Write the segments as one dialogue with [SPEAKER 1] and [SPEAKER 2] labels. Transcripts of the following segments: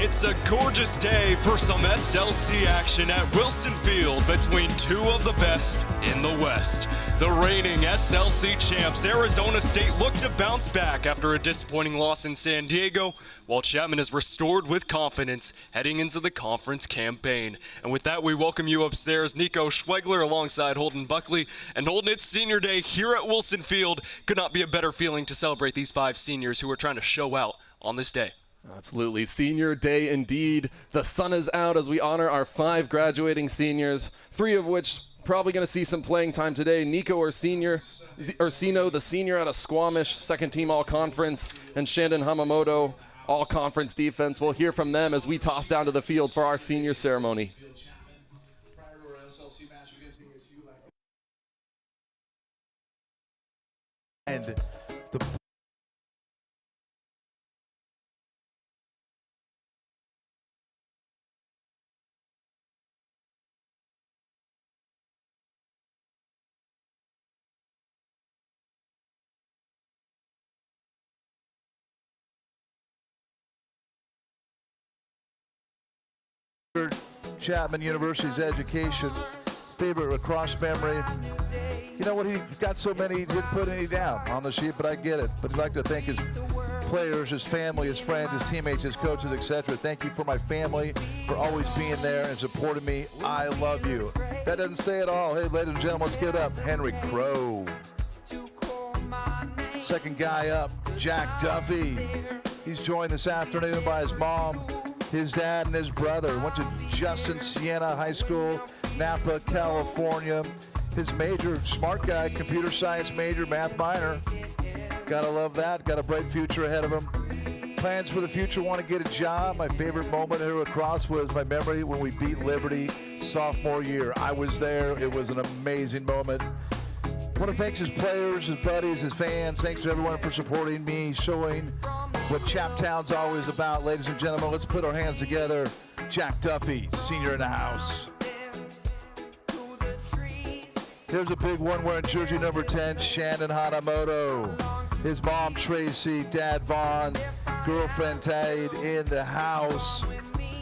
[SPEAKER 1] It's a gorgeous day for some SLC action at Wilson Field between two of the best in the West. The reigning SLC champs, Arizona State, look to bounce back after a disappointing loss in San Diego, while Chapman is restored with confidence heading into the conference campaign. And with that, we welcome you upstairs, Nico Schwegler alongside Holden Buckley. And Holden, it's senior day here at Wilson Field. Could not be a better feeling to celebrate these five seniors who are trying to show out on this day.
[SPEAKER 2] Absolutely. Senior day indeed. The sun is out as we honor our 5 graduating seniors, 3 of which probably going to see some playing time today. Nico Orsino, the senior out of Squamish, second team all-conference, and Shandon Hamamoto, all-conference defense. We'll hear from them as we toss down to the field for our senior ceremony.
[SPEAKER 3] And the Chapman University's education, favorite lacrosse memory. You know what, he's got so many, he didn't put any down on the sheet, but I get it. But I'd like to thank his players, his family, his friends, his teammates, his coaches, etc. Thank you for my family, for always being there and supporting me. I love you. That doesn't say it all. Hey, ladies and gentlemen, let's give it up. Henry Crow. Second guy up, Jack Duffy. He's joined this afternoon by his mom, his dad, and his brother. Went to Justin Siena High School, Napa, California. His major, smart guy, computer science major, math minor. Gotta love that. Got a bright future ahead of him. Plans for the future, want to get a job. My favorite moment here across was my memory when we beat Liberty sophomore year. I was there. It was an amazing moment. Want to thank his players, his buddies, his fans. Thanks to everyone for supporting me, showing what Chaptown's always about. Ladies and gentlemen, let's put our hands together. Jack Duffy, senior in the house. Here's a big one wearing jersey number 10, Shannon Hanamoto. His mom, Tracy, dad, Vaughn, girlfriend, Tade, in the house.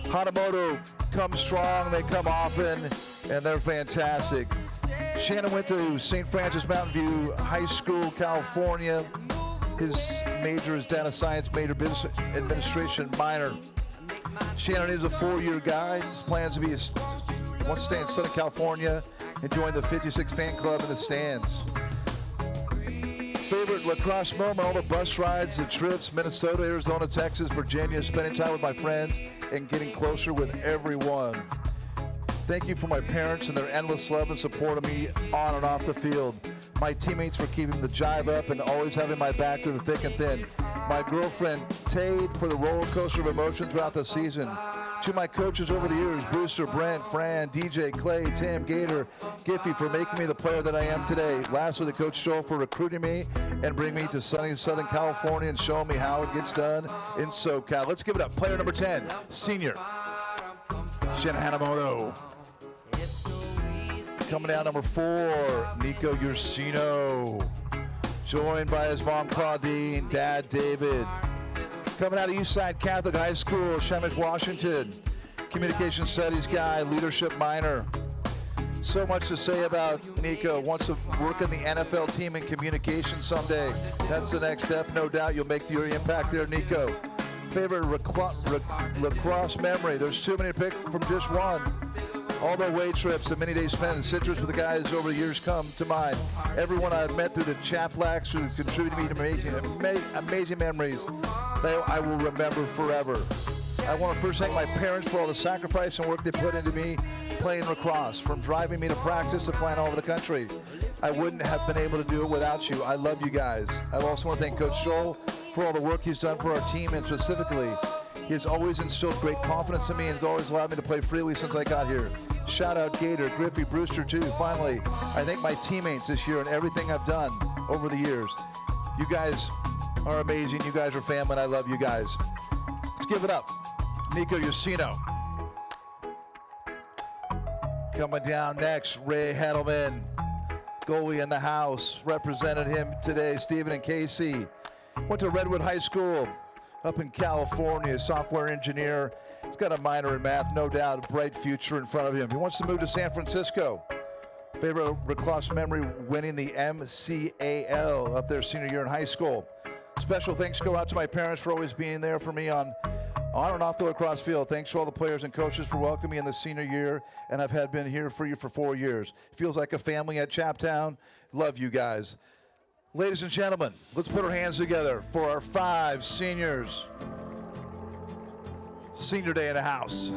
[SPEAKER 3] Hanamoto comes strong, they come often, and they're fantastic. Shannon went to St. Francis Mountain View High School, California. His major is data science, major business administration minor. Shannon is a 4-year guy. His plans to be wants to stay in Southern California and join the 56 fan club in the stands. Favorite lacrosse moment, all the bus rides, the trips, Minnesota, Arizona, Texas, Virginia, spending time with my friends and getting closer with everyone. Thank you for my parents and their endless love and support of me on and off the field. My teammates for keeping the jive up and always having my back through the thick and thin. My girlfriend, Tade, for the roller coaster of emotions throughout the season. To my coaches over the years, Brewster, Brent, Fran, DJ, Clay, Tim, Gator, Giffy, for making me the player that I am today. Lastly, the Coach Joel for recruiting me and bringing me to sunny Southern California and showing me how it gets done in SoCal. Let's give it up. Player number 10, senior, Shannon Hanamoto. Coming down number 4, Nico Orsino. Joined by his mom, Claudine, dad, David. Coming out of Eastside Catholic High School, Shemish, Washington. Communication studies guy, leadership minor. So much to say about Nico. Wants to work in the NFL team in communication someday. That's the next step. No doubt you'll make your impact there, Nico. Favorite lacrosse memory. There's too many to pick from just one. All the away trips and many days spent in Citrus with the guys over the years come to mind. Everyone I've met through the Chaplax who contributed to me to amazing memories that I will remember forever. I want to first thank my parents for all the sacrifice and work they put into me playing lacrosse, from driving me to practice to flying all over the country. I wouldn't have been able to do it without you. I love you guys. I also want to thank Coach Joel for all the work he's done for our team, and specifically, he has always instilled great confidence in me and has always allowed me to play freely since I got here. Shout out Gator, Griffey, Brewster too. Finally, I thank my teammates this year and everything I've done over the years. You guys are amazing. You guys are family, and I love you guys. Let's give it up. Nico Orsino. Coming down next, Ray Hedelman. Goalie in the house. Represented him today, Stephen and Casey. Went to Redwood High School. up in California, software engineer. He's got a minor in math, no doubt, a bright future in front of him. He wants to move to San Francisco. Favorite lacrosse memory, winning the MCAL up there senior year in high school. Special thanks go out to my parents for always being there for me on and off the lacrosse field. Thanks to all the players and coaches for welcoming me in the senior year, and I've been here for you for 4 years. Feels like a family at Chaptown. Love you guys. Ladies and gentlemen, let's put our hands together for our 5 seniors. Senior day in the house.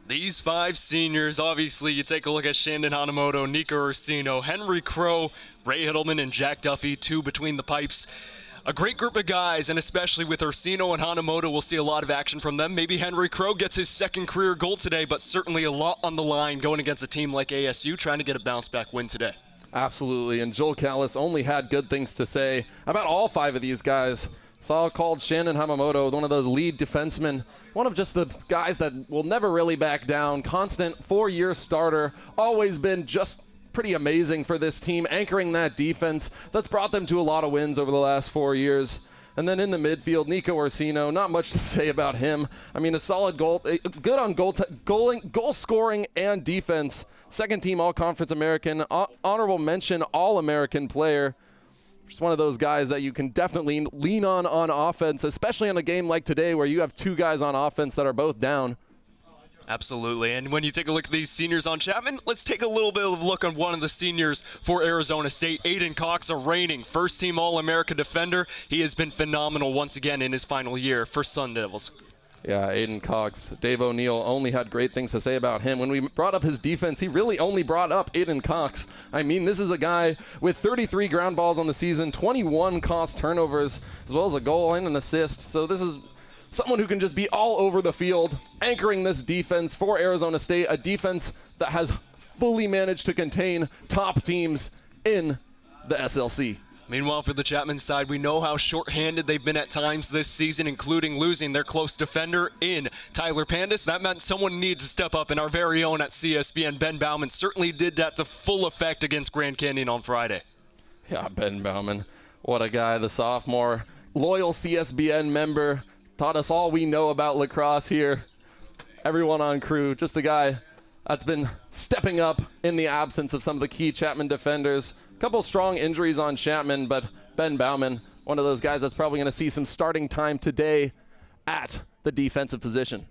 [SPEAKER 1] These 5 seniors, obviously, you take a look at Shandon Hanamoto, Nico Ursino, Henry Crow, Ray Hiddleman, and Jack Duffy, 2 between the pipes. A great group of guys, and especially with Ursino and Hanamoto, we'll see a lot of action from them. Maybe Henry Crow gets his 2nd career goal today, but certainly a lot on the line going against a team like ASU, trying to get a bounce-back win today.
[SPEAKER 2] Absolutely, and Joel Callis only had good things to say about all 5 of these guys. Saul called Shannon Hamamoto one of those lead defensemen, one of just the guys that will never really back down, constant 4-year starter, always been just pretty amazing for this team, anchoring that defense that's brought them to a lot of wins over the last 4 years. And then in the midfield, Nico Ursino, not much to say about him. I mean, a solid goal, good on goal scoring and defense. 2nd team All-Conference American, honorable mention All-American player. Just one of those guys that you can definitely lean on offense, especially in a game like today where you have 2 guys on offense that are both down.
[SPEAKER 1] Absolutely, and when you take a look at these seniors on Chapman, let's take a little bit of a look on one of the seniors for Arizona State. Aiden Cox, a reigning first-team All-America defender. He has been phenomenal once again in his final year for Sun Devils.
[SPEAKER 2] Yeah, Aiden Cox. Dave O'Neill only had great things to say about him. When we brought up his defense, he really only brought up Aiden Cox. I mean, this is a guy with 33 ground balls on the season, 21 cost turnovers, as well as a goal and an assist. So this is someone who can just be all over the field, anchoring this defense for Arizona State, a defense that has fully managed to contain top teams in the SLC.
[SPEAKER 1] Meanwhile, for the Chapman side, we know how shorthanded they've been at times this season, including losing their close defender in Tyler Pandis. That meant someone needed to step up, and our very own at CSBN, Ben Bauman, certainly did that to full effect against Grand Canyon on Friday.
[SPEAKER 2] Yeah, Ben Bauman, what a guy, the sophomore, loyal CSBN member, taught us all we know about lacrosse here. Everyone on crew, just a guy that's been stepping up in the absence of some of the key Chapman defenders. A couple strong injuries on Chapman, but Ben Bauman, one of those guys that's probably going to see some starting time today at the defensive position.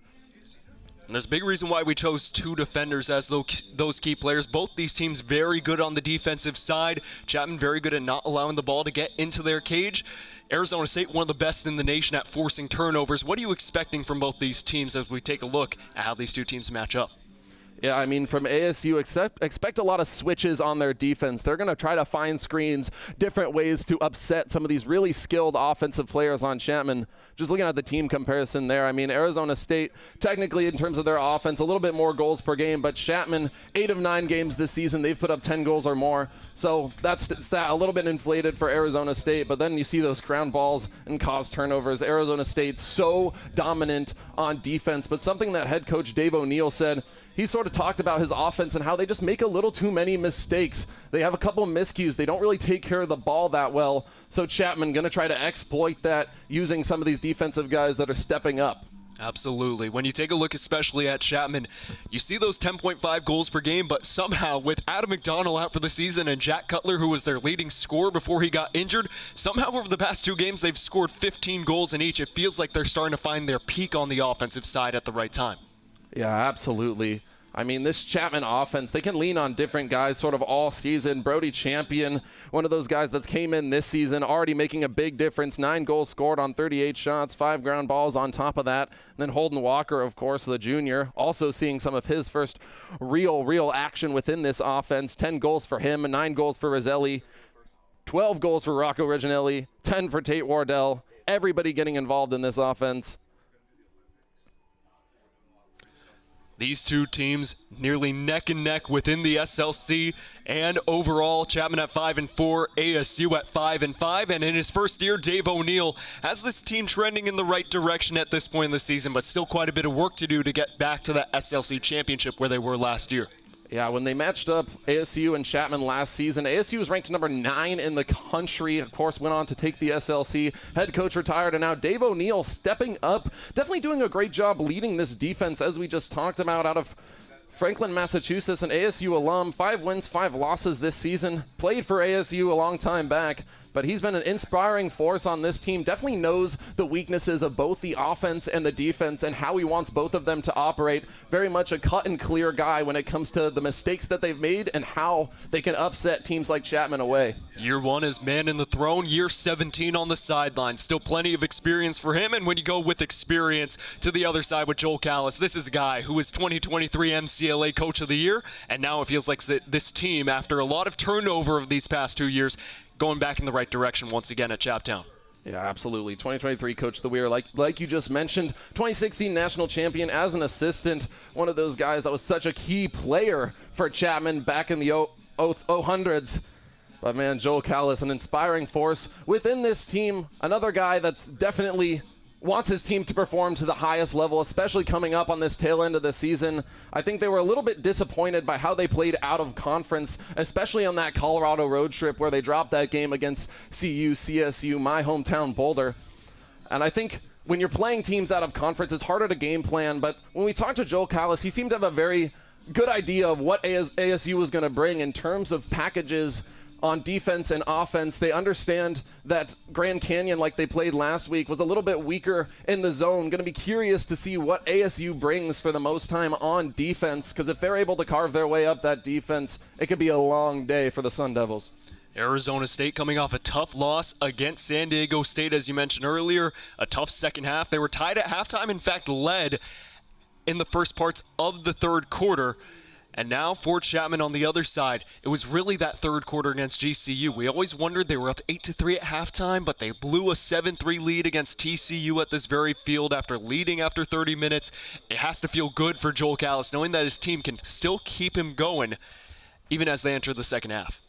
[SPEAKER 1] And there's a big reason why we chose 2 defenders as those key players. Both these teams very good on the defensive side. Chapman very good at not allowing the ball to get into their cage. Arizona State, one of the best in the nation at forcing turnovers. What are you expecting from both these teams as we take a look at how these 2 teams match up?
[SPEAKER 2] Yeah, I mean, from ASU, expect a lot of switches on their defense. They're going to try to find screens, different ways to upset some of these really skilled offensive players on Chapman. Just looking at the team comparison there, I mean, Arizona State, technically in terms of their offense, a little bit more goals per game, but Chapman, 8 of 9 games this season, they've put up 10 goals or more. So that's a little bit inflated for Arizona State, but then you see those ground balls and cause turnovers. Arizona State so dominant on defense, but something that head coach Dave O'Neill said, he sort of talked about his offense and how they just make a little too many mistakes. They have a couple miscues. They don't really take care of the ball that well. So Chapman going to try to exploit that using some of these defensive guys that are stepping up.
[SPEAKER 1] Absolutely. When you take a look especially at Chapman, you see those 10.5 goals per game, but somehow with Adam McDonald out for the season and Jack Cutler, who was their leading scorer before he got injured, somehow over the past 2 games they've scored 15 goals in each. It feels like they're starting to find their peak on the offensive side at the right time.
[SPEAKER 2] Yeah, absolutely. I mean, this Chapman offense, they can lean on different guys sort of all season. Brody Champion, one of those guys that came in this season, already making a big difference. 9 goals scored on 38 shots, 5 ground balls on top of that. And then Holden Walker, of course, the junior, also seeing some of his first real action within this offense. 10 goals for him, 9 goals for Roselli, 12 goals for Rocco Reginelli, 10 for Tate Wardell. Everybody getting involved in this offense.
[SPEAKER 1] These two teams nearly neck and neck within the SLC, and overall Chapman at 5-4, ASU at 5-5, and in his first year, Dave O'Neill has this team trending in the right direction at this point in the season, but still quite a bit of work to do to get back to that SLC championship where they were last year.
[SPEAKER 2] Yeah, when they matched up ASU and Chapman last season, ASU was ranked number 9 in the country. Of course, went on to take the SLC. Head coach retired, and now Dave O'Neill stepping up, definitely doing a great job leading this defense, as we just talked about, out of Franklin, Massachusetts, an ASU alum. 5 wins, 5 losses this season. Played for ASU a long time back, but he's been an inspiring force on this team. Definitely knows the weaknesses of both the offense and the defense and how he wants both of them to operate. Very much a cut and clear guy when it comes to the mistakes that they've made and how they can upset teams like Chapman away.
[SPEAKER 1] Year 1 is man in the throne, year 17 on the sidelines. Still plenty of experience for him, and when you go with experience to the other side with Joel Callis, this is a guy who was 2023 MCLA Coach of the Year, and now it feels like this team, after a lot of turnover of these past 2 years, going back in the right direction once again at Chaptown.
[SPEAKER 2] Yeah, absolutely. 2023 Coach of the Year, like you just mentioned. 2016 national champion as an assistant. One of those guys that was such a key player for Chapman back in the 00s. But man, Joel Callis, an inspiring force within this team. Another guy that's definitely wants his team to perform to the highest level, especially coming up on this tail end of the season. I think they were a little bit disappointed by how they played out of conference, especially on that Colorado road trip where they dropped that game against CSU, my hometown Boulder. And I think when you're playing teams out of conference, it's harder to game plan. But when we talked to Joel Callis, he seemed to have a very good idea of what ASU was going to bring in terms of packages on defense and offense. They understand that Grand Canyon, like they played last week, was a little bit weaker in the zone. Going to be curious to see what ASU brings for the most time on defense, because if they're able to carve their way up that defense, it could be a long day for the Sun Devils.
[SPEAKER 1] Arizona State coming off a tough loss against San Diego State, as you mentioned earlier. A tough second half. They were tied at halftime, in fact led in the first parts of the third quarter. And now for Chapman on the other side, it was really that third quarter against GCU. We always wondered they were up 8-3 at halftime, but they blew a 7-3 lead against TCU at this very field after leading after 30 minutes. It has to feel good for Joel Callis, knowing that his team can still keep him going even as they enter the second half.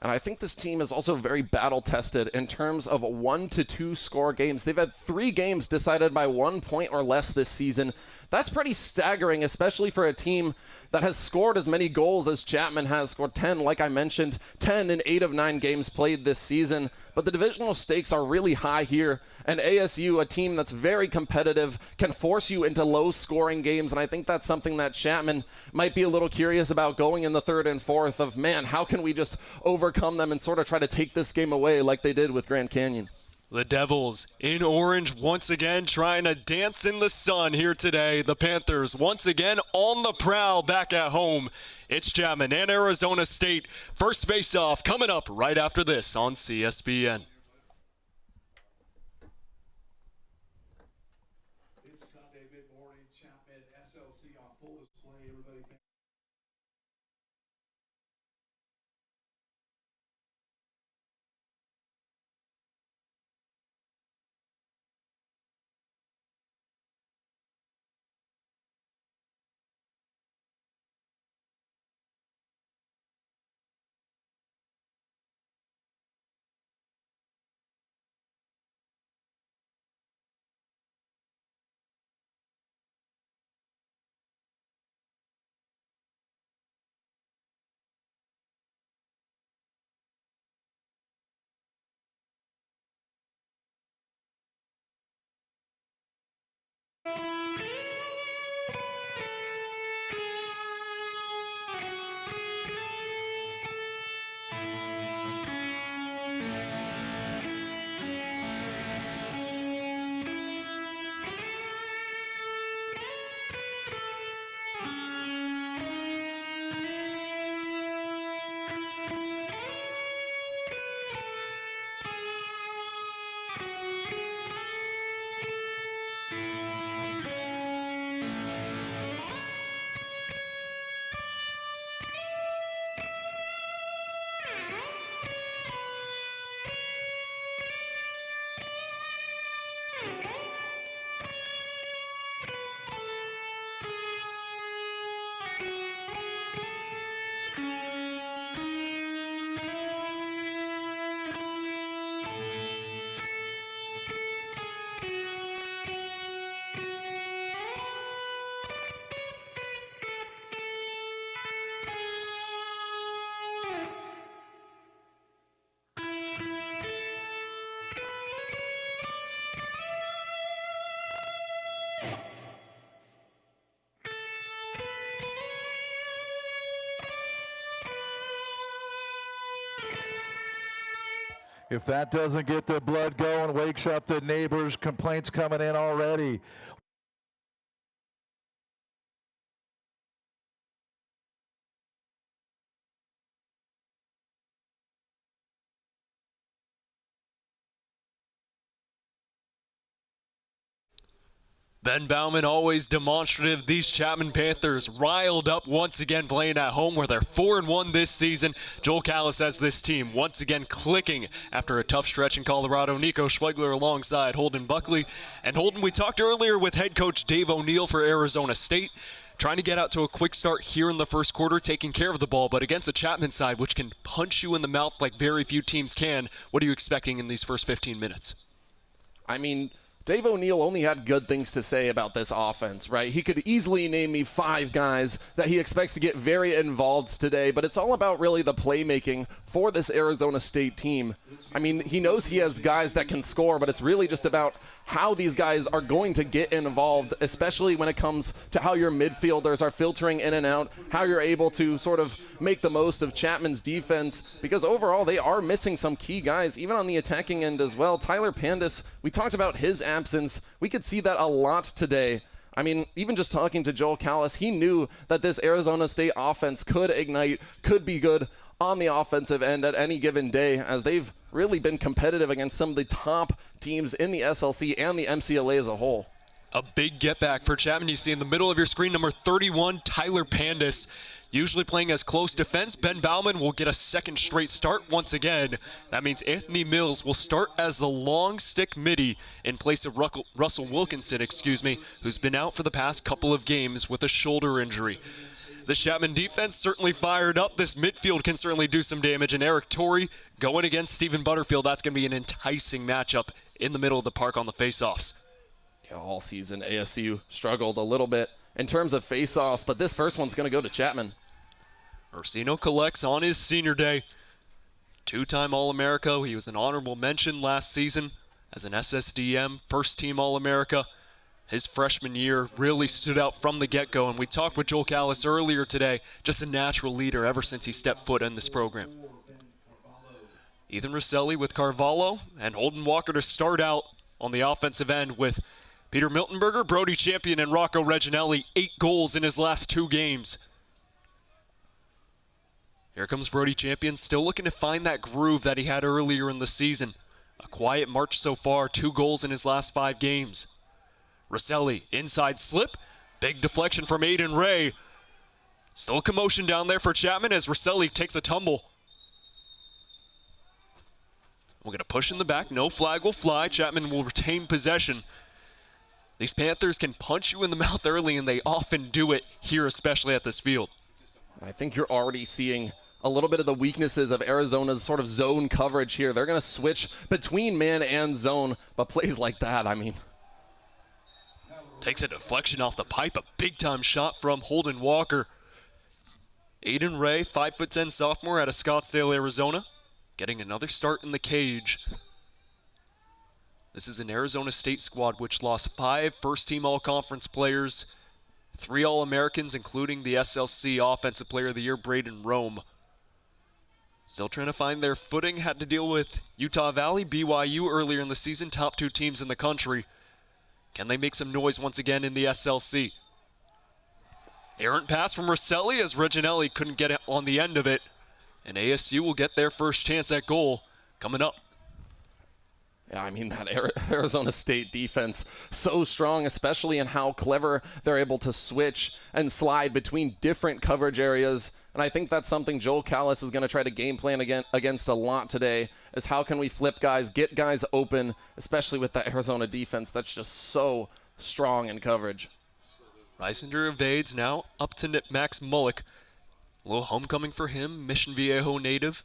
[SPEAKER 2] And I think this team is also very battle-tested in terms of 1-2 score games. They've had 3 games decided by 1 point or less this season. That's pretty staggering, especially for a team that has scored as many goals as Chapman has. Scored 10, like I mentioned, 10 in 8 of 9 games played this season. But the divisional stakes are really high here. And ASU, a team that's very competitive, can force you into low-scoring games. And I think that's something that Chapman might be a little curious about going in the third and fourth of, man, how can we just overcome them and sort of try to take this game away like they did with Grand Canyon.
[SPEAKER 1] The Devils in orange once again trying to dance in the sun here today. The Panthers once again on the prowl back at home. It's Chapman and Arizona State. First face-off coming up right after this on CSBN.
[SPEAKER 4] It's Sunday mid-morning, Chapman SLC on full display. Everybody
[SPEAKER 3] If that doesn't get the blood going, wakes up the neighbors, complaints coming in already.
[SPEAKER 1] Ben Bauman always demonstrative. These Chapman Panthers riled up once again playing at home where they're 4-1 this season. Joel Callis has this team once again clicking after a tough stretch in Colorado. Nico Schwegler alongside Holden Buckley. And Holden, we talked earlier with head coach Dave O'Neill for Arizona State, trying to get out to a quick start here in the first quarter, taking care of the ball, but against the Chapman side, which can punch you in the mouth like very few teams can. What are you expecting in these first 15 minutes?
[SPEAKER 2] I mean, Dave O'Neill only had good things to say about this offense, right? He could easily name me 5 guys that he expects to get very involved today, but it's all about really the playmaking for this Arizona State team. I mean, he knows he has guys that can score, but it's really just about how these guys are going to get involved, especially when it comes to how your midfielders are filtering in and out, how you're able to sort of make the most of Chapman's defense, because overall they are missing some key guys, even on the attacking end as well. Tyler Pandis, we talked about his absence. We could see that a lot today. I mean, even just talking to Joel Callis, he knew that this Arizona State offense could ignite, could be good on the offensive end at any given day, as they've really been competitive against some of the top teams in the SLC and the MCLA as a whole.
[SPEAKER 1] A big get back for Chapman. You see in the middle of your screen, number 31, Tyler Pandis. Usually playing as close defense. Ben Bauman will get a second straight start once again. That means Anthony Mills will start as the long stick midi in place of Russell Wilkinson, who's been out for the past couple of games with a shoulder injury. The Chapman defense certainly fired up. This midfield can certainly do some damage. And Eric Torrey going against Stephen Butterfield. That's going to be an enticing matchup in the middle of the park on the faceoffs.
[SPEAKER 2] Yeah, all season ASU struggled a little bit in terms of faceoffs, but this first one's going to go to Chapman.
[SPEAKER 1] Ursino collects on his senior day. 2-time All-America. He was an honorable mention last season as an SSDM, first-team All-America. His freshman year really stood out from the get-go, and we talked with Joel Callis earlier today, just a natural leader ever since he stepped foot in this program. Ethan Rosselli with Carvalho, and Holden Walker to start out on the offensive end with Peter Miltenberger, Brody Champion, and Rocco Reginelli, 8 goals in his last 2 games. Here comes Brody Champion, still looking to find that groove that he had earlier in the season. A quiet March so far, 2 goals in his last 5 games. Rosselli, inside slip, big deflection from Aiden Ray. Still commotion down there for Chapman as Rosselli takes a tumble. We're going to push in the back, no flag will fly. Chapman will retain possession. These Panthers can punch you in the mouth early, and they often do it here, especially at this field.
[SPEAKER 2] I think you're already seeing a little bit of the weaknesses of Arizona's sort of zone coverage here. They're going to switch between man and zone, but plays like that, I mean.
[SPEAKER 1] Takes a deflection off the pipe, a big-time shot from Holden Walker. Aiden Ray, 5'10" sophomore out of Scottsdale, Arizona, getting another start in the cage. This is an Arizona State squad which lost 5 first-team all-conference players, 3 All-Americans, including the SLC Offensive Player of the Year, Braden Rome. Still trying to find their footing, had to deal with Utah Valley, BYU earlier in the season, top 2 teams in the country. Can they make some noise once again in the SLC? Errant pass from Rosselli as Reginelli couldn't get it on the end of it. And ASU will get their first chance at goal coming up.
[SPEAKER 2] Yeah, I mean, that Arizona State defense, so strong, especially in how clever they're able to switch and slide between different coverage areas. And I think that's something Joel Callis is going to try to game plan against a lot today, is how can we flip guys, get guys open, especially with that Arizona defense that's just so strong in coverage.
[SPEAKER 1] Reisinger evades, now up to Max Mullock. A little homecoming for him, Mission Viejo native.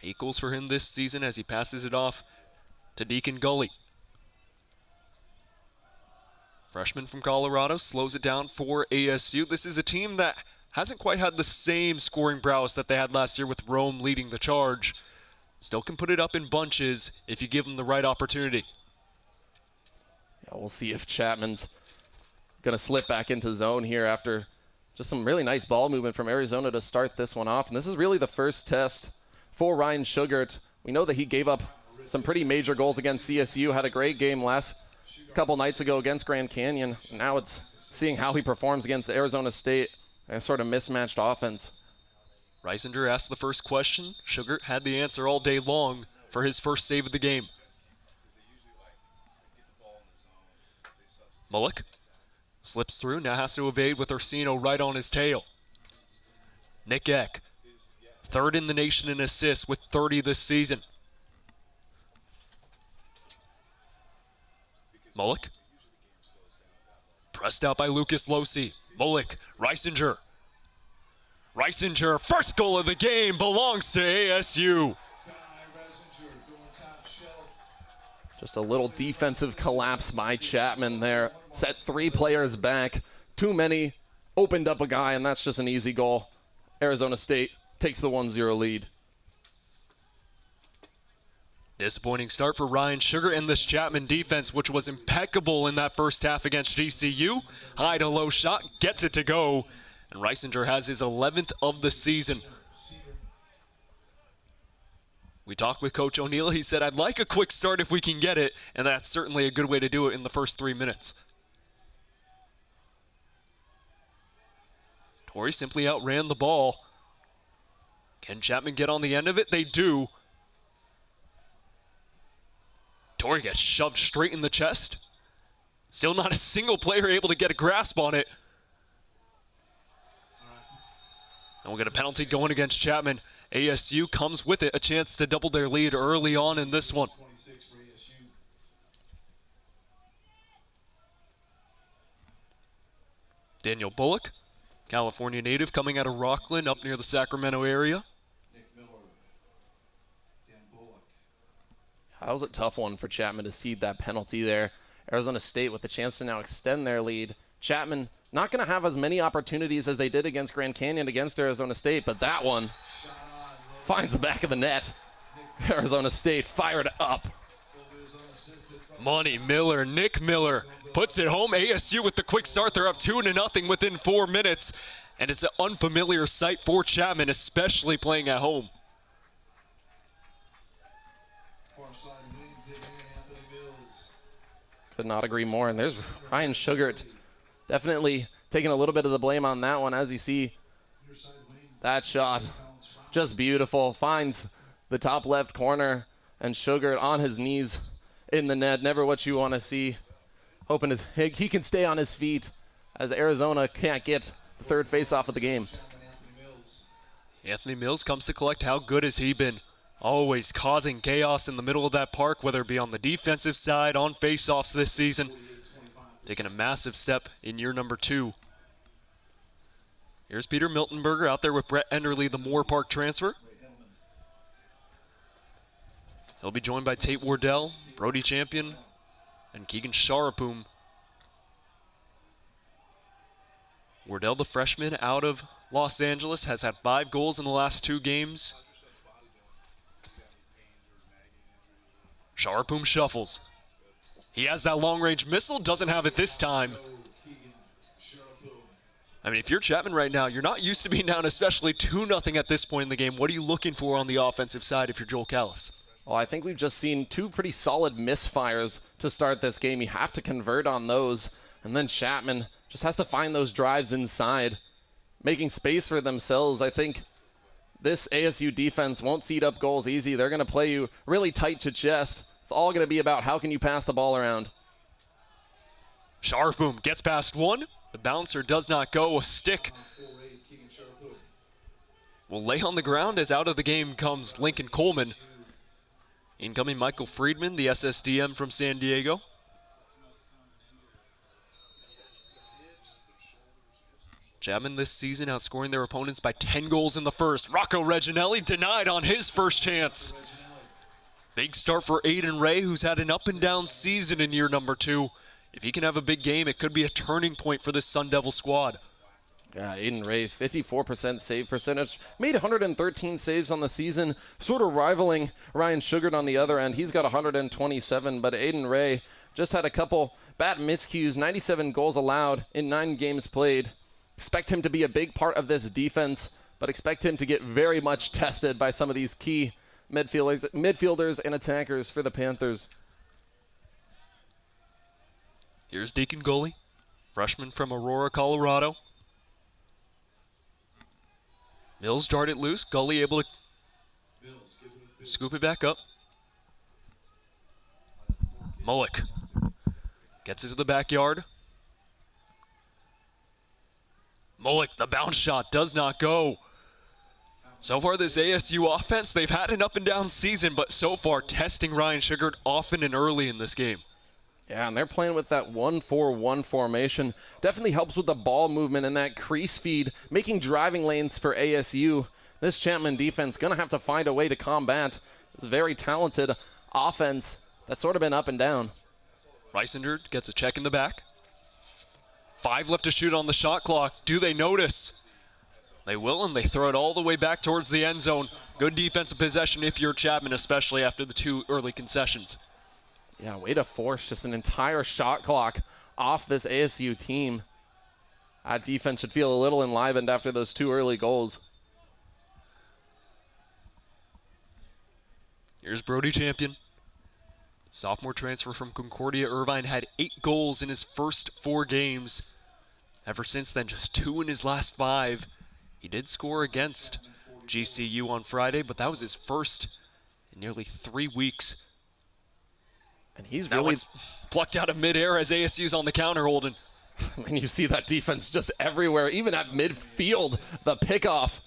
[SPEAKER 1] 8 goals for him this season as he passes it off to Deacon Gully. Freshman from Colorado slows it down for ASU. This is a team that hasn't quite had the same scoring prowess that they had last year with Rome leading the charge. Still can put it up in bunches if you give them the right opportunity.
[SPEAKER 2] Yeah, we'll see if Chapman's going to slip back into zone here after just some really nice ball movement from Arizona to start this one off. And this is really the first test for Ryan Sugart. We know that he gave up some pretty major goals against CSU, had a great game last couple nights ago against Grand Canyon. Now it's seeing how he performs against Arizona State, a sort of mismatched offense.
[SPEAKER 1] Reisinger asked the first question. Sugart had the answer all day long for his first save of the game. Mullock slips through, now has to evade with Orsino right on his tail. Nick Eck, third in the nation in assists with 30 this season. Mullock, pressed out by Lucas Losi. Mullock, Reisinger. Reisinger, first goal of the game belongs to ASU.
[SPEAKER 2] Just a little defensive collapse by Chapman there. Set 3 players back. Too many. Opened up a guy, and that's just an easy goal. Arizona State takes the 1-0 lead.
[SPEAKER 1] Disappointing start for Ryan Sugart and this Chapman defense, which was impeccable in that first half against GCU. High to low shot, gets it to go. And Reisinger has his 11th of the season. We talked with Coach O'Neill. He said, I'd like a quick start if we can get it, and that's certainly a good way to do it in the first 3 minutes. Torrey simply outran the ball. Can Chapman get on the end of it? They do. Torrey gets shoved straight in the chest. Still not a single player able to get a grasp on it. And we'll get a penalty going against Chapman. ASU comes with it, a chance to double their lead early on in this one. Daniel Bullock, California native, coming out of Rockland up near the Sacramento area.
[SPEAKER 2] That was a tough one for Chapman to cede that penalty there. Arizona State with a chance to now extend their lead. Chapman not going to have as many opportunities as they did against Grand Canyon against Arizona State, but that one finds the back of the net. Arizona State fired up.
[SPEAKER 1] Money Miller, Nick Miller puts it home. ASU with the quick start. They're up 2-0 within 4 minutes. And it's an unfamiliar sight for Chapman, especially playing at home.
[SPEAKER 2] Could not agree more. And there's Ryan Sugart definitely taking a little bit of the blame on that one. As you see, that shot just beautiful. Finds the top left corner, and Sugart on his knees in the net. Never what you want to see. Hoping he can stay on his feet as Arizona can't get the third face-off of the game.
[SPEAKER 1] Anthony Mills comes to collect. How good has he been? Always causing chaos in the middle of that park, whether it be on the defensive side, on face-offs this season. Taking a massive step in year number 2. Here's Peter Miltenberger out there with Brett Enderle, the Moore Park transfer. He'll be joined by Tate Wardell, Brody Champion, and Keegan Sharapum. Wardell, the freshman out of Los Angeles, has had 5 goals in the last 2 games. Sharapum shuffles. He has that long-range missile, doesn't have it this time. I mean, if you're Chapman right now, you're not used to being down, especially 2-0 at this point in the game. What are you looking for on the offensive side if you're Joel Callis?
[SPEAKER 2] Well, I think we've just seen 2 pretty solid misfires to start this game. You have to convert on those, and then Chapman just has to find those drives inside, making space for themselves. I think this ASU defense won't cede up goals easy. They're going to play you really tight to chest. It's all going to be about how can you pass the ball around.
[SPEAKER 1] Sharapum gets past one. The bouncer does not go. A stick will lay on the ground as out of the game comes Lincoln Coleman. Incoming Michael Friedman, the SSDM from San Diego. Chapman this season outscoring their opponents by 10 goals in the first. Rocco Reginelli denied on his first chance. Big start for Aiden Ray, who's had an up-and-down season in year number 2. If he can have a big game, it could be a turning point for this Sun Devil squad.
[SPEAKER 2] Yeah, Aiden Ray, 54% save percentage. Made 113 saves on the season, sort of rivaling Ryan Sugart on the other end. He's got 127, but Aiden Ray just had a couple bad miscues, 97 goals allowed in 9 games played. Expect him to be a big part of this defense but expect him to get very much tested by some of these key midfielders and attackers for the Panthers.
[SPEAKER 1] Here's Deacon Gully, freshman from Aurora, Colorado. Mills darted loose. Gully able to scoop it back up. Mullick gets it to the backyard. Mullick, the bounce shot does not go. So far this ASU offense, they've had an up and down season, but so far testing Ryan Sugar often and early in this game.
[SPEAKER 2] Yeah, and they're playing with that 1-4-1 formation. Definitely helps with the ball movement and that crease feed, making driving lanes for ASU. This Chapman defense going to have to find a way to combat this very talented offense that's sort of been up and down.
[SPEAKER 1] Reisinger gets a check in the back. 5 left to shoot on the shot clock. Do they notice? They will, and they throw it all the way back towards the end zone. Good defensive possession if you're Chapman, especially after the 2 early concessions.
[SPEAKER 2] Yeah, way to force just an entire shot clock off this ASU team. That defense should feel a little enlivened after those 2 early goals.
[SPEAKER 1] Here's Brody Champion. Sophomore transfer from Concordia Irvine, had 8 goals in his first 4 games. Ever since then, just 2 in his last 5. He did score against GCU on Friday, but that was his first in nearly 3 weeks.
[SPEAKER 2] And he's
[SPEAKER 1] That
[SPEAKER 2] really
[SPEAKER 1] one's plucked out of midair as ASU's on the counter, Holden.
[SPEAKER 2] and you see that defense just everywhere, even at midfield, the pickoff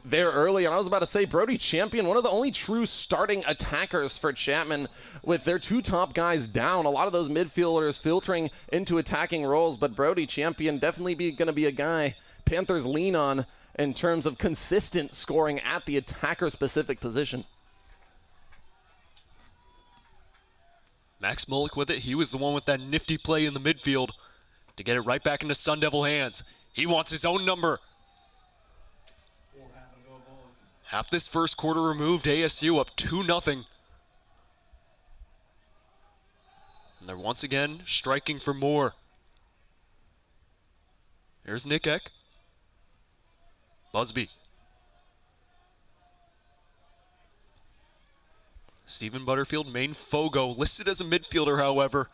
[SPEAKER 2] there early. And I was about to say, Brody Champion, one of the only true starting attackers for Chapman, with their 2 top guys down. A lot of those midfielders filtering into attacking roles, but Brody Champion definitely going to be a guy Panthers lean on in terms of consistent scoring at the attacker-specific position.
[SPEAKER 1] Max Mullick with it. He was the one with that nifty play in the midfield to get it right back into Sun Devil hands. He wants his own number. Half this first quarter removed, ASU up 2-0. And they're once again striking for more. Here's Nick Eck. Busby. Stephen Butterfield, main Fogo, listed as a midfielder, however.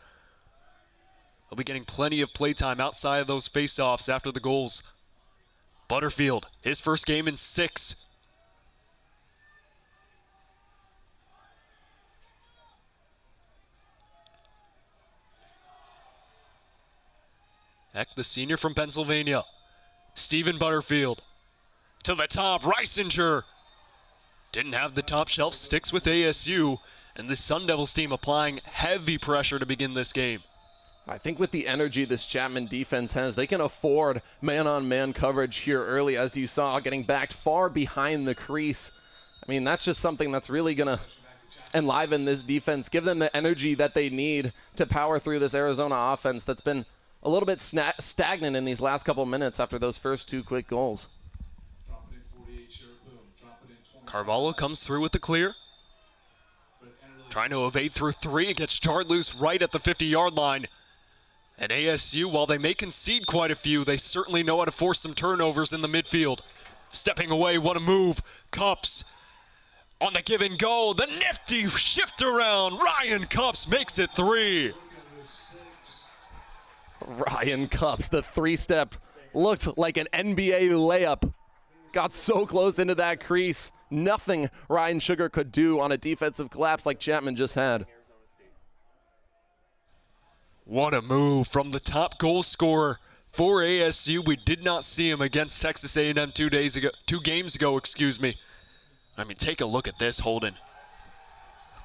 [SPEAKER 1] He'll be getting plenty of playtime outside of those face-offs after the goals. Butterfield, his first game in 6. Eck, the senior from Pennsylvania. Stephen Butterfield. To the top, Reisinger. Didn't have the top shelf, sticks with ASU, and the Sun Devils team applying heavy pressure to begin this game.
[SPEAKER 2] I think with the energy this Chapman defense has, they can afford man-on-man coverage here early, as you saw, getting backed far behind the crease. I mean, that's just something that's really going to enliven this defense, give them the energy that they need to power through this Arizona offense that's been a little bit stagnant in these last couple minutes after those first 2 quick goals.
[SPEAKER 1] Carvalho comes through with the clear. Trying to evade through 3. It gets jarred loose right at the 50-yard line. And ASU, while they may concede quite a few, they certainly know how to force some turnovers in the midfield. Stepping away, what a move. Cups on the give and go. The nifty shift around. Ryan Cups makes it 3.
[SPEAKER 2] Ryan Cups, the 3-step, looked like an NBA layup. Got so close into that crease. Nothing Ryan Sugar could do on a defensive collapse like Chapman just had.
[SPEAKER 1] What a move from the top goal scorer for ASU. We did not see him against Texas A&M 2 games ago, excuse me. I mean, take a look at this, Holden.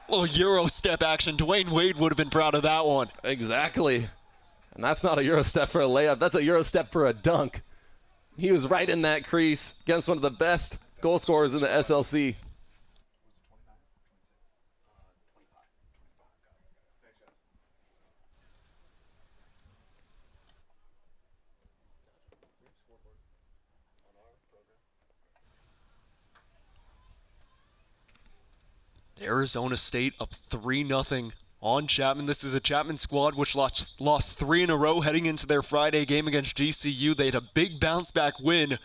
[SPEAKER 1] Little Euro step action. Dwayne Wade would have been proud of that one.
[SPEAKER 2] Exactly. And that's not a Euro step for a layup. That's a Euro step for a dunk. He was right in that crease against one of the best goal scorers in the SLC.
[SPEAKER 1] Arizona State up 3-0 on Chapman. This is a Chapman squad which lost 3 in a row heading into their Friday game against GCU. They had a big bounce back win,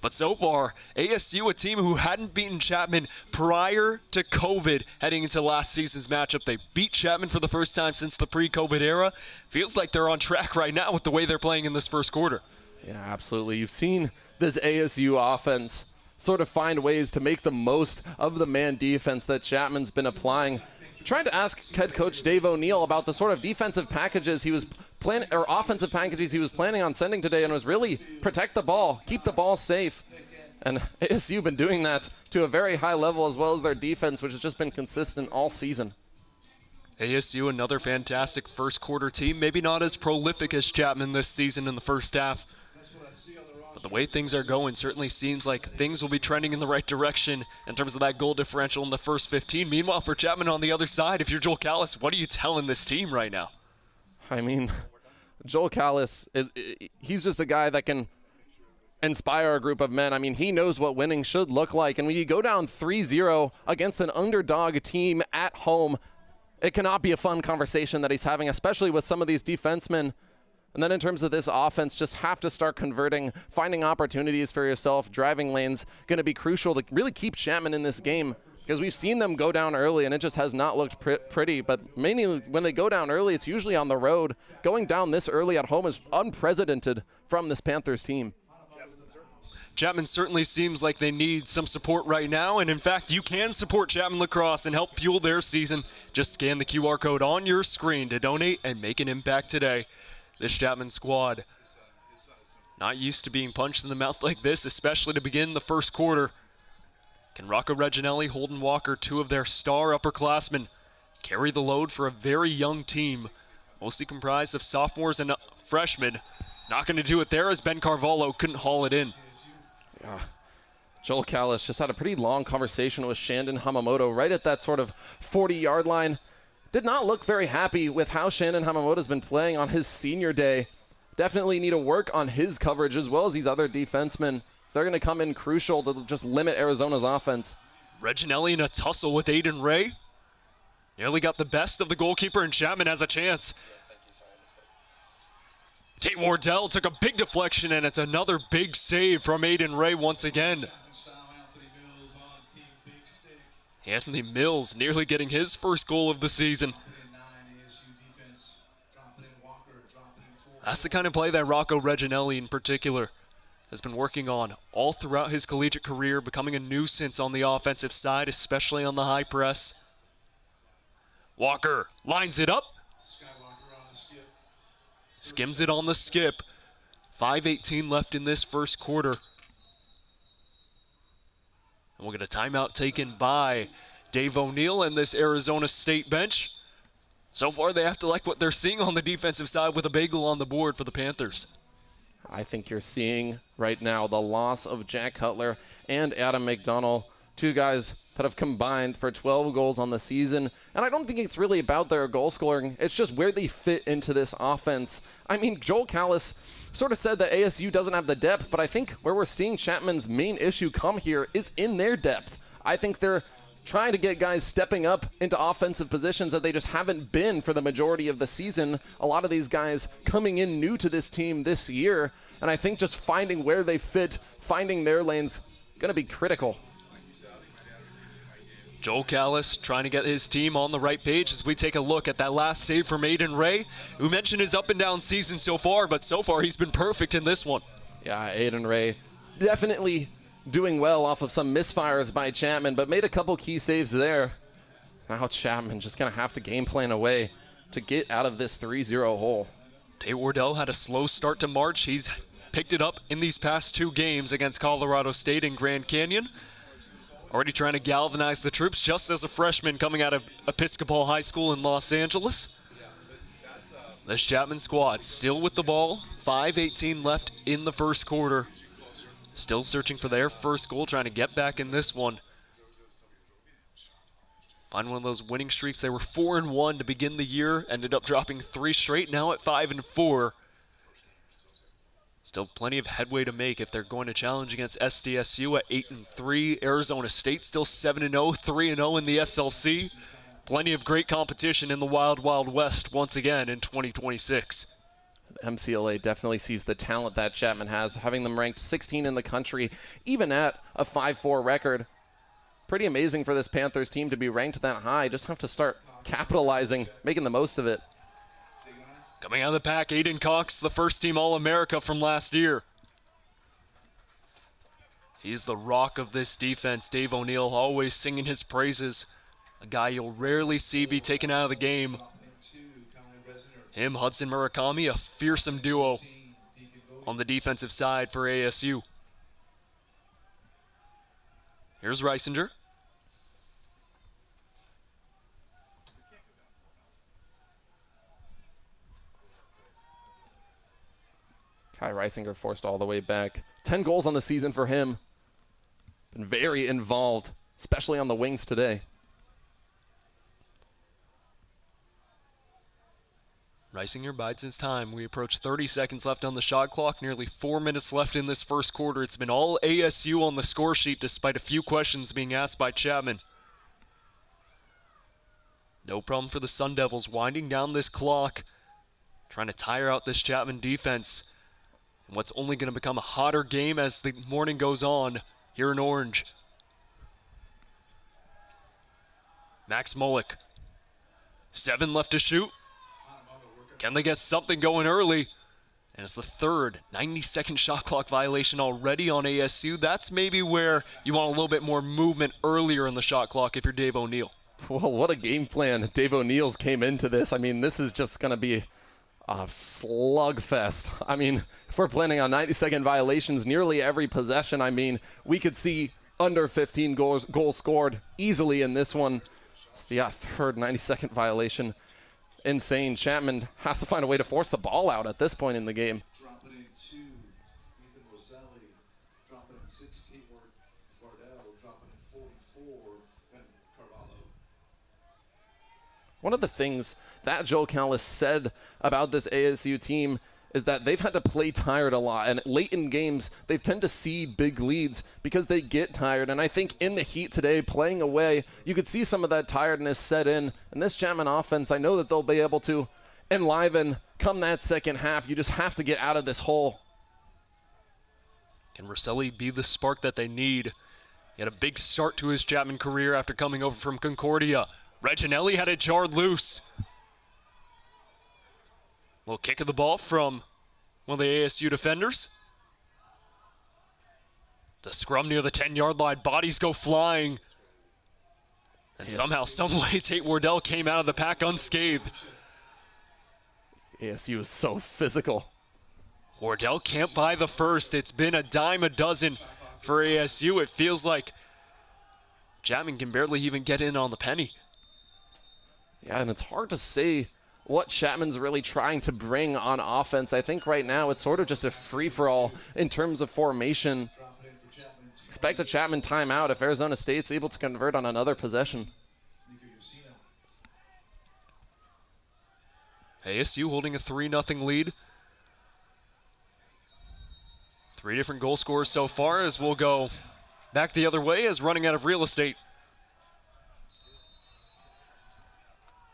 [SPEAKER 1] But so far, ASU, a team who hadn't beaten Chapman prior to COVID heading into last season's matchup. They beat Chapman for the first time since the pre-COVID era. Feels like they're on track right now with the way they're playing in this first quarter.
[SPEAKER 2] Yeah, absolutely. You've seen this ASU offense sort of find ways to make the most of the man defense that Chapman's been applying. Trying to ask head coach Dave O'Neill about the sort of defensive packages he was planning, or offensive packages he was planning on sending today, and was really protect the ball, keep the ball safe. And ASU been doing that to a very high level, as well as their defense, which has just been consistent all season.
[SPEAKER 1] ASU, another fantastic first quarter team, maybe not as prolific as Chapman this season in the first half. But the way things are going certainly seems like things will be trending in the right direction in terms of that goal differential in the first 15. Meanwhile, for Chapman on the other side, if you're Joel Callis, what are you telling this team right now?
[SPEAKER 2] I mean, Joel Callis, he's just a guy that can inspire a group of men. I mean, he knows what winning should look like. And when you go down 3-0 against an underdog team at home, it cannot be a fun conversation that he's having, especially with some of these defensemen. And then in terms of this offense, just have to start converting, finding opportunities for yourself. Driving lanes going to be crucial to really keep Chapman in this game, because we've seen them go down early and it just has not looked pretty. But mainly when they go down early, it's usually on the road. Going down this early at home is unprecedented from this Panthers team.
[SPEAKER 1] Chapman certainly seems like they need some support right now, and in fact, you can support Chapman Lacrosse and help fuel their season. Just scan the QR code on your screen to donate and make an impact today. This Chapman squad not used to being punched in the mouth like this, especially to begin the first quarter. Can Rocco Reginelli, Holden Walker, two of their star upperclassmen, carry the load for a very young team, mostly comprised of sophomores and freshmen? Not going to do it there, as Ben Carvalho couldn't haul it in.
[SPEAKER 2] Yeah. Joel Callis just had a pretty long conversation with Shandon Hamamoto right at that sort of 40-yard line. Did not look very happy with how Shandon Hamamoto's been playing on his senior day. Definitely need to work on his coverage as well as these other defensemen. They're going to come in crucial to just limit Arizona's offense.
[SPEAKER 1] Reginelli in a tussle with Aiden Ray. Nearly got the best of the goalkeeper, and Chapman has a chance. Tate Wardell took a big deflection, and it's another big save from Aiden Ray once again. Anthony Mills nearly getting his first goal of the season. That's the kind of play that Rocco Reginelli in particular has been working on all throughout his collegiate career, becoming a nuisance on the offensive side, especially on the high press. Walker lines it up. Skims it on the skip. 5:18 left in this first quarter. And we'll get a timeout taken by Dave O'Neill and this Arizona State bench. So far, they have to like what they're seeing on the defensive side with a bagel on the board for the Panthers.
[SPEAKER 2] I think you're seeing right now the loss of Jack Cutler and Adam McDonald, two guys that have combined for 12 goals on the season. And I don't think it's really about their goal scoring. It's just where they fit into this offense. I mean, Joel Callis sort of said that ASU doesn't have the depth, but I think where we're seeing Chapman's main issue come here is in their depth. I think they're trying to get guys stepping up into offensive positions that they just haven't been for the majority of the season. A lot of these guys coming in new to this team this year, and I think just finding where they fit, finding their lanes, going to be critical.
[SPEAKER 1] Joel Callis trying to get his team on the right page as we take a look at that last save from Aiden Ray, who mentioned his up and down season so far, but so far he's been perfect in this one.
[SPEAKER 2] Yeah, Aiden Ray definitely doing well off of some misfires by Chapman, but made a couple key saves there. Now Chapman just going to have to game plan away to get out of this 3-0 hole.
[SPEAKER 1] Tate Wardell had a slow start to March. He's picked it up in these past two games against Colorado State and Grand Canyon. Already trying to galvanize the troops just as a freshman coming out of Episcopal High School in Los Angeles. This Chapman squad still with the ball. 5:18 left in the first quarter. Still searching for their first goal, trying to get back in this one. Find one of those winning streaks. They were 4-1 to begin the year, ended up dropping 3 straight, now at 5-4. Still plenty of headway to make if they're going to challenge against SDSU at 8-3. Arizona State still 7-0, 3-0 in the SLC. Plenty of great competition in the Wild Wild West once again in 2026.
[SPEAKER 2] MCLA definitely sees the talent that Chapman has, having them ranked 16 in the country, even at a 5-4 record. Pretty amazing for this Panthers team to be ranked that high. Just have to start capitalizing, making the most of it.
[SPEAKER 1] Coming out of the pack, Aiden Cox, the first-team All-America from last year. He's the rock of this defense. Dave O'Neill always singing his praises. A guy you'll rarely see be taken out of the game. Him, Hudson Murakami, a fearsome duo on the defensive side for ASU. Here's Reisinger.
[SPEAKER 2] Kai Reisinger forced all the way back. 10 goals on the season for him. Been very involved, especially on the wings today.
[SPEAKER 1] Reisinger bides his time. We approach 30 seconds left on the shot clock, nearly 4 minutes left in this first quarter. It's been all ASU on the score sheet despite a few questions being asked by Chapman. No problem for the Sun Devils, winding down this clock, trying to tire out this Chapman defense. And what's only going to become a hotter game as the morning goes on here in Orange. Max Molik. 7 left to shoot. Can they get something going early? And it's the third 90-second shot clock violation already on ASU. That's maybe where you want a little bit more movement earlier in the shot clock if you're Dave O'Neill.
[SPEAKER 2] Well, what a game plan Dave O'Neill's came into this. I mean, this is just going to be a slugfest. I mean, if we're planning on 90-second violations nearly every possession, I mean, we could see under 15 goals scored easily in this one. So, yeah, third 90-second violation. Insane. Chapman has to find a way to force the ball out at this point in the game.
[SPEAKER 4] Dropping in 2, Ethan Roselli. Dropping in 16, Bardell. Dropping in 44, and Carvalho.
[SPEAKER 2] One of the things that Joel Callis said about this ASU team is that they've had to play tired a lot, and late in games they tend to cede big leads because they get tired. And I think in the heat today, playing away, you could see some of that tiredness set in. And this Chapman offense, I know that they'll be able to enliven come that second half. You just have to get out of this hole.
[SPEAKER 1] Can Rosselli be the spark that they need? He had a big start to his Chapman career after coming over from Concordia. Reginelli had it jarred loose. Little kick of the ball from one of the ASU defenders. It's a scrum near the 10-yard line. Bodies go flying. And somehow, someway, Tate Wardell came out of the pack unscathed.
[SPEAKER 2] ASU is so physical.
[SPEAKER 1] Wardell can't buy the first. It's been a dime a dozen for ASU. It feels like Chapman can barely even get in on the penny.
[SPEAKER 2] Yeah, and it's hard to say what Chapman's really trying to bring on offense. I think right now it's sort of just a free-for-all in terms of formation. Expect a Chapman timeout if Arizona State's able to convert on another possession.
[SPEAKER 1] ASU holding a 3-0 lead. 3 different goal scorers so far as we'll go back the other way as running out of real estate.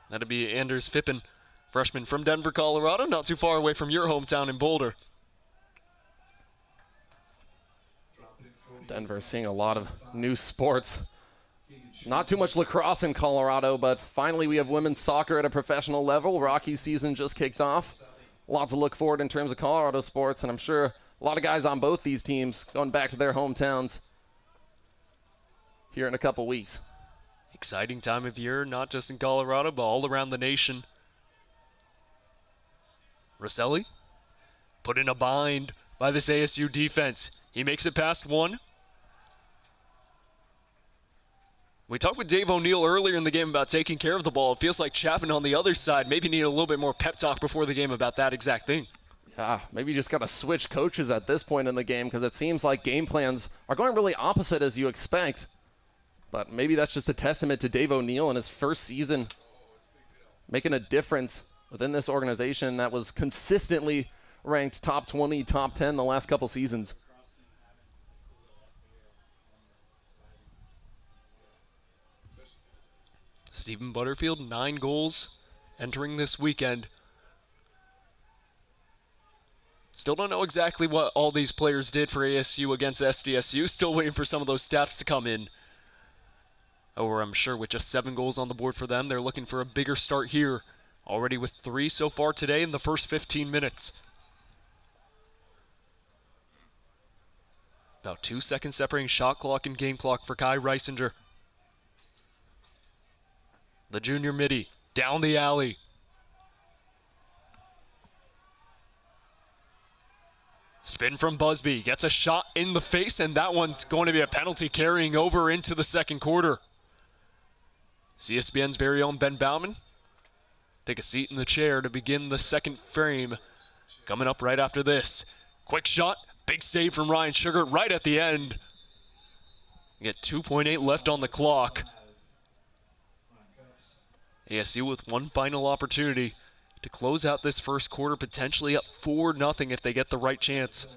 [SPEAKER 1] That'll be Anders Fippen, freshman from Denver, Colorado, not too far away from your hometown in Boulder.
[SPEAKER 2] Denver seeing a lot of new sports. Not too much lacrosse in Colorado, but finally we have women's soccer at a professional level. Rockies season just kicked off. Lots to look forward in terms of Colorado sports, and I'm sure a lot of guys on both these teams going back to their hometowns here in a couple weeks.
[SPEAKER 1] Exciting time of year, not just in Colorado, but all around the nation. Rosselli put in a bind by this ASU defense. He makes it past one. We talked with Dave O'Neill earlier in the game about taking care of the ball. It feels like Chapman on the other side maybe need a little bit more pep talk before the game about that exact thing.
[SPEAKER 2] Yeah, maybe you just got to switch coaches at this point in the game because it seems like game plans are going really opposite as you expect. But maybe that's just a testament to Dave O'Neill in his first season making a difference within this organization that was consistently ranked top 20, top 10 the last couple seasons.
[SPEAKER 1] Stephen Butterfield, 9 goals entering this weekend. Still don't know exactly what all these players did for ASU against SDSU. Still waiting for some of those stats to come in. Or I'm sure with just 7 goals on the board for them, they're looking for a bigger start here. Already with 3 so far today in the first 15 minutes. About 2 seconds separating shot clock and game clock for Kai Reisinger. The junior midi down the alley. Spin from Busby, gets a shot in the face, and that one's going to be a penalty carrying over into the second quarter. CSBN's very own Ben Bauman, take a seat in the chair to begin the second frame. Coming up right after this. Quick shot, big save from Ryan Sugar right at the end. You get 2.8 left on the clock. ASU with one final opportunity to close out this first quarter, potentially up 4-0 if they get the right chance.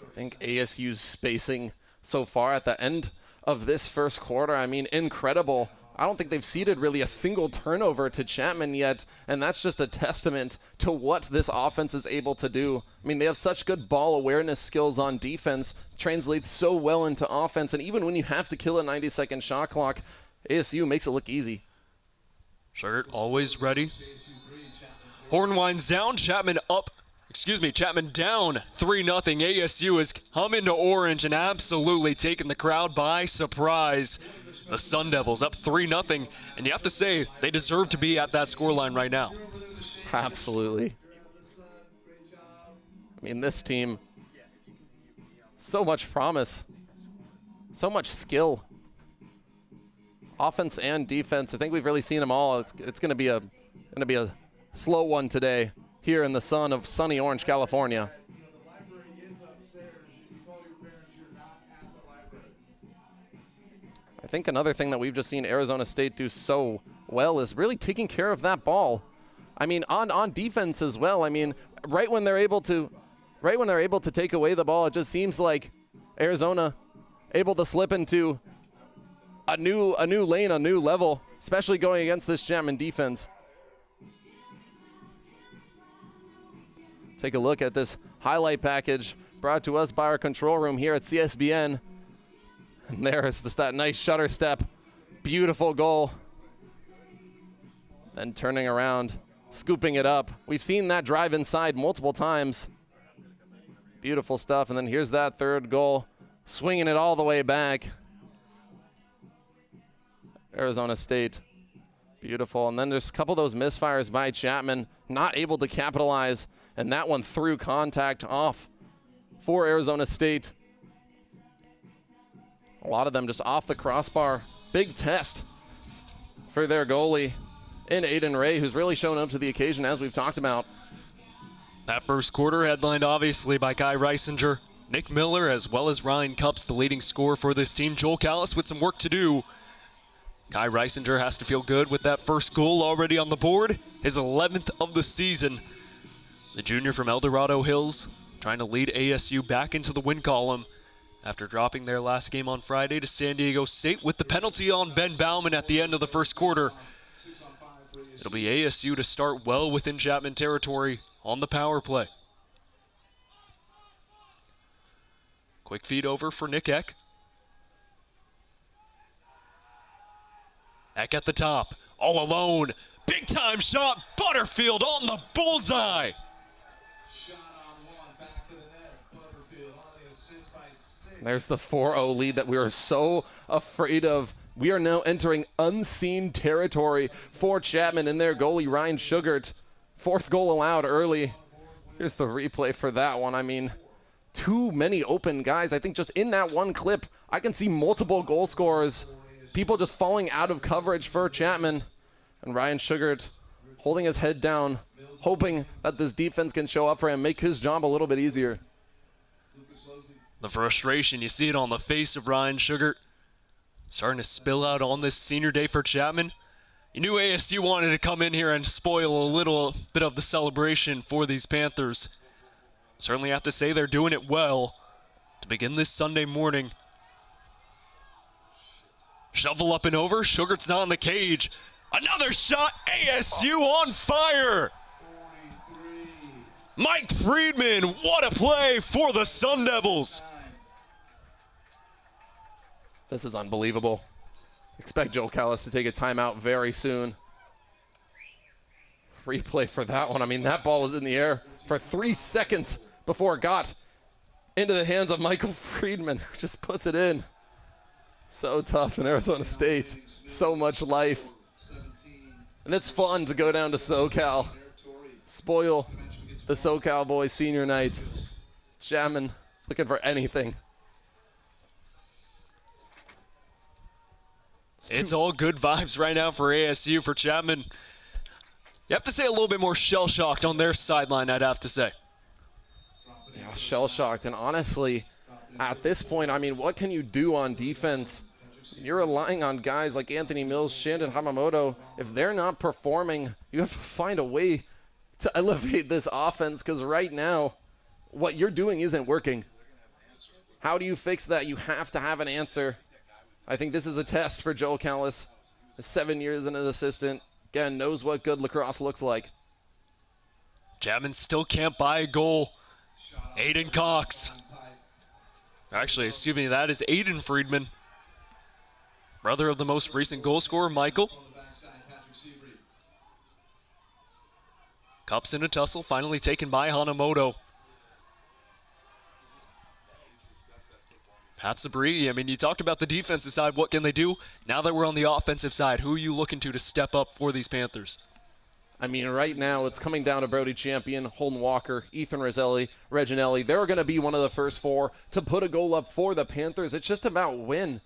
[SPEAKER 2] I think ASU's spacing so far at the end of this first quarter, I mean, incredible. I don't think they've ceded really a single turnover to Chapman yet, and that's just a testament to what this offense is able to do. I mean, they have such good ball awareness skills on defense, translates so well into offense, and even when you have to kill a 90-second shot clock, ASU makes it look easy.
[SPEAKER 1] Sugar always ready. Horn winds down, Chapman down 3-0. ASU has come into orange and absolutely taken the crowd by surprise. The Sun Devils up 3-0, and you have to say they deserve to be at that scoreline right now.
[SPEAKER 2] Absolutely. I mean, this team, so much promise, so much skill. Offense and defense, I think we've really seen them all. It's going to be a slow one today here in the sun of sunny Orange, California. I think another thing that we've just seen Arizona State do so well is really taking care of that ball. I mean, on defense as well. I mean, right when they're able to take away the ball, it just seems like Arizona able to slip into a new lane, a new level, especially going against this Chapman defense. Take a look at this highlight package brought to us by our control room here at CSBN. And there's just that nice shutter step. Beautiful goal. Then turning around, scooping it up. We've seen that drive inside multiple times. Beautiful stuff. And then here's that third goal, swinging it all the way back. Arizona State, beautiful. And then there's a couple of those misfires by Chapman, not able to capitalize, and that one through contact off for Arizona State. A lot of them just off the crossbar. Big test for their goalie in Aiden Ray, who's really shown up to the occasion as we've talked about.
[SPEAKER 1] That first quarter headlined obviously by Kai Reisinger, Nick Miller, as well as Ryan Cups, the leading scorer for this team. Joel Callis with some work to do. Kai Reisinger has to feel good with that first goal already on the board, his 11th of the season. The junior from El Dorado Hills trying to lead ASU back into the win column after dropping their last game on Friday to San Diego State with the penalty on Ben Bauman at the end of the first quarter. It'll be ASU to start well within Chapman territory on the power play. Quick feed over for Nick Eck. Eck at the top, all alone. Big time shot, Butterfield on the bullseye.
[SPEAKER 2] There's the 4-0 lead that we were so afraid of. We are now entering unseen territory for Chapman and their goalie, Ryan Sugart. Fourth goal allowed early. Here's the replay for that one. I mean, too many open guys. I think just in that one clip, I can see multiple goal scorers. People just falling out of coverage for Chapman. And Ryan Sugart holding his head down, hoping that this defense can show up for him, make his job a little bit easier.
[SPEAKER 1] The frustration, you see it on the face of Ryan Sugart. Starting to spill out on this senior day for Chapman. You knew ASU wanted to come in here and spoil a little bit of the celebration for these Panthers. Certainly have to say they're doing it well to begin this Sunday morning. Shovel up and over, Sugart's not in the cage. Another shot, ASU on fire! Mike Friedman, what a play for the Sun Devils.
[SPEAKER 2] This is unbelievable. Expect Joel Callis to take a timeout very soon. Replay for that one. I mean, that ball was in the air for 3 seconds before it got into the hands of Michael Friedman, who just puts it in. So tough in Arizona State. So much life. And it's fun to go down to SoCal. Spoil the SoCal boys senior night. Chapman looking for anything.
[SPEAKER 1] It's all good vibes right now for ASU, for Chapman. You have to say a little bit more shell-shocked on their sideline, I'd have to say.
[SPEAKER 2] Yeah, shell-shocked. And honestly, at this point, I mean, what can you do on defense? You're relying on guys like Anthony Mills, Shandon Hamamoto. If they're not performing, you have to find a way to elevate this offense, because right now, what you're doing isn't working. How do you fix that? You have to have an answer. I think this is a test for Joel Callis. 7 years in an assistant. Again, knows what good lacrosse looks like.
[SPEAKER 1] Chapman still can't buy a goal. Aiden Cox. Actually, excuse me, that is Aiden Friedman. Brother of the most recent goal scorer, Michael. Cups in a tussle, finally taken by Hanamoto. Pat Sabri, I mean, you talked about the defensive side. What can they do? Now that we're on the offensive side, who are you looking to step up for these Panthers?
[SPEAKER 2] I mean, right now, it's coming down to Brody Champion, Holden Walker, Ethan Reginelli. They're going to be one of the first four to put a goal up for the Panthers. It's just about win.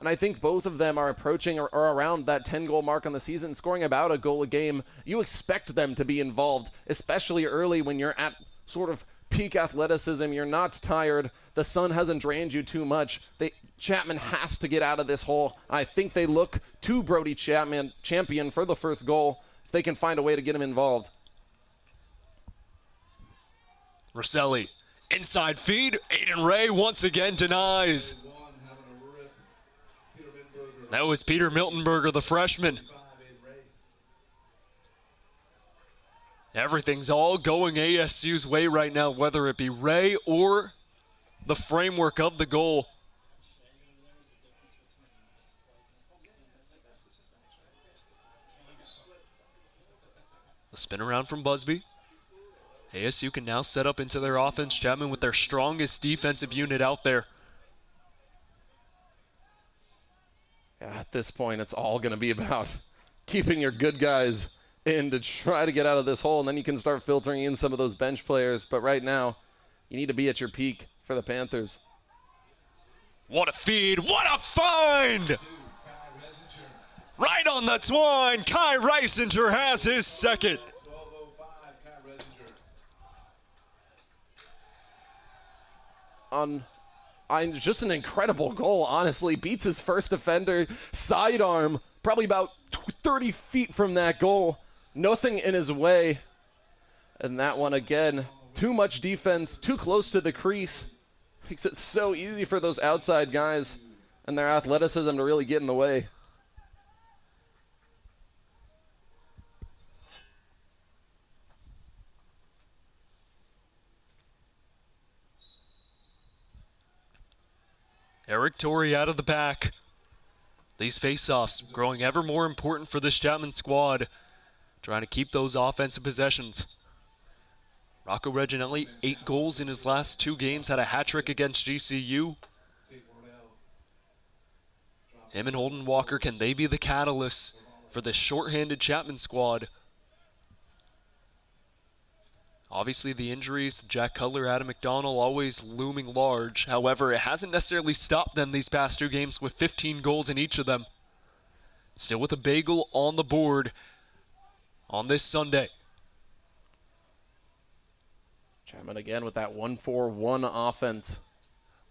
[SPEAKER 2] And I think both of them are approaching or around that 10-goal mark on the season, scoring about a goal a game. You expect them to be involved, especially early when you're at sort of peak athleticism. You're not tired. The sun hasn't drained you too much. Chapman has to get out of this hole. I think they look to Brody Champion for the first goal if they can find a way to get him involved.
[SPEAKER 1] Rosselli, inside feed. Aiden Ray once again denies. That was Peter Miltenberger, the freshman. Everything's all going ASU's way right now, whether it be Ray or the framework of the goal. A spin around from Busby. ASU can now set up into their offense. Chapman with their strongest defensive unit out there.
[SPEAKER 2] Yeah, at this point, it's all going to be about keeping your good guys in to try to get out of this hole, and then you can start filtering in some of those bench players. But right now, you need to be at your peak for the Panthers.
[SPEAKER 1] What a feed, what a find! Right on the twine, Kai Reisinger has his second.
[SPEAKER 2] Just an incredible goal, honestly. Beats his first defender, sidearm, probably about 30 feet from that goal. Nothing in his way. And that one again, too much defense, too close to the crease. Makes it so easy for those outside guys and their athleticism to really get in the way.
[SPEAKER 1] Eric Torrey out of the back. These face-offs growing ever more important for this Chapman squad, trying to keep those offensive possessions. Rocco Reginelli, 8 goals in his last 2 games, had a hat trick against GCU. Him and Holden Walker, can they be the catalysts for this shorthanded Chapman squad? Obviously, the injuries, Jack Cutler, Adam McDonald, always looming large. However, it hasn't necessarily stopped them these past 2 games with 15 goals in each of them. Still with a bagel on the board on this Sunday.
[SPEAKER 2] Chapman again with that 1-4-1 offense.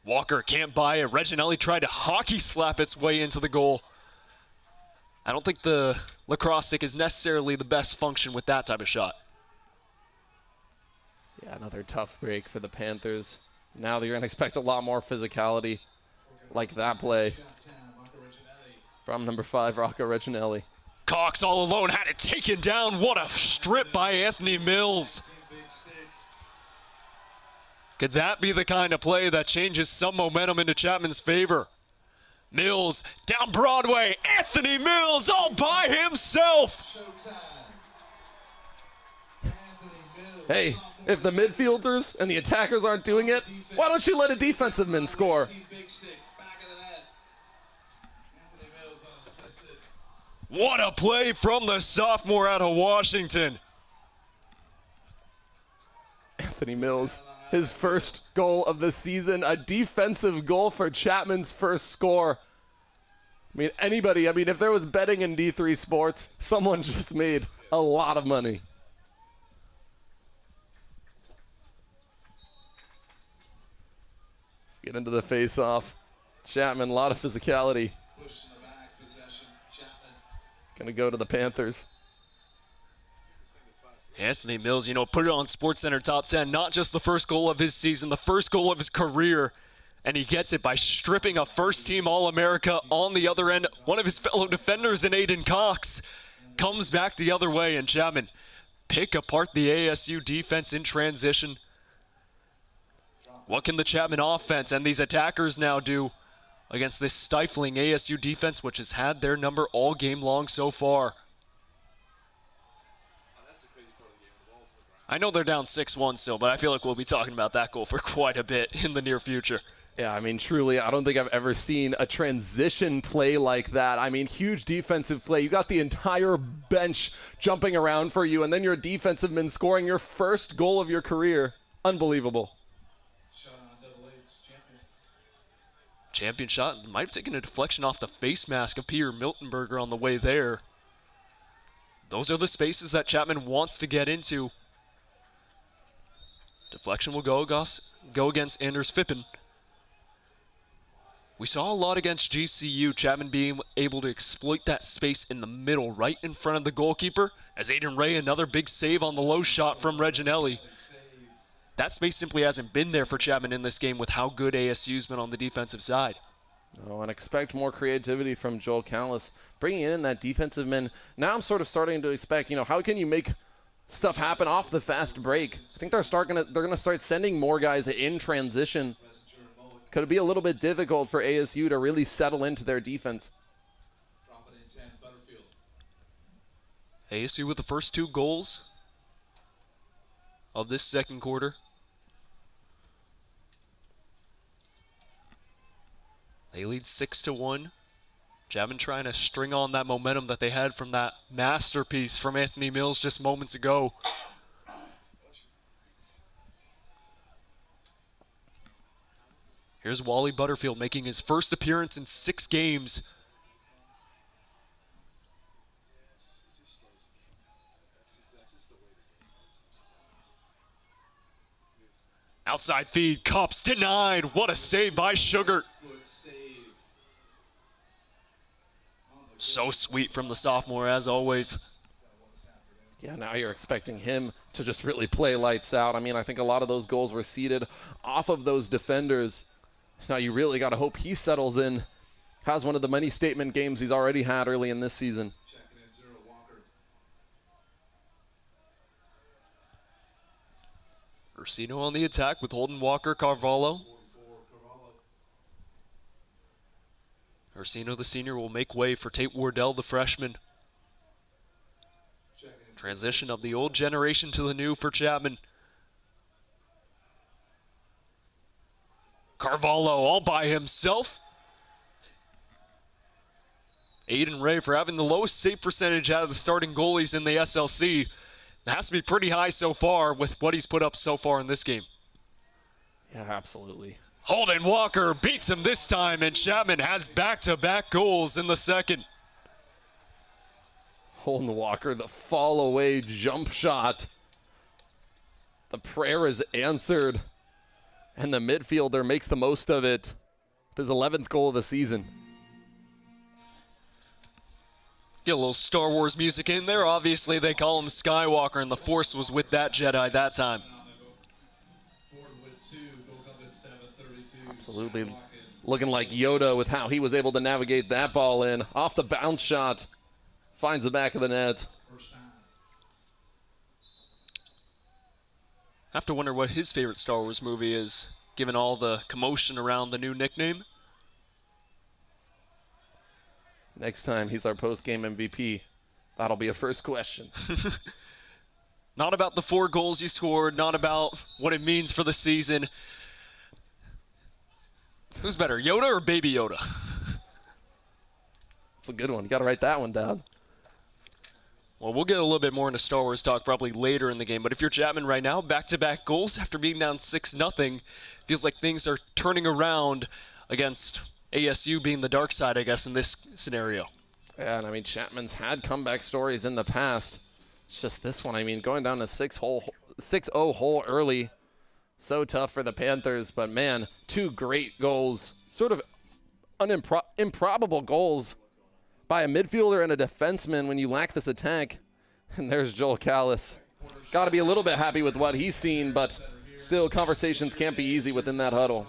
[SPEAKER 1] Walker can't buy it. Reginelli tried to hockey slap its way into the goal. I don't think the lacrosse stick is necessarily the best function with that type of shot.
[SPEAKER 2] Yeah, another tough break for the Panthers. Now you're going to expect a lot more physicality like that play from number 5, Rocco Reginelli.
[SPEAKER 1] Cox all alone had it taken down. What a strip by Anthony Mills. Could that be the kind of play that changes some momentum into Chapman's favor? Mills down Broadway. Anthony Mills all by himself.
[SPEAKER 2] Hey, if the midfielders and the attackers aren't doing it, why don't you let a defensive man score?
[SPEAKER 1] What a play from the sophomore out of Washington.
[SPEAKER 2] Anthony Mills, his first goal of the season, a defensive goal for Chapman's first score. If there was betting in D3 sports, someone just made a lot of money. Let's get into the face-off. Chapman, a lot of physicality. It's going to go to the Panthers.
[SPEAKER 1] Anthony Mills, put it on SportsCenter Top 10. Not just the first goal of his season, the first goal of his career. And he gets it by stripping a first-team All-America on the other end. One of his fellow defenders in Aiden Cox comes back the other way, and Chapman pick apart the ASU defense in transition. What can the Chapman offense and these attackers now do against this stifling ASU defense, which has had their number all game long so far? I know they're down 6-1 still, but I feel like we'll be talking about that goal for quite a bit in the near future.
[SPEAKER 2] Yeah, truly, I don't think I've ever seen a transition play like that. Huge defensive play. You got the entire bench jumping around for you, and then your defensive men scoring your first goal of your career. Unbelievable.
[SPEAKER 1] Champion shot. Might have taken a deflection off the face mask of Peter Miltenberger on the way there. Those are the spaces that Chapman wants to get into. Deflection will go against Anders Fippen. We saw a lot against GCU, Chapman being able to exploit that space in the middle, right in front of the goalkeeper, as Aiden Ray, another big save on the low shot from Reginelli. That space simply hasn't been there for Chapman in this game with how good ASU's been on the defensive side.
[SPEAKER 2] Oh, and expect more creativity from Joel Callis. Bringing in that defensive man, now I'm sort of starting to expect, how can you make stuff happen off the fast break? I think they're going to start sending more guys in transition. Could it be a little bit difficult for ASU to really settle into their defense?
[SPEAKER 1] ASU with the first 2 goals of this second quarter. They lead 6-1. Chapman trying to string on that momentum that they had from that masterpiece from Anthony Mills just moments ago. Here's Wally Butterfield making his first appearance in 6 games. Outside feed, Cups denied. What a save by Sugar. So sweet from the sophomore, as always.
[SPEAKER 2] Yeah, now you're expecting him to just really play lights out. I think a lot of those goals were seeded off of those defenders. Now you really got to hope he settles in, has one of the many statement games he's already had early in this season.
[SPEAKER 1] Ursino on the attack with Holden Walker, Carvalho. Ursino, the senior, will make way for Tate Wardell, the freshman. Transition of the old generation to the new for Chapman. Carvalho all by himself. Aiden Ray for having the lowest save percentage out of the starting goalies in the SLC. It has to be pretty high so far with what he's put up so far in this game.
[SPEAKER 2] Yeah, absolutely.
[SPEAKER 1] Holden Walker beats him this time, and Chapman has back-to-back goals in the second.
[SPEAKER 2] Holden Walker, the fall-away jump shot. The prayer is answered, and the midfielder makes the most of it. His 11th goal of the season.
[SPEAKER 1] Get a little Star Wars music in there. Obviously, they call him Skywalker, and the Force was with that Jedi that time.
[SPEAKER 2] Absolutely looking like Yoda with how he was able to navigate that ball in. Off the bounce shot. Finds the back of the net.
[SPEAKER 5] I have to wonder what his favorite Star Wars movie is, given all the commotion around the new nickname.
[SPEAKER 2] Next time he's our post-game MVP, that'll be a first question.
[SPEAKER 5] Not about the 4 goals you scored, not about what it means for the season. Who's better, Yoda or Baby Yoda?
[SPEAKER 2] That's a good one. You got to write that one down.
[SPEAKER 5] Well, we'll get a little bit more into Star Wars talk probably later in the game, but if you're Chapman right now, back-to-back goals after being down 6-0, feels like things are turning around against ASU being the dark side, I guess, in this scenario.
[SPEAKER 2] Yeah, and I mean, Chapman's had comeback stories in the past. It's just this one, I mean, going down to 6-0 hole early, so tough for the Panthers, but man, 2 great goals, sort of improbable goals by a midfielder and a defenseman when you lack this attack. And there's Joel Callis. Got to be a little bit happy with what he's seen, but still conversations can't be easy within that huddle.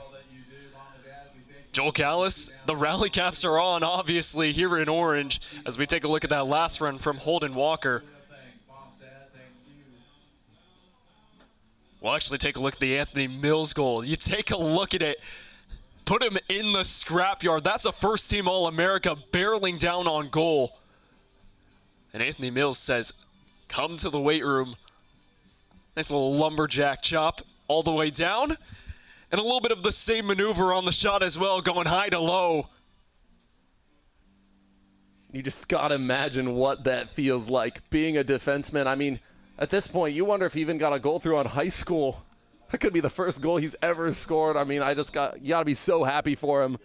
[SPEAKER 5] Joel Callis, the rally caps are on, obviously, here in orange, as we take a look at that last run from Holden Walker. We'll actually take a look at the Anthony Mills goal. You take a look at it, put him in the scrapyard. That's a first-team All-America barreling down on goal. And Anthony Mills says, come to the weight room. Nice little lumberjack chop all the way down. And a little bit of the same maneuver on the shot as well, going high to low.
[SPEAKER 2] You just got to imagine what that feels like, being a defenseman. I mean, at this point, you wonder if he even got a goal through on high school. That could be the first goal he's ever scored. I mean, you got to be so happy for him.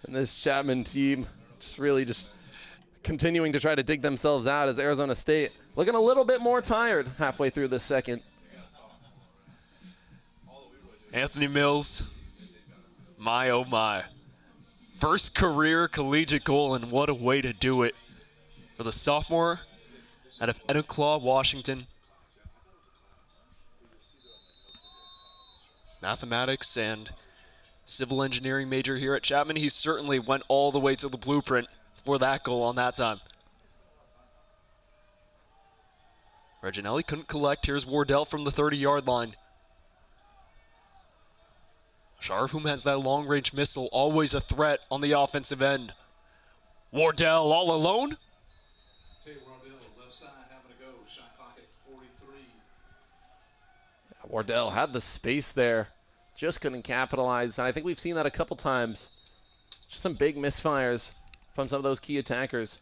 [SPEAKER 2] And this Chapman team just continuing to try to dig themselves out as Arizona State looking a little bit more tired halfway through the second.
[SPEAKER 5] Anthony Mills, my oh my. First career collegiate goal, and what a way to do it for the sophomore out of Enumclaw, Washington. Mathematics and civil engineering major here at Chapman. He certainly went all the way to the blueprint for that goal on that time. Reginelli couldn't collect. Here's Wardell from the 30-yard line. Sharhum has that long-range missile, always a threat on the offensive end. Wardell all alone.
[SPEAKER 4] Left side having a go. Shot clock at 43.
[SPEAKER 2] Wardell had the space there, just couldn't capitalize. And I think we've seen that a couple times. Just some big misfires from some of those key attackers.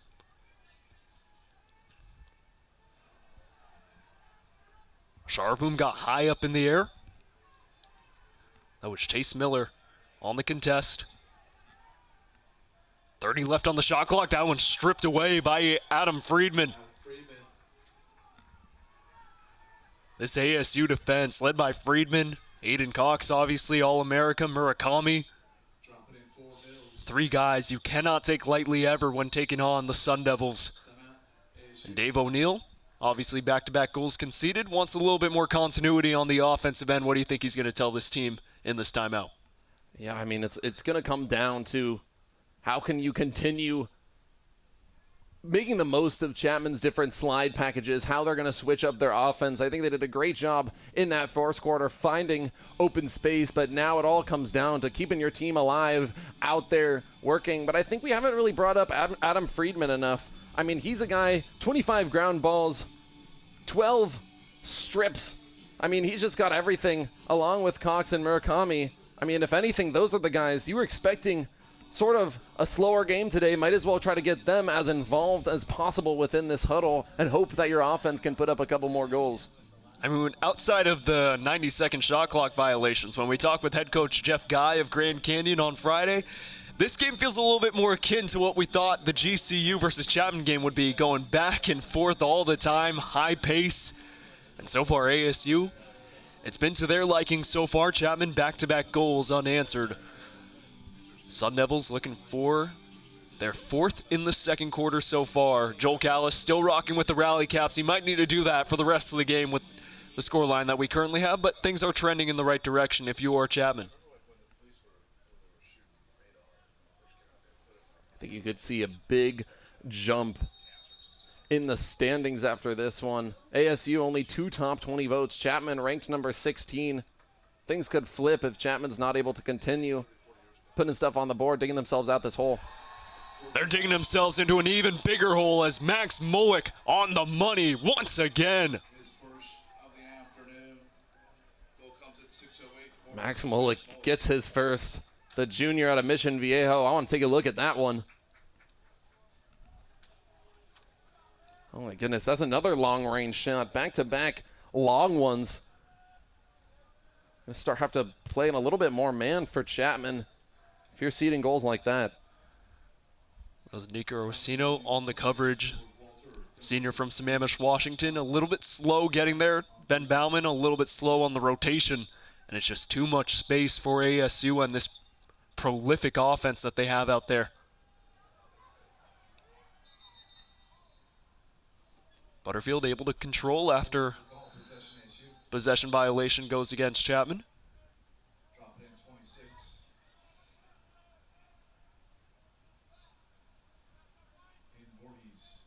[SPEAKER 5] Sharboom got high up in the air. That was Chase Miller on the contest. 30 left on the shot clock. That one stripped away by Adam Friedman. This ASU defense led by Friedman, Aiden Cox, obviously All-America, Murakami. 3 guys you cannot take lightly ever when taking on the Sun Devils. And Dave O'Neill, obviously back-to-back goals conceded, wants a little bit more continuity on the offensive end. What do you think he's going to tell this team in this timeout?
[SPEAKER 2] Yeah, I mean, it's going to come down to how can you continue making the most of Chapman's different slide packages, how they're going to switch up their offense. I think they did a great job in that first quarter finding open space, but now it all comes down to keeping your team alive out there working. But I think we haven't really brought up Adam Friedman enough. I mean, he's a guy, 25 ground balls, 12 strips. I mean, he's just got everything along with Cox and Murakami. I mean, if anything, those are the guys you were expecting sort of a slower game today. Might as well try to get them as involved as possible within this huddle and hope that your offense can put up a couple more goals.
[SPEAKER 5] I mean, outside of the 90-second shot clock violations, when we talked with head coach Jeff Guy of Grand Canyon on Friday, this game feels a little bit more akin to what we thought the GCU versus Chapman game would be, going back and forth all the time, high pace. And so far, ASU, it's been to their liking so far. Chapman back-to-back goals unanswered. Sun Devils looking for their 4th in the second quarter so far. Joel Callis still rocking with the rally caps. He might need to do that for the rest of the game with the scoreline that we currently have, but things are trending in the right direction if you are Chapman.
[SPEAKER 2] I think you could see a big jump in the standings after this one. ASU only 2 top 20 votes. Chapman ranked number 16. Things could flip if Chapman's not able to continue putting stuff on the board, digging themselves out this hole.
[SPEAKER 5] They're digging themselves into an even bigger hole as Max Mullick on the money once again.
[SPEAKER 4] His first of the afternoon. Goal comes at 6:08.
[SPEAKER 2] Max Mullick gets his first. The junior out of Mission Viejo. I want to take a look at that one. Oh my goodness, that's another long-range shot. Back-to-back long ones. Gonna have to play in a little bit more man for Chapman if you're seeding goals like that.
[SPEAKER 5] That was Nico Orsino on the coverage. Senior from Sammamish, Washington, a little bit slow getting there. Ben Bauman a little bit slow on the rotation. And it's just too much space for ASU and this prolific offense that they have out there. Butterfield able to control after possession violation goes against Chapman.
[SPEAKER 4] Dropping in 26. In Voorhees.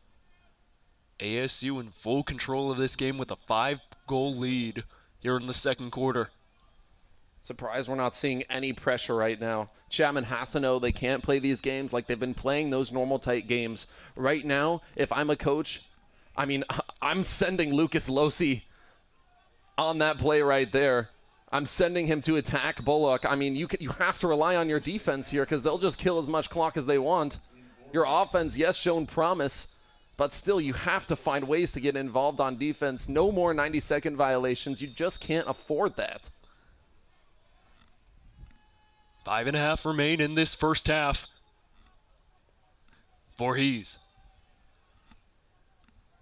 [SPEAKER 5] ASU in full control of this game with a 5-goal lead here in the second quarter.
[SPEAKER 2] Surprised we're not seeing any pressure right now. Chapman has to know they can't play these games like they've been playing those normal tight games. Right now, if I'm a coach, I mean, I'm sending Lucas Losi on that play right there. I'm sending him to attack Bullock. I mean, you have to rely on your defense here because they'll just kill as much clock as they want. Your offense, yes, shown promise, but still you have to find ways to get involved on defense. No more 90-second violations. You just can't afford that.
[SPEAKER 5] 5.5 remain in this first half. Voorhees.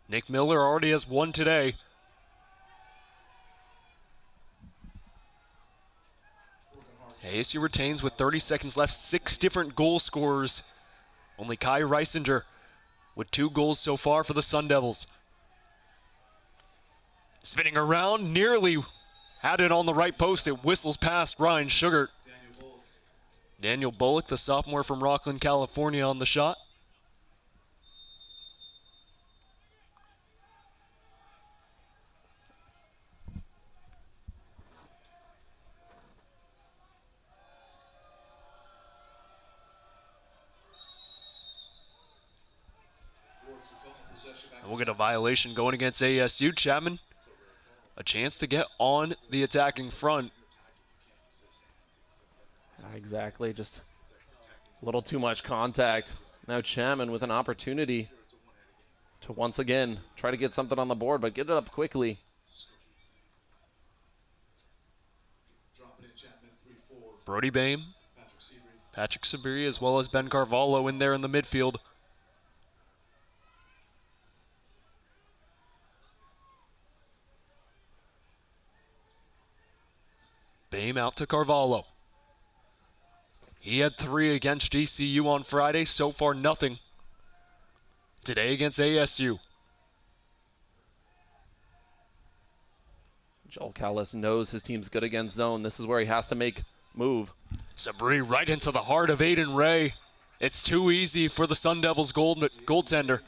[SPEAKER 5] Nick Miller already has 1 today. ASU retains with 30 seconds left. 6 different goal scorers. Only Kai Reisinger with 2 goals so far for the Sun Devils. Spinning around, nearly had it on the right post. It whistles past Ryan Sugar. Daniel Bullock, the sophomore from Rockland, California, on the shot. And we'll get a violation going against ASU. Chapman, a chance to get on the attacking front.
[SPEAKER 2] Exactly, just a little too much contact. Now Chapman with an opportunity to once again try to get something on the board, but get it up quickly.
[SPEAKER 5] Brody Bame, Patrick Sabiri, as well as Ben Carvalho in there in the midfield. Bame out to Carvalho. He had 3 against GCU on Friday. So far, nothing today against ASU.
[SPEAKER 2] Joel Callis knows his team's good against zone. This is where he has to make move.
[SPEAKER 5] Sabri right into the heart of Aiden Ray. It's too easy for the Sun Devils goaltender.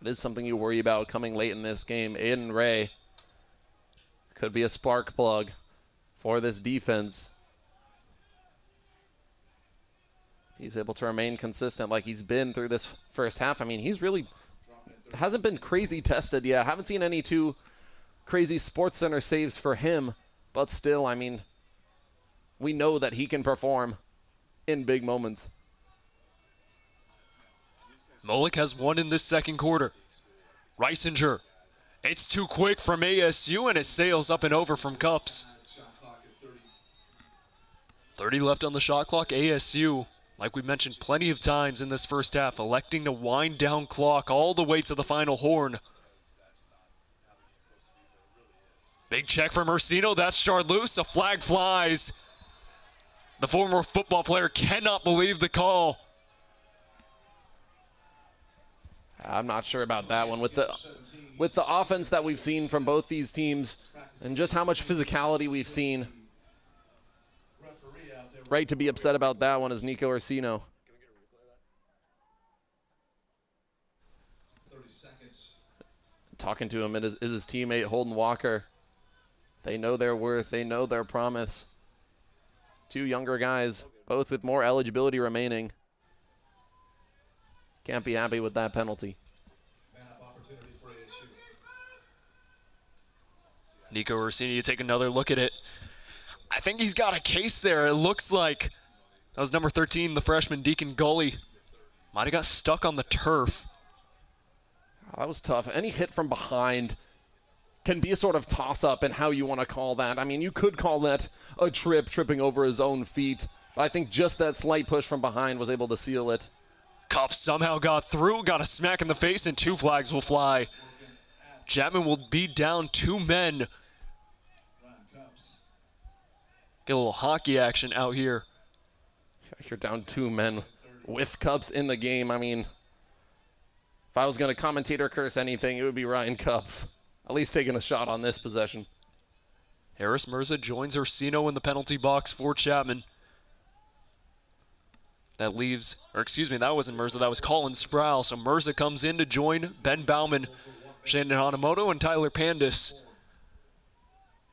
[SPEAKER 2] It is something you worry about coming late in this game. Aiden Ray could be a spark plug for this defense. If he's able to remain consistent like he's been through this first half, I mean, he's really hasn't been crazy tested yet. Haven't seen any too crazy Sports Center saves for him, but still, I mean, we know that he can perform in big moments.
[SPEAKER 5] Mullick has 1 in this second quarter. Reisinger. It's too quick from ASU, and it sails up and over from Cups. 30 left on the shot clock. ASU, like we mentioned plenty of times in this first half, electing to wind down clock all the way to the final horn. Big check from Ursino. That's shard loose. A flag flies. The former football player cannot believe the call.
[SPEAKER 2] I'm not sure about that one. With the offense that we've seen from both these teams and just how much physicality we've seen, right to be upset about that one is Nico Orsino.
[SPEAKER 4] 30 seconds.
[SPEAKER 2] Talking to him is his teammate Holden Walker. They know their worth. They know their promise. Two younger guys, both with more eligibility remaining. Can't be happy with that penalty.
[SPEAKER 4] Man-up opportunity for ASU.
[SPEAKER 5] Nico Orsini, you take another look at it. I think he's got a case there. It looks like that was number 13, the freshman Deacon Gully. Might have got stuck on the turf.
[SPEAKER 2] That was tough. Any hit from behind can be a sort of toss-up in how you want to call that. I mean, you could call that a tripping over his own feet. But I think just that slight push from behind was able to seal it.
[SPEAKER 5] Cup somehow got through, got a smack in the face, and 2 flags will fly. Chapman will be down 2 men. Get a little hockey action out here.
[SPEAKER 2] You're down 2 men with Cups in the game. I mean, if I was going to commentate or curse anything, it would be Ryan Cups. At least taking a shot on this possession.
[SPEAKER 5] Harris Mirza joins Orsino in the penalty box for Chapman. That leaves, or excuse me, that wasn't Mirza, that was Colin Sproul. So Mirza comes in to join Ben Bauman, Shandon Hanamoto, and Tyler Pandis.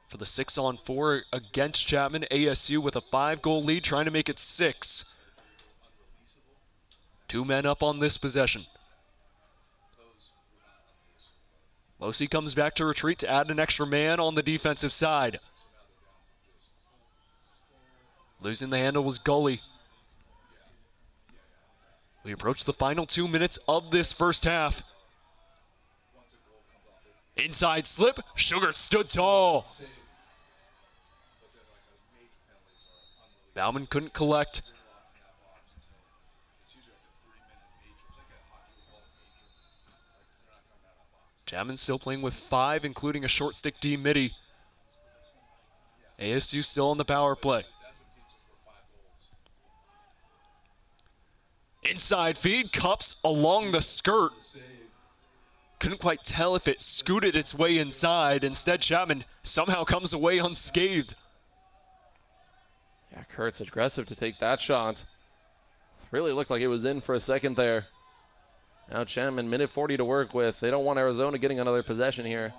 [SPEAKER 5] For the 6-on-4 against Chapman, ASU with a 5-goal lead, trying to make it 6. 2 men up on this possession. Losi comes back to retreat to add an extra man on the defensive side. Losing the handle was Gully. We approach the final 2 minutes of this first half. Inside slip, Sugar stood tall. Bauman couldn't collect. Chapman still playing with 5, including a short stick D midi. ASU still on the power play. Inside feed, Cups along the skirt. Couldn't quite tell if it scooted its way inside. Instead, Chapman somehow comes away unscathed.
[SPEAKER 2] Yeah, Kurt's aggressive to take that shot. Really looked like it was in for a second there. Now Chapman, minute 40 to work with. They don't want Arizona getting another possession here.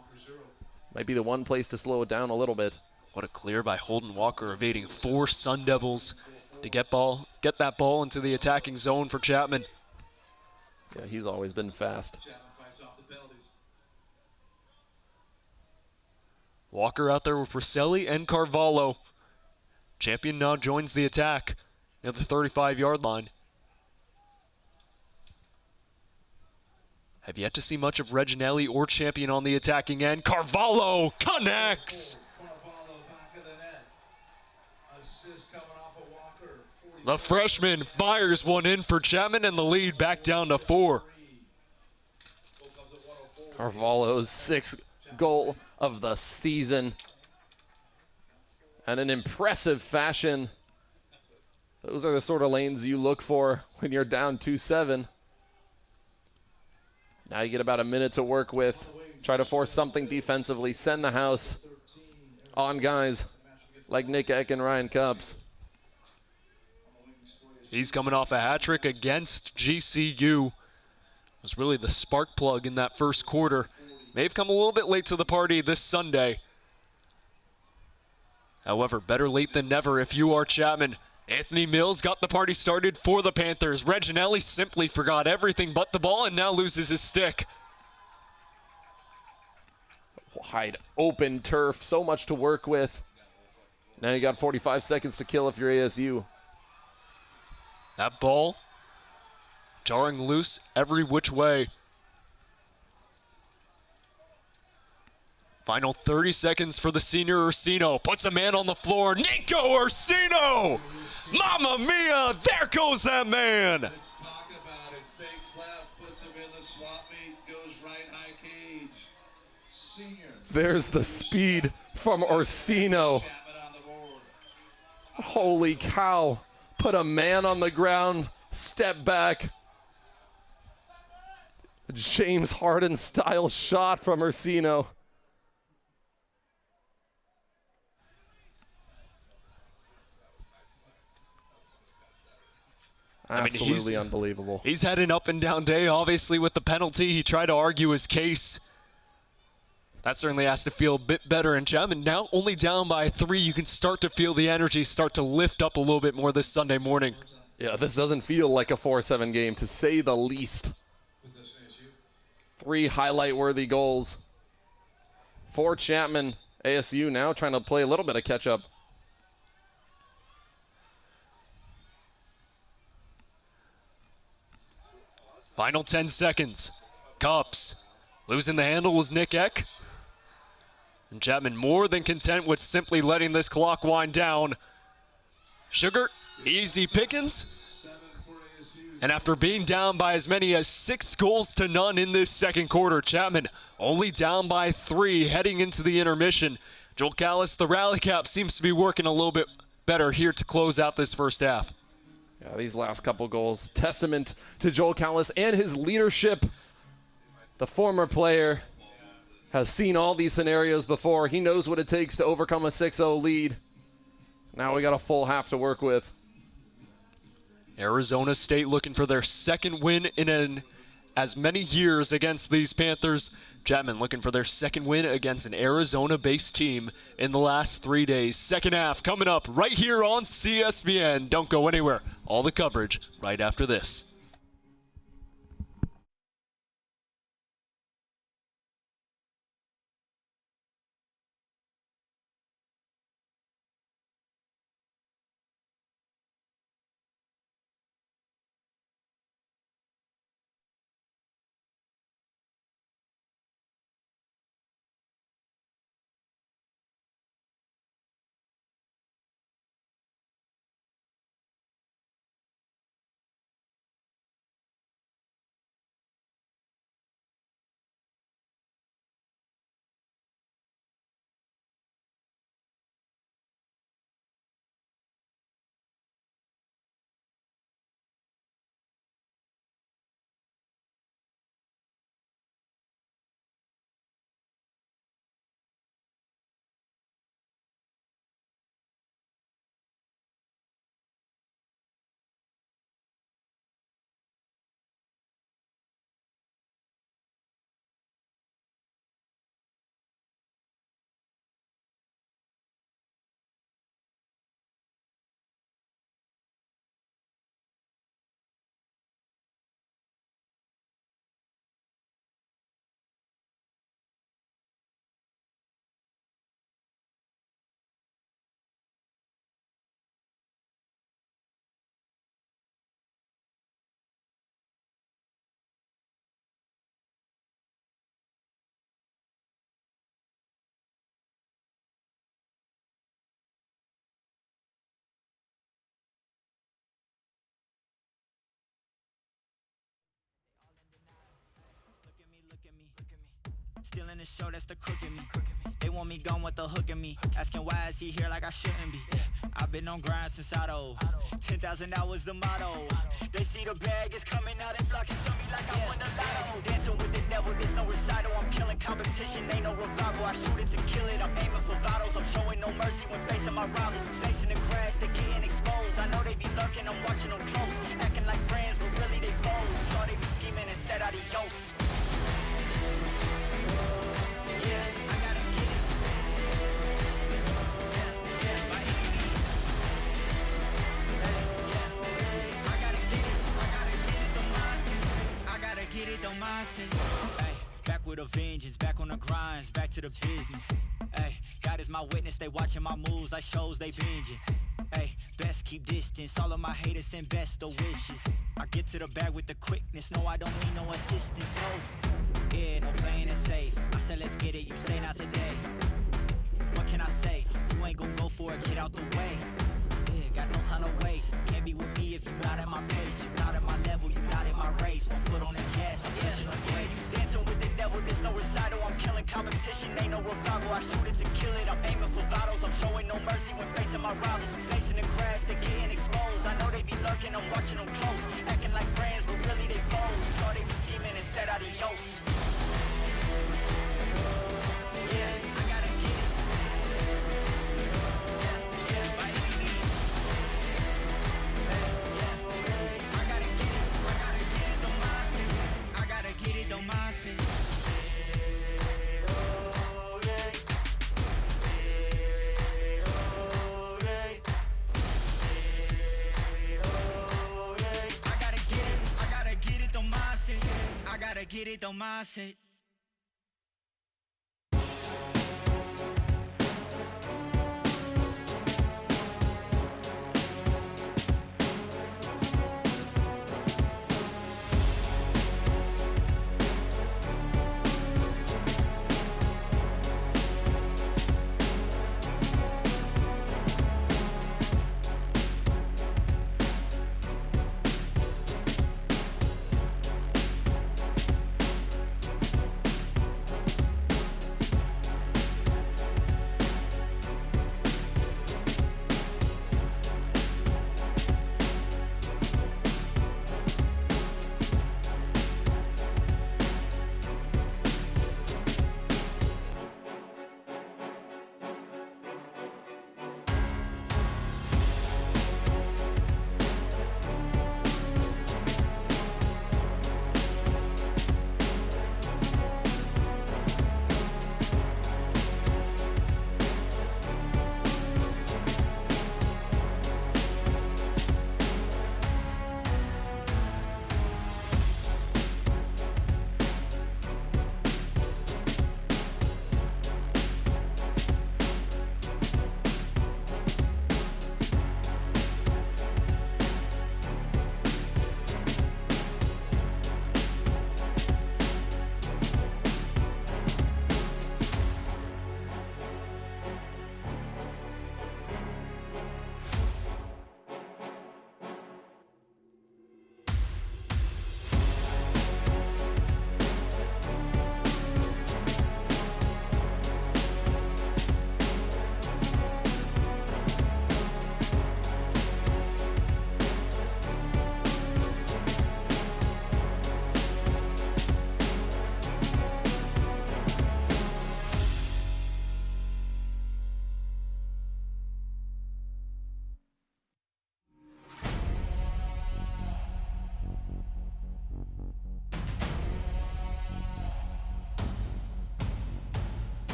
[SPEAKER 2] Might be the one place to slow it down a little bit.
[SPEAKER 5] What a clear by Holden Walker, evading 4 Sun Devils to get that ball into the attacking zone for Chapman.
[SPEAKER 2] Yeah, he's always been fast.
[SPEAKER 5] Walker out there with Rosselli and Carvalho. Champion now joins the attack near the 35-yard line. Have yet to see much of Reginelli or Champion on the attacking end. Carvalho connects. The freshman fires one in for Chapman, and the lead back down to 4.
[SPEAKER 2] Carvalho's 6th goal of the season. And an impressive fashion. Those are the sort of lanes you look for when you're down 2-7. Now you get about a minute to work with. Try to force something defensively. Send the house on guys like Nick Eck and Ryan Cups.
[SPEAKER 5] He's coming off a hat trick against GCU. Was really the spark plug in that first quarter. May have come a little bit late to the party this Sunday. However, better late than never if you are Chapman. Anthony Mills got the party started for the Panthers. Reginelli simply forgot everything but the ball and now loses his stick.
[SPEAKER 2] Wide open turf, so much to work with. Now you got 45 seconds to kill if you're ASU.
[SPEAKER 5] That ball jarring loose every which way. Final 30 seconds for the senior Orsino. Puts a man on the floor. Nico Orsino! Mamma mia! There goes that man!
[SPEAKER 4] Let's talk about it. Fakes left, puts him in the swap meet, goes right high cage. Senior.
[SPEAKER 2] There's the speed from Orsino.
[SPEAKER 4] Chapman on the board.
[SPEAKER 2] Holy cow. Put a man on the ground, step back. James Harden style shot from Orsino. Absolutely unbelievable.
[SPEAKER 5] He's had an up and down day, obviously, with the penalty. He tried to argue his case. That certainly has to feel a bit better. And Chapman now only down by 3. You can start to feel the energy start to lift up a little bit more this Sunday morning.
[SPEAKER 2] Yeah, this doesn't feel like a 4-7 game, to say the least. 3 highlight-worthy goals for Chapman. ASU now trying to play a little bit of catch-up.
[SPEAKER 5] Final 10 seconds. Cups. Losing the handle was Nick Eck. And Chapman more than content with simply letting this clock wind down. Sugar, easy pickings. And after being down by as many as 6 goals to none in this second quarter, Chapman only down by 3 heading into the intermission. Joel Callis, the rally cap, seems to be working a little bit better here to close out this first half.
[SPEAKER 2] Yeah, these last couple goals, testament to Joel Callis and his leadership. The former player has seen all these scenarios before. He knows what it takes to overcome a 6-0 lead. Now we got a full half to work with.
[SPEAKER 5] Arizona State looking for their second win in as many years against these Panthers. Chapman looking for their second win against an Arizona-based team in the last 3 days. Second half coming up right here on CSBN. Don't go anywhere. All the coverage right after this.
[SPEAKER 6] Still in the show, that's the crook in me. They want me gone with the hook in me. Asking why is he here like I shouldn't be. I've been on grind since Auto. 10,000 hours the motto. They see the bag is coming out and flocking to me like I won the lotto. Dancing with the devil, there's no recital. I'm killing competition, ain't no revival. I shoot it to kill it, I'm aiming for vitals. I'm showing no mercy when facing my rivals. Snakes in the grass, they getting exposed. I know they be lurking, I'm watching them close. Acting like friends, but really they foes. Saw they be scheming and said adios. Get it, don't mindset. Ay, back with a vengeance, back on the grinds, back to the business. Ay, God is my witness, they watching my moves like shows they binging. Ay, best keep distance, all of my haters send best of wishes. I get to the bag with the quickness, no I don't need no assistance, no. Yeah, no playing it safe, I said let's get it, you say not today. What can I say, you ain't gon' go for it, get out the way. Yeah, got no time to waste, can't be with me if you're not at my pace. You're not at my level, you're not in my race. One foot on the gas, I'm pushing the brakes. Dancing with the devil, there's no recital. I'm killing competition, ain't no revival. I shoot it to kill it, I'm aiming for vitals. I'm showing no mercy when facing my rivals. Snakes in the grass, they getting exposed. I know they be lurking, I'm watching them close. Acting like friends, but really they foes. Saw they be scheming and said adios. Yeah, I gotta get it. Yeah, by any means. I gotta get it, don't mindset.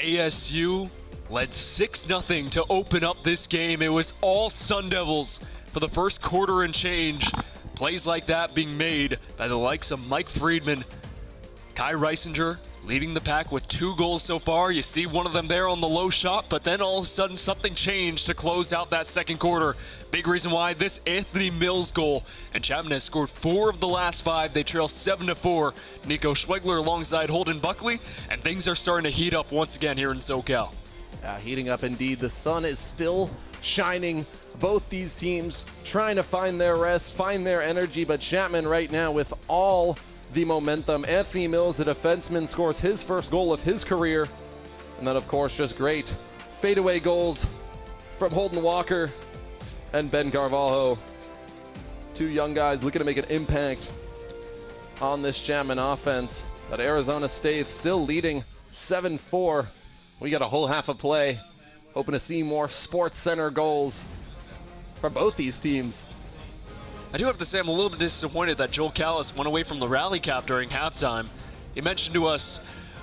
[SPEAKER 5] ASU led 6-0 to open up this game. It was all Sun Devils for the first quarter and change. Plays like that being made by the likes of Mike Friedman. Kai Reisinger leading the pack with 2 goals so far. You see one of them there on the low shot, but then all of a sudden something changed to close out that second quarter. Big reason why this Anthony Mills goal. And Chapman has scored 4 of the last 5. They trail 7-4. Nico Schwegler alongside Holden Buckley, and things are starting to heat up once again here in SoCal.
[SPEAKER 2] Heating up indeed. The sun is still shining. Both these teams trying to find their rest, find their energy, but Chapman right now with all the momentum. Anthony Mills, the defenseman, scores his first goal of his career. And then, of course, just great fadeaway goals from Holden Walker and Ben Carvalho. 2 young guys looking to make an impact on this Chapman offense. But Arizona State still leading 7-4. We got a whole half of play. Hoping to see more Sports Center goals from both these teams.
[SPEAKER 5] I do have to say I'm a little bit disappointed that Joel Callis went away from the rally cap during halftime. He mentioned to us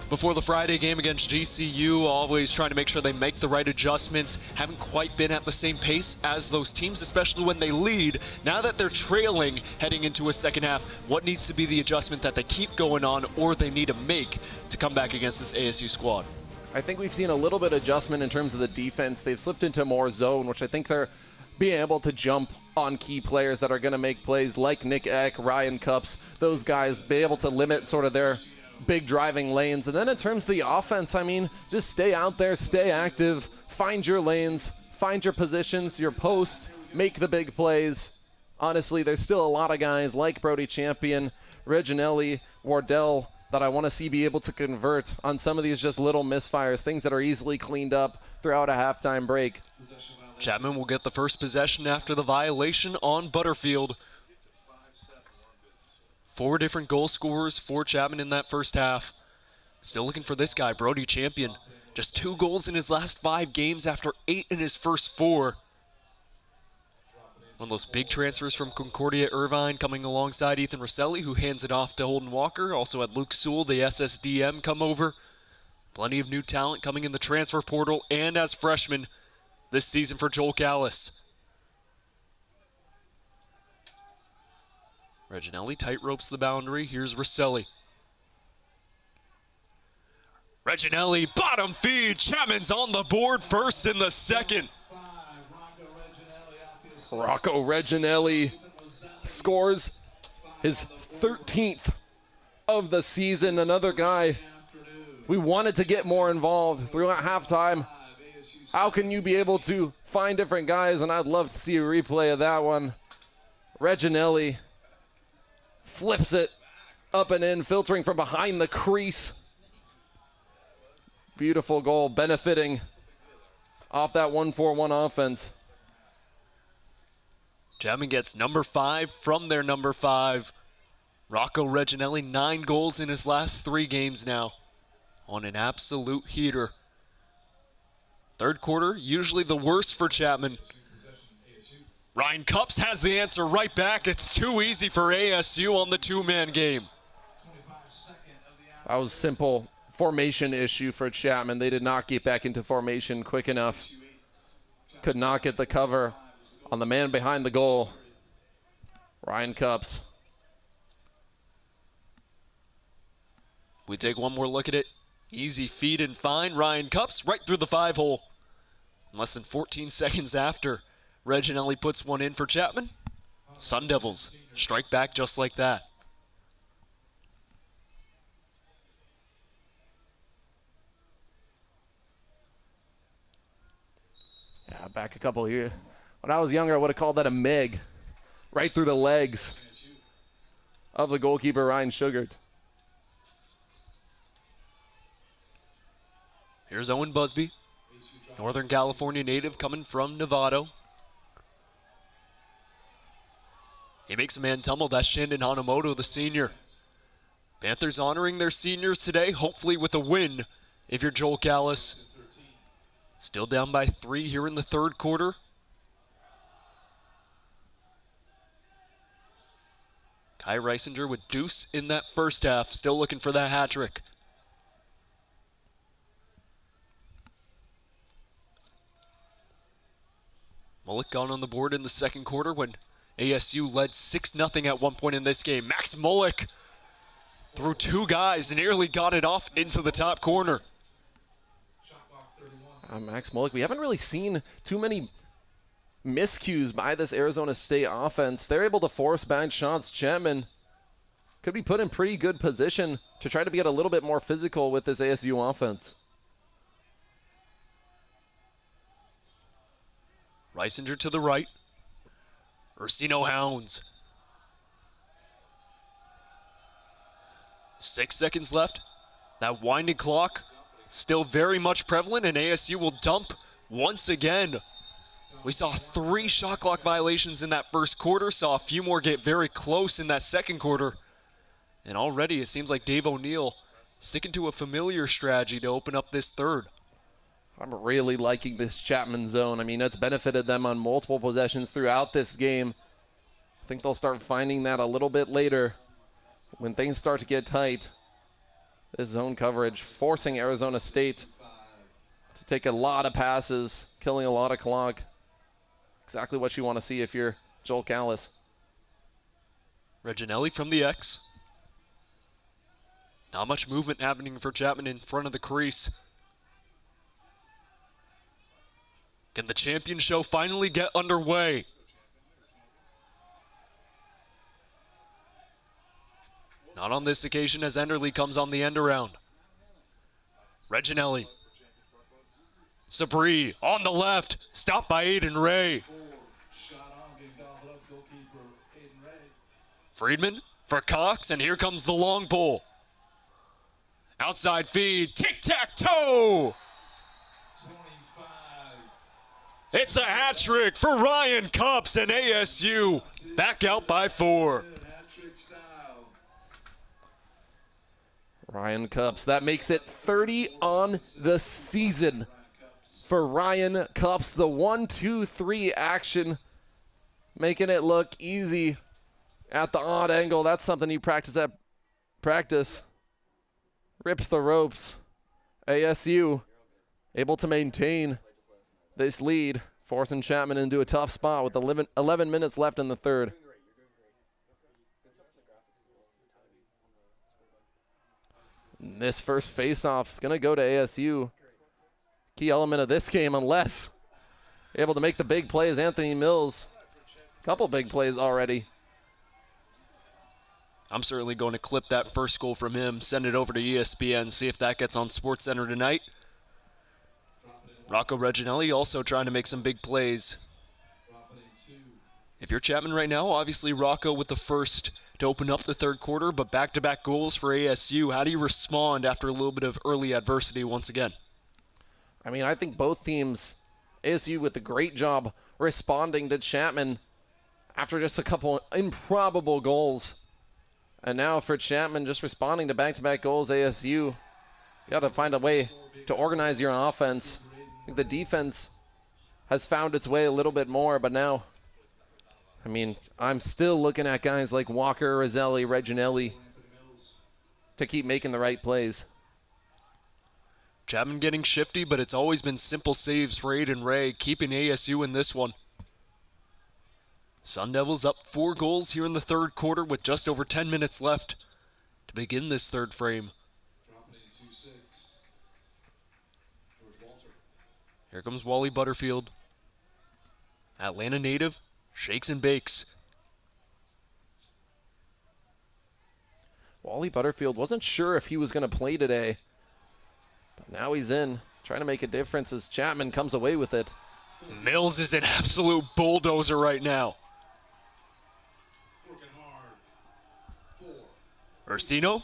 [SPEAKER 5] before the Friday game against GCU, always trying to make sure they make the right adjustments. Haven't quite been at the same pace as those teams, especially when they lead. Now that they're trailing heading into a second half, what needs to be the adjustment that they keep going on or they need to make to come back against this ASU squad?
[SPEAKER 2] I think we've seen a little bit of adjustment in terms of the defense. They've slipped into more zone, which I think they're being able to jump on key players that are going to make plays like Nick Eck, Ryan Cups, those guys be able to limit sort of their big driving lanes. And then in terms of the offense, I mean, just stay out there, stay active, find your lanes, find your positions, your posts, make the big plays. Honestly, there's still a lot of guys like Brody Champion, Reginelli, Wardell that I want to see be able to convert on some of these just little misfires, things that are easily cleaned up throughout a halftime break.
[SPEAKER 5] Chapman will get the first possession after the violation on Butterfield. 4 different goal scorers for Chapman in that first half. Still looking for this guy, Brody Champion. Just 2 goals in his last 5 games after 8 in his first 4. One of those big transfers from Concordia Irvine coming alongside Ethan Rosselli, who hands it off to Holden Walker. Also had Luke Sewell, the SSDM, come over. Plenty of new talent coming in the transfer portal and as freshmen this season for Joel Callis. Reginelli tight ropes the boundary. Here's Rosselli. Reginelli, bottom feed. Chapman's on the board first in the second.
[SPEAKER 2] Rocco Reginelli scores his 13th of the season. Another guy we wanted to get more involved throughout halftime. How can you be able to find different guys? And I'd love to see a replay of that one. Reginelli flips it up and in, filtering from behind the crease. Beautiful goal, benefiting off that 1-4-1 offense.
[SPEAKER 5] Chapman gets number 5 from their number 5. Rocco Reginelli, 9 goals in his last 3 games now on an absolute heater. Third quarter, usually the worst for Chapman. Ryan Cups has the answer right back. It's too easy for ASU on the 2-man game.
[SPEAKER 2] That was simple formation issue for Chapman. They did not get back into formation quick enough. Could not get the cover on the man behind the goal, Ryan Cups.
[SPEAKER 5] We take one more look at it. Easy feed and find. Ryan Cups right through the 5-hole. Less than 14 seconds after Reginelli puts one in for Chapman, Sun Devils strike back just like that.
[SPEAKER 2] Yeah, back a couple here. When I was younger, I would have called that a Meg. Right through the legs of the goalkeeper, Ryan Sugart.
[SPEAKER 5] Here's Owen Busby, Northern California native coming from Novato. He makes a man tumble. That's Shandon Hanamoto, the senior. Panthers honoring their seniors today, hopefully with a win if you're Joel Callis. Still down by 3 here in the third quarter. Kai Reisinger with deuce in that first half, still looking for that hat trick. Mullet gone on the board in the second quarter when ASU led 6-0 at one point in this game. Max Mullick through two guys and nearly got it off into the top corner.
[SPEAKER 2] Max Mullick, we haven't really seen too many miscues by this Arizona State offense. If they're able to force bad shots, Chapman could be put in pretty good position to try to get a little bit more physical with this ASU offense.
[SPEAKER 5] Reisinger to the right. Ursino Hounds. 6 seconds left. That winding clock still very much prevalent, and ASU will dump once again. We saw 3 shot clock violations in that first quarter, saw a few more get very close in that second quarter. And already it seems like Dave O'Neill sticking to a familiar strategy to open up this third.
[SPEAKER 2] I'm really liking this Chapman zone. I mean, it's benefited them on multiple possessions throughout this game. I think they'll start finding that a little bit later when things start to get tight. This zone coverage forcing Arizona State to take a lot of passes, killing a lot of clock. Exactly what you want to see if you're Joel Callis.
[SPEAKER 5] Reginelli from the X. Not much movement happening for Chapman in front of the crease. Can the champion show finally get underway? Not on this occasion as Enderle comes on the end around. Reginelli. Sabri on the left, stopped by Aiden Ray. Friedman for Cox, and here comes the long pull. Outside feed, tic-tac-toe! It's a hat trick for Ryan Cups and ASU. Back out by 4.
[SPEAKER 2] Ryan Cups, that makes it 30 on the season for Ryan Cups. The 1-2-3 action, making it look easy at the odd angle. That's something you practice at practice. Rips the ropes. ASU able to maintain this lead, forcing Chapman into a tough spot with 11 minutes left in the third. And this first faceoff is going to go to ASU. Key element of this game, unless able to make the big plays, Anthony Mills. Couple big plays already.
[SPEAKER 5] I'm certainly going to clip that first goal from him, send it over to ESPN, see if that gets on SportsCenter tonight. Rocco Reginelli also trying to make some big plays. If you're Chapman right now, obviously Rocco with the first to open up the third quarter, but back-to-back goals for ASU. How do you respond after a little bit of early adversity once again?
[SPEAKER 2] I mean, I think both teams, ASU with a great job responding to Chapman after just a couple improbable goals. And now for Chapman just responding to back-to-back goals, ASU, you got to find a way to organize your offense. I think the defense has found its way a little bit more, but now, I mean, I'm still looking at guys like Walker, Roselli, Reginelli to keep making the right plays.
[SPEAKER 5] Chapman getting shifty, but it's always been simple saves for Aiden Ray, keeping ASU in this one. Sun Devils up 4 goals here in the third quarter with just over 10 minutes left to begin this third frame. Here comes Wally Butterfield. Atlanta native, shakes and bakes.
[SPEAKER 2] Wally Butterfield wasn't sure if he was going to play today, but now he's in, trying to make a difference as Chapman comes away with it.
[SPEAKER 5] Mills is an absolute bulldozer right now. Ursino.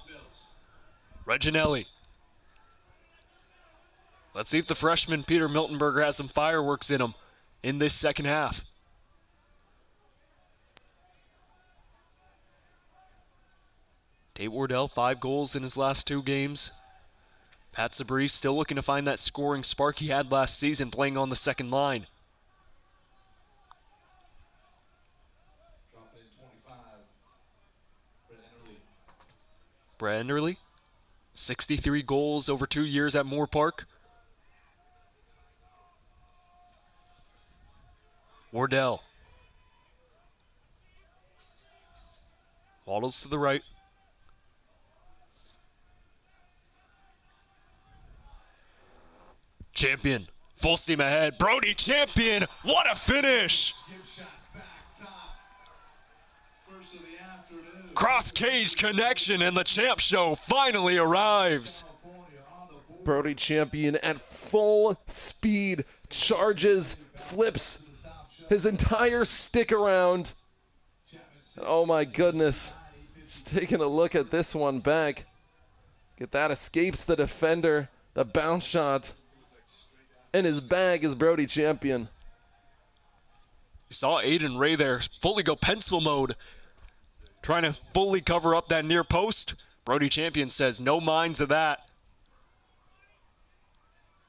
[SPEAKER 5] Reginelli. Let's see if the freshman Peter Miltenberger has some fireworks in him in this second half. Tate Wardell, 5 goals in his last 2 games. Pat Sabri still looking to find that scoring spark he had last season playing on the second line. Brad Enderle, 63 goals over 2 years at Moore Park. Wardell. Waddles to the right. Champion, full steam ahead. Brody Champion, what a finish! Cross cage connection and the champ show finally arrives.
[SPEAKER 2] Brody Champion at full speed, charges, flips his entire stick around. Oh my goodness. Just taking a look at this one back. Get that, escapes the defender, the bounce shot. In his bag is Brody Champion.
[SPEAKER 5] You saw Aiden Ray there fully go pencil mode, trying to fully cover up that near post. Brody Champion says no minds of that.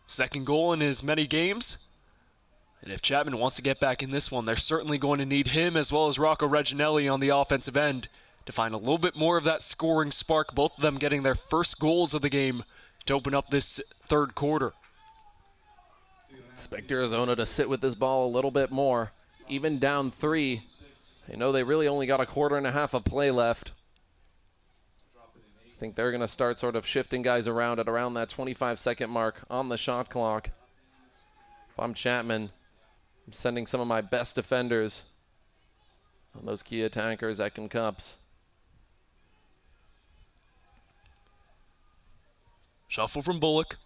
[SPEAKER 5] Second goal in as many games. And if Chapman wants to get back in this one, they're certainly going to need him as well as Rocco Reginelli on the offensive end to find a little bit more of that scoring spark, both of them getting their first goals of the game to open up this third quarter.
[SPEAKER 2] Expect Arizona to sit with this ball a little bit more. Even down 3. They know they really only got a quarter and a half of play left. I think they're going to start sort of shifting guys around at around that 25-second mark on the shot clock. If I'm Chapman, I'm sending some of my best defenders on those key attackers that can cups.
[SPEAKER 5] Shuffle from Bullock.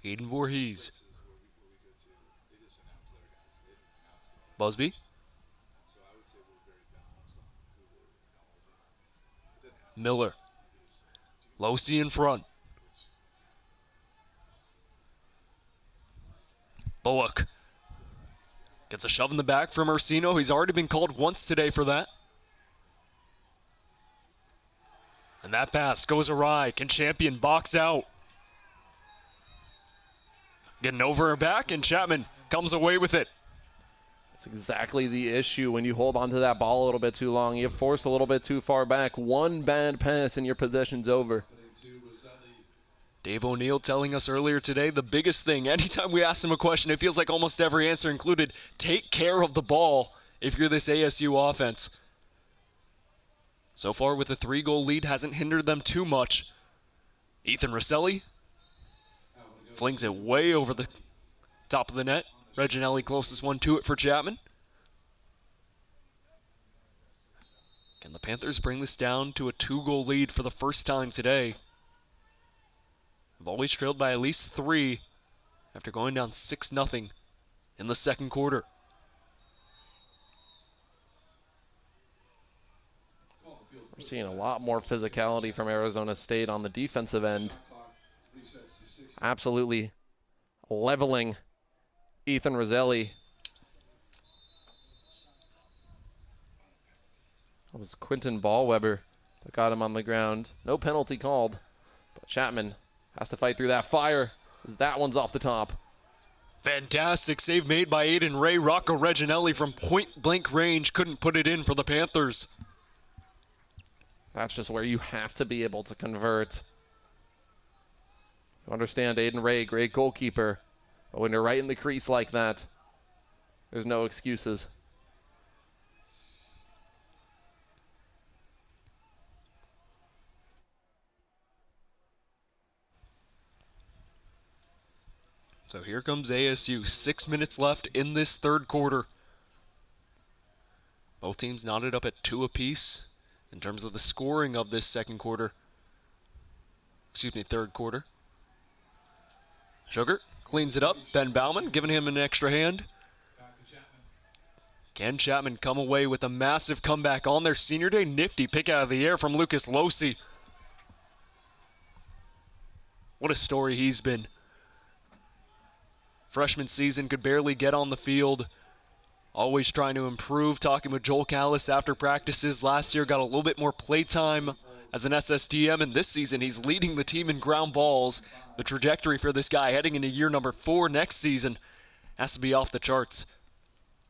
[SPEAKER 5] Aiden Voorhees. Busby. Miller. Losey in front. Bullock. Gets a shove in the back from Ursino. He's already been called once today for that. And that pass goes awry. Can Champion box out? Getting over her back, and Chapman comes away with it.
[SPEAKER 2] That's exactly the issue when you hold on to that ball a little bit too long. You're forced a little bit too far back. One bad pass and your possession's over.
[SPEAKER 5] Dave O'Neill telling us earlier today the biggest thing, anytime we ask him a question, it feels like almost every answer included, take care of the ball if you're this ASU offense. So far with a 3-goal lead, hasn't hindered them too much. Ethan Rosselli flings it way over the top of the net. Reginelli closest one to it for Chapman. Can the Panthers bring this down to a 2-goal lead for the first time today? They've always trailed by at least 3 after going down 6-0 in the second quarter.
[SPEAKER 2] We're seeing a lot more physicality from Arizona State on the defensive end. Absolutely leveling Ethan Rosselli. It was Quentin Ballweber that got him on the ground. No penalty called, but Chapman has to fight through that fire as that one's off the top.
[SPEAKER 5] Fantastic save made by Aiden Ray. Rocco Reginelli from point-blank range couldn't put it in for the Panthers.
[SPEAKER 2] That's just where you have to be able to convert. You understand Aiden Ray, great goalkeeper. But when you're right in the crease like that, there's no excuses.
[SPEAKER 5] So here comes ASU. 6 minutes left in this third quarter. Both teams knotted up at 2 apiece in terms of the scoring of this third quarter. Sugar cleans it up. Ben Bauman giving him an extra hand. Can Chapman come away with a massive comeback on their senior day? Nifty pick out of the air from Lucas Losey. What a story he's been. Freshman season, could barely get on the field. Always trying to improve. Talking with Joel Callis after practices. Last year got a little bit more play time as an SSDM, and this season he's leading the team in ground balls. The trajectory for this guy heading into year number 4 next season has to be off the charts.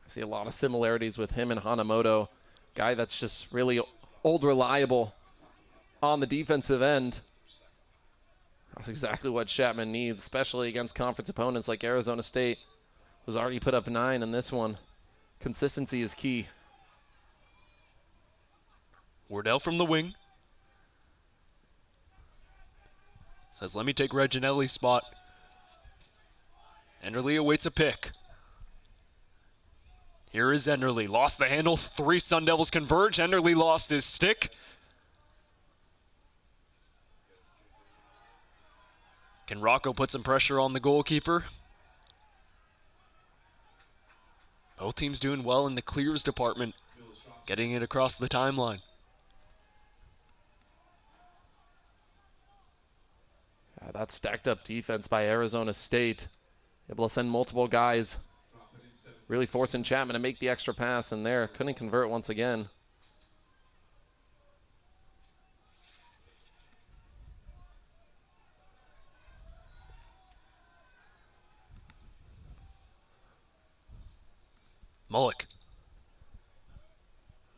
[SPEAKER 2] I see a lot of similarities with him and Hanamoto. Guy that's just really old, reliable on the defensive end. That's exactly what Chapman needs, especially against conference opponents like Arizona State, who's already put up 9 in this one. Consistency is key.
[SPEAKER 5] Wardell from the wing. Says, let me take Reginelli's spot. Enderle awaits a pick. Here is Enderle. Lost the handle. 3 Sun Devils converge. Enderle lost his stick. Can Rocco put some pressure on the goalkeeper? Both teams doing well in the clears department, getting it across the timeline.
[SPEAKER 2] That stacked up defense by Arizona State. Able to send multiple guys. Really forcing Chapman to make the extra pass, and there couldn't convert once again.
[SPEAKER 5] Mullock.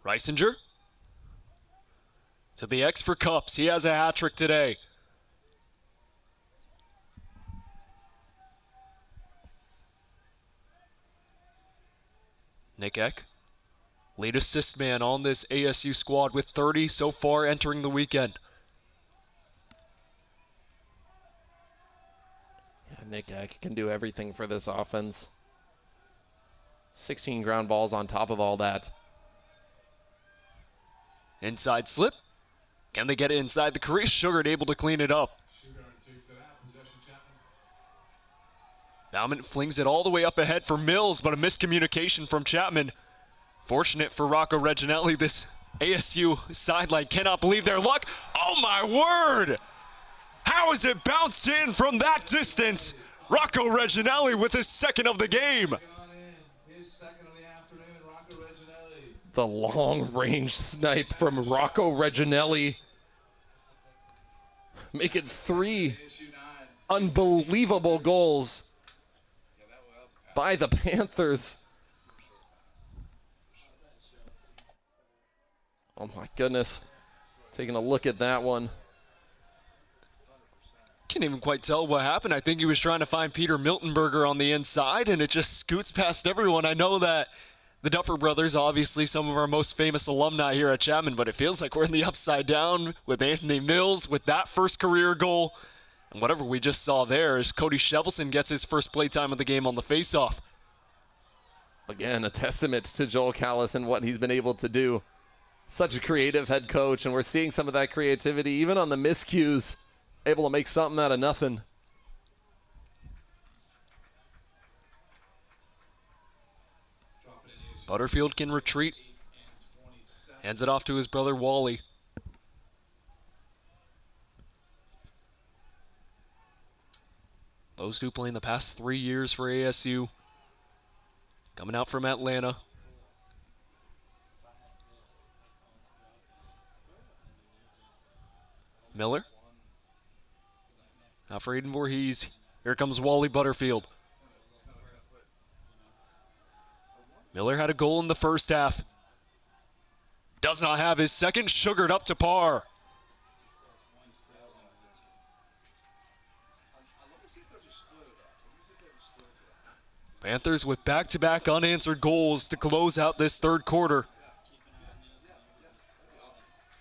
[SPEAKER 5] Reisinger. To the X for Cups. He has a hat trick today. Nick Eck, lead assist man on this ASU squad with 30 so far entering the weekend.
[SPEAKER 2] Yeah, Nick Eck can do everything for this offense. 16 ground balls on top of all that.
[SPEAKER 5] Inside slip. Can they get it inside the crease? Sugar able to clean it up. Bauman flings it all the way up ahead for Mills, but a miscommunication from Chapman. Fortunate for Rocco Reginelli, this ASU sideline cannot believe their luck. Oh my word! How is it bounced in from that distance? Rocco Reginelli with his second of the game.
[SPEAKER 2] The long-range snipe from Rocco Reginelli. Making 3 unbelievable goals by the Panthers. Oh my goodness. Taking a look at that one.
[SPEAKER 5] Can't even quite tell what happened. I think he was trying to find Peter Miltenberger on the inside, and it just scoots past everyone. I know that the Duffer brothers, obviously some of our most famous alumni here at Chapman, but it feels like we're in the upside down with Anthony Mills with that first career goal. And whatever we just saw there is Cody Shevelson gets his first playtime of the game on the faceoff.
[SPEAKER 2] Again, a testament to Joel Callis and what he's been able to do. Such a creative head coach, and we're seeing some of that creativity even on the miscues, able to make something out of nothing.
[SPEAKER 5] Butterfield can retreat. Hands it off to his brother Wally. Those two playing the past 3 years for ASU. Coming out from Atlanta. Miller. Now for Aiden Voorhees. Here comes Wally Butterfield. Miller had a goal in the first half. Does not have his second. Sugared up to par. Panthers with back-to-back unanswered goals to close out this third quarter.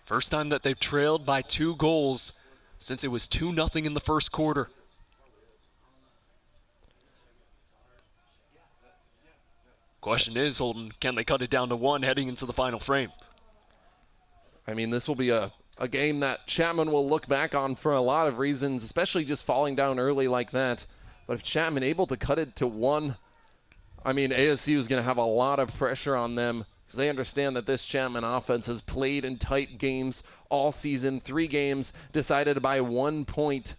[SPEAKER 5] First time that they've trailed by 2 goals since it was 2-0 in the first quarter. Question is, Holden, can they cut it down to 1 heading into the final frame?
[SPEAKER 2] I mean, this will be a game that Chapman will look back on for a lot of reasons, especially just falling down early like that. But if Chapman able to cut it to 1, I mean, ASU is going to have a lot of pressure on them because they understand that this Chapman offense has played in tight games all season. 3 games decided by 1 point.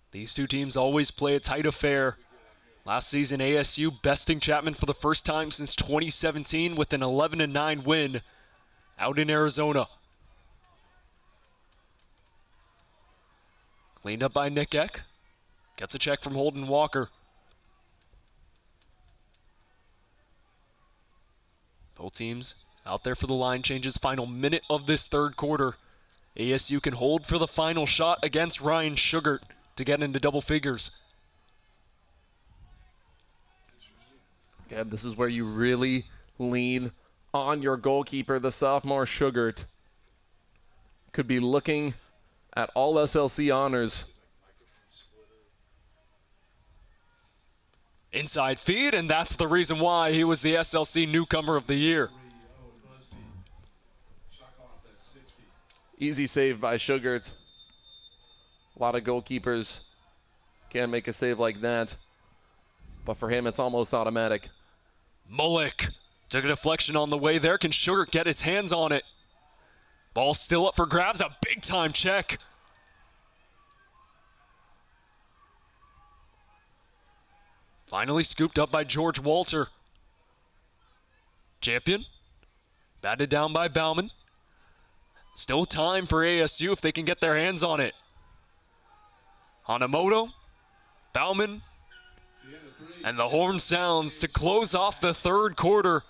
[SPEAKER 5] These two teams always play a tight affair. Last season, ASU besting Chapman for the first time since 2017 with an 11-9 win out in Arizona. Cleaned up by Nick Eck. Gets a check from Holden Walker. Both teams out there for the line changes. Final minute of this third quarter ASU can hold for the final shot against Ryan Sugart to get into double figures.
[SPEAKER 2] Again, this is where you really lean on your goalkeeper, the sophomore Sugart. Could be looking at all SLC honors.
[SPEAKER 5] Inside feed, and that's the reason why he was the SLC Newcomer of the Year.
[SPEAKER 2] Easy save by Sugart. A lot of goalkeepers can't make a save like that. But for him, it's almost automatic.
[SPEAKER 5] Mullick took a deflection on the way there. Can Sugart get his hands on it? Ball still up for grabs. A big-time check. Finally scooped up by George Walter. Champion. Batted down by Bauman. Still time for ASU if they can get their hands on it. Hanamoto. Bauman. And the horn sounds to close off the third quarter.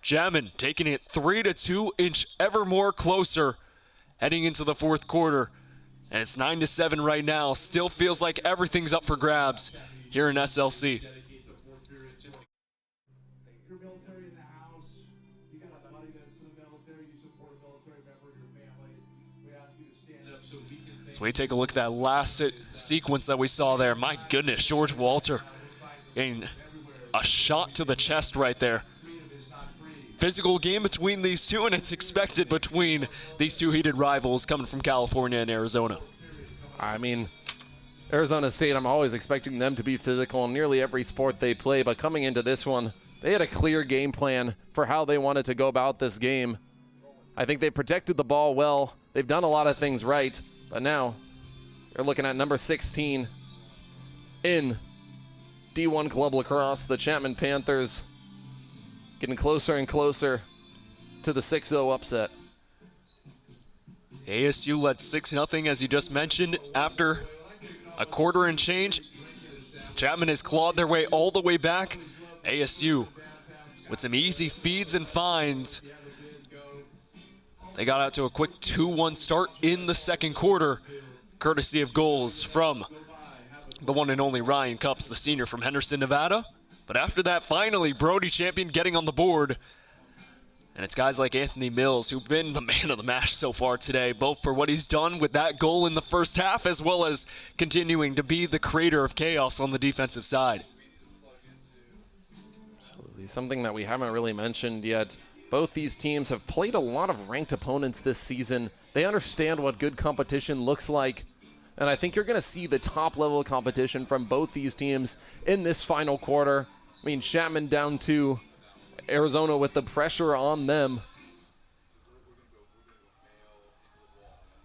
[SPEAKER 5] Chapman taking it 3-2, inch ever more closer heading into the fourth quarter. And it's 9-7 right now. Still feels like everything's up for grabs here in SLC.
[SPEAKER 4] You're military in the house. You got a buddy that's in the military. You support a military member of your family. We ask you to stand up so we can.
[SPEAKER 5] So we take a look at that last sequence that we saw there. My goodness, George Walter getting a shot to the chest right there. Physical game between these two, and it's expected between these two heated rivals coming from California and Arizona.
[SPEAKER 2] I mean, Arizona State, I'm always expecting them to be physical in nearly every sport they play, but coming into this one, they had a clear game plan for how they wanted to go about this game. I think they protected the ball well. They've done a lot of things right, but now they're looking at number 16 in D1 Club Lacrosse, the Chapman Panthers, getting closer and closer to the 6-0 upset.
[SPEAKER 5] ASU led 6-0, as you just mentioned, after a quarter and change. Chapman has clawed their way all the way back. ASU with some easy feeds and finds. They got out to a quick 2-1 start in the second quarter, courtesy of goals from the one and only Ryan Cups, the senior from Henderson, Nevada. But after that, finally, Brody Champion getting on the board. And it's guys like Anthony Mills who've been the man of the match so far today, both for what he's done with that goal in the first half, as well as continuing to be the creator of chaos on the defensive side.
[SPEAKER 2] Something that we haven't really mentioned yet, both these teams have played a lot of ranked opponents this season. They understand what good competition looks like, and I think you're going to see the top level of competition from both these teams in this final quarter. I mean, Chapman down to Arizona with the pressure on them.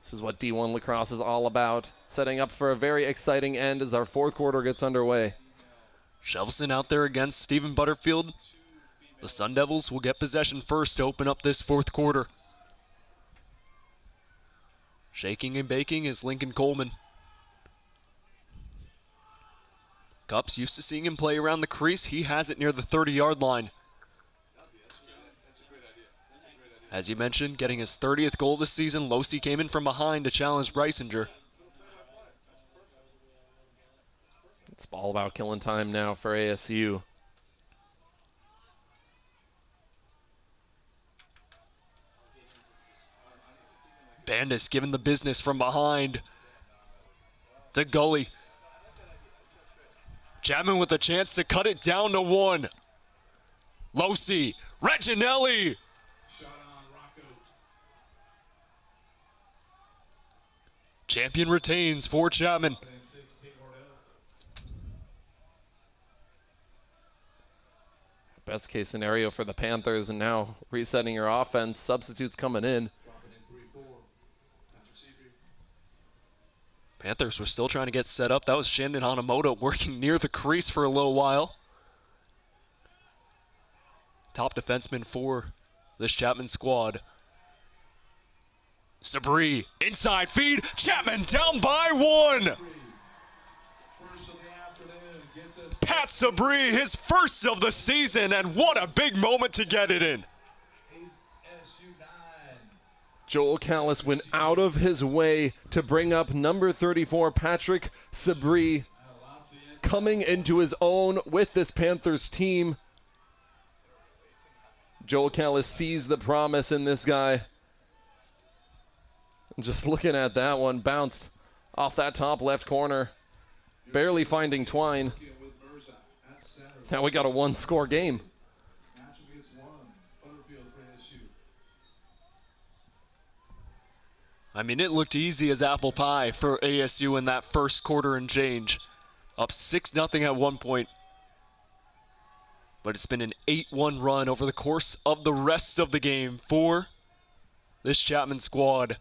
[SPEAKER 2] This is what D1 Lacrosse is all about, setting up for a very exciting end as our fourth quarter gets underway.
[SPEAKER 5] Shelvson out there against Stephen Butterfield. The Sun Devils will get possession first to open up this fourth quarter. Shaking and baking is Lincoln Coleman. Cups used to seeing him play around the crease. He has it near the 30-yard line. As you mentioned, getting his 30th goal this season, Losi came in from behind to challenge Breisinger.
[SPEAKER 2] It's all about killing time now for ASU.
[SPEAKER 5] Bandis given the business from behind to Gully. Chapman with a chance to cut it down to one. Losi, Reginelli. Champion retains for Chapman.
[SPEAKER 2] Best case scenario for the Panthers, and now resetting your offense, substitutes coming in.
[SPEAKER 5] Panthers were still trying to get set up. That was Shandon Hanamoto working near the crease for a little while. Top defenseman for this Chapman squad. Sabri, inside feed, Chapman down by one. Pat Sabri, his first of the season, and what a big moment to get it in.
[SPEAKER 2] Joel Callis went out of his way to bring up number 34, Patrick Sabri, coming into his own with this Panthers team. Joel Callis sees the promise in this guy. Just looking at that one, bounced off that top left corner, barely finding Twine. Now we got a one-score game.
[SPEAKER 5] I mean, it looked easy as apple pie for ASU in that first quarter and change. Up 6-0 at one point. But it's been an 8-1 run over the course of the rest of the game for this Chapman squad.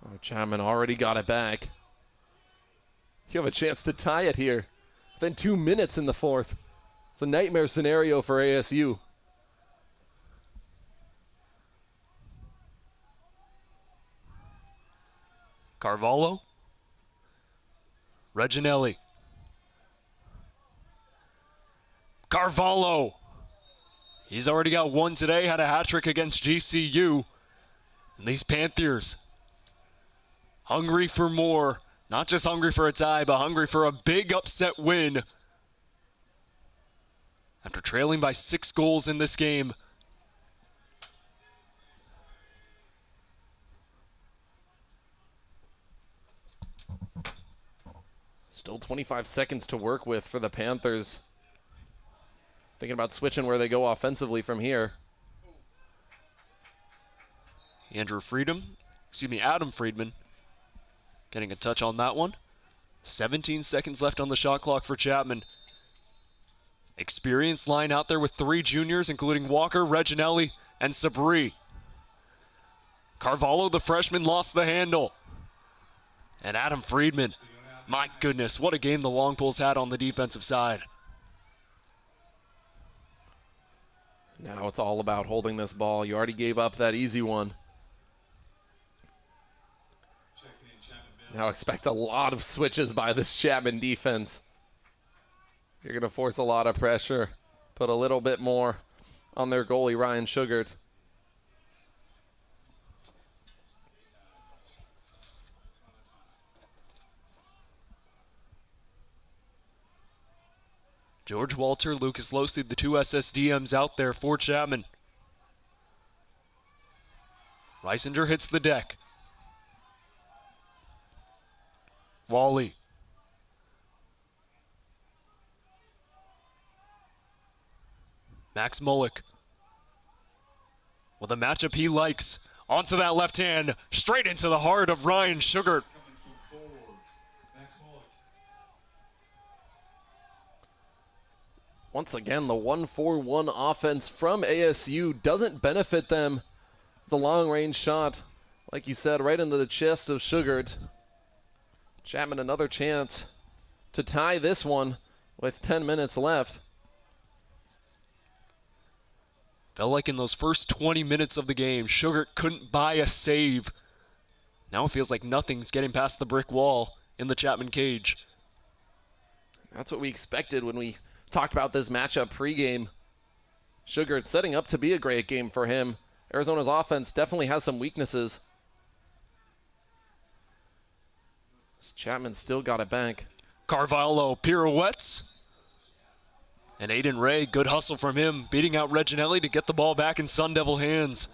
[SPEAKER 2] Oh, Chapman already got it back. You have a chance to tie it here. Within 2 minutes in the fourth. It's a nightmare scenario for ASU.
[SPEAKER 5] Carvalho. Reginelli. Carvalho. He's already got one today, had a hat trick against GCU. And these Panthers, hungry for more. Not just hungry for a tie, but hungry for a big upset win. After trailing by 6 goals in this game.
[SPEAKER 2] Still 25 seconds to work with for the Panthers. Thinking about switching where they go offensively from here.
[SPEAKER 5] Adam Friedman getting a touch on that one. 17 seconds left on the shot clock for Chapman. Experienced line out there with 3 juniors, including Walker, Reginelli, and Sabri. Carvalho, the freshman, lost the handle. And Adam Friedman, my goodness, what a game the Long Poles had on the defensive side.
[SPEAKER 2] Now it's all about holding this ball. You already gave up that easy one. Now expect a lot of switches by this Chapman defense. You're going to force a lot of pressure. Put a little bit more on their goalie, Ryan Sugart.
[SPEAKER 5] George Walter, Lucas Losey, the 2 SSDMs out there for Chapman. Reisinger hits the deck. Wally. Max Mullick. With a matchup he likes. Onto that left hand. Straight into the heart of Ryan Sugart.
[SPEAKER 2] Once again, the 1-4-1 offense from ASU doesn't benefit them. The long-range shot, like you said, right into the chest of Sugart. Chapman another chance to tie this one with 10 minutes left.
[SPEAKER 5] Felt like in those first 20 minutes of the game, Sugart couldn't buy a save. Now it feels like nothing's getting past the brick wall in the Chapman cage.
[SPEAKER 2] That's what we expected when we talked about this matchup pregame. Sugart setting up to be a great game for him. Arizona's offense definitely has some weaknesses. Chapman still got it back.
[SPEAKER 5] Carvalho pirouettes. And Aiden Ray, good hustle from him, beating out Reginelli to get the ball back in Sun Devil hands.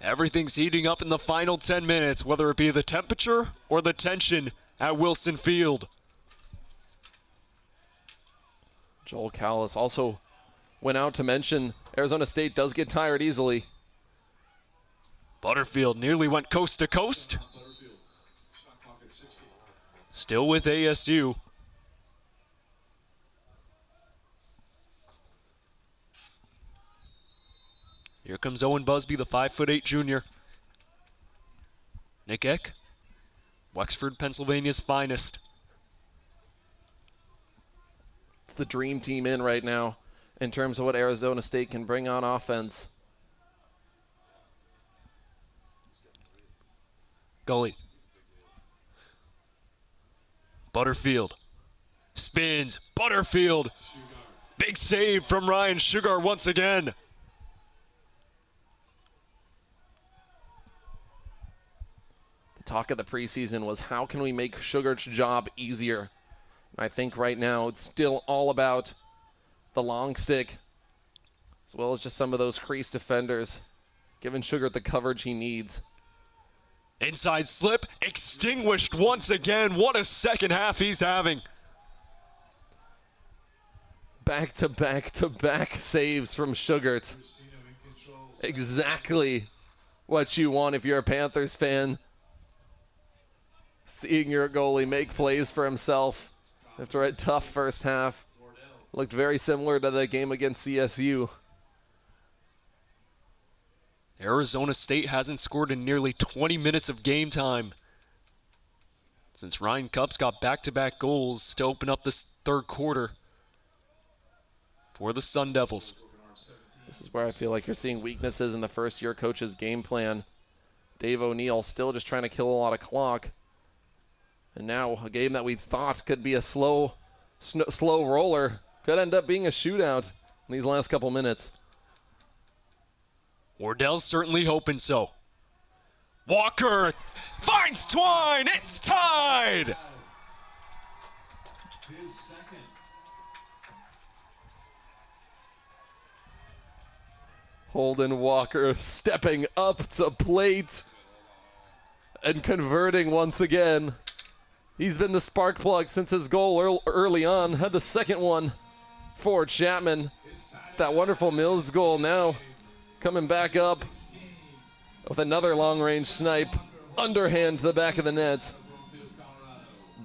[SPEAKER 5] Everything's heating up in the final 10 minutes, whether it be the temperature or the tension at Wilson Field.
[SPEAKER 2] Joel Callis also went out to mention Arizona State does get tired easily.
[SPEAKER 5] Butterfield nearly went coast to coast. Still with ASU. Here comes Owen Busby, the 5'8" junior. Nick Eck, Wexford, Pennsylvania's finest.
[SPEAKER 2] It's the dream team in right now in terms of what Arizona State can bring on offense.
[SPEAKER 5] Gully. Butterfield. Spins. Butterfield. Big save from Ryan Sugar once again.
[SPEAKER 2] The talk of the preseason was how can we make Sugar's job easier? And I think right now it's still all about the long stick, as well as just some of those crease defenders, giving Sugar the coverage he needs.
[SPEAKER 5] Inside slip, extinguished once again. What a second half he's having.
[SPEAKER 2] Back-to-back-to-back saves from Sugart. Exactly what you want if you're a Panthers fan. Seeing your goalie make plays for himself after a tough first half. Looked very similar to the game against CSU.
[SPEAKER 5] Arizona State hasn't scored in nearly 20 minutes of game time since Ryan Cupps got back-to-back goals to open up this third quarter for the Sun Devils.
[SPEAKER 2] This is where I feel like you're seeing weaknesses in the first-year coach's game plan. Dave O'Neill still just trying to kill a lot of clock. And now a game that we thought could be a slow roller could end up being a shootout in these last couple minutes.
[SPEAKER 5] Wardell's certainly hoping so. Walker finds Twine. It's tied.
[SPEAKER 2] Holden Walker stepping up to plate and converting once again. He's been the spark plug since his goal early on. Had the second one for Chapman. That wonderful Mills goal now coming back up with another long-range snipe. Underhand to the back of the net.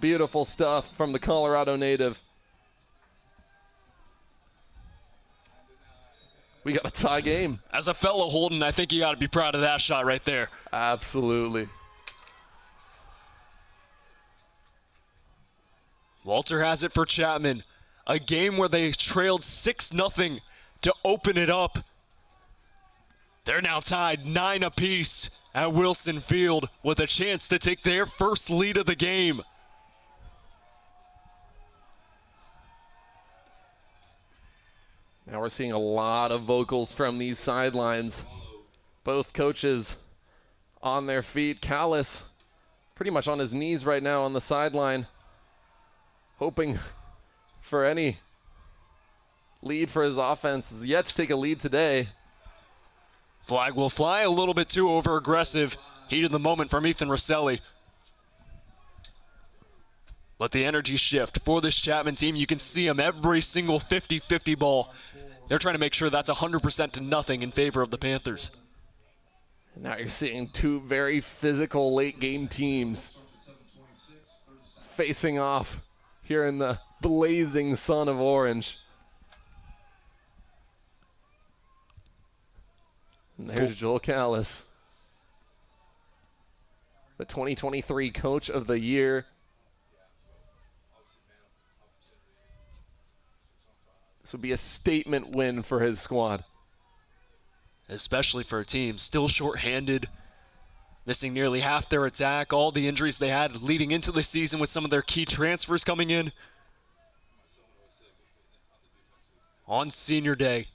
[SPEAKER 2] Beautiful stuff from the Colorado native. We got a tie game.
[SPEAKER 5] As a fellow Holden, I think you got to be proud of that shot right there.
[SPEAKER 2] Absolutely.
[SPEAKER 5] Walter has it for Chapman. A game where they trailed 6-0 to open it up. They're now tied 9 apiece at Wilson Field with a chance to take their first lead of the game.
[SPEAKER 2] Now we're seeing a lot of vocals from these sidelines. Both coaches on their feet. Callis pretty much on his knees right now on the sideline, hoping for any lead for his offense. Is yet to take a lead today.
[SPEAKER 5] Flag will fly, a little bit too over-aggressive. Heat of the moment from Ethan Rosselli. But the energy shift for this Chapman team, you can see them every single 50-50 ball. They're trying to make sure that's 100% to nothing in favor of the Panthers.
[SPEAKER 2] And now you're seeing two very physical late-game teams facing off here in the blazing sun of orange. And there's Joel Callis, the 2023 Coach of the Year. This would be a statement win for his squad.
[SPEAKER 5] Especially for a team still shorthanded, missing nearly half their attack, all the injuries they had leading into the season with some of their key transfers coming in. On senior day,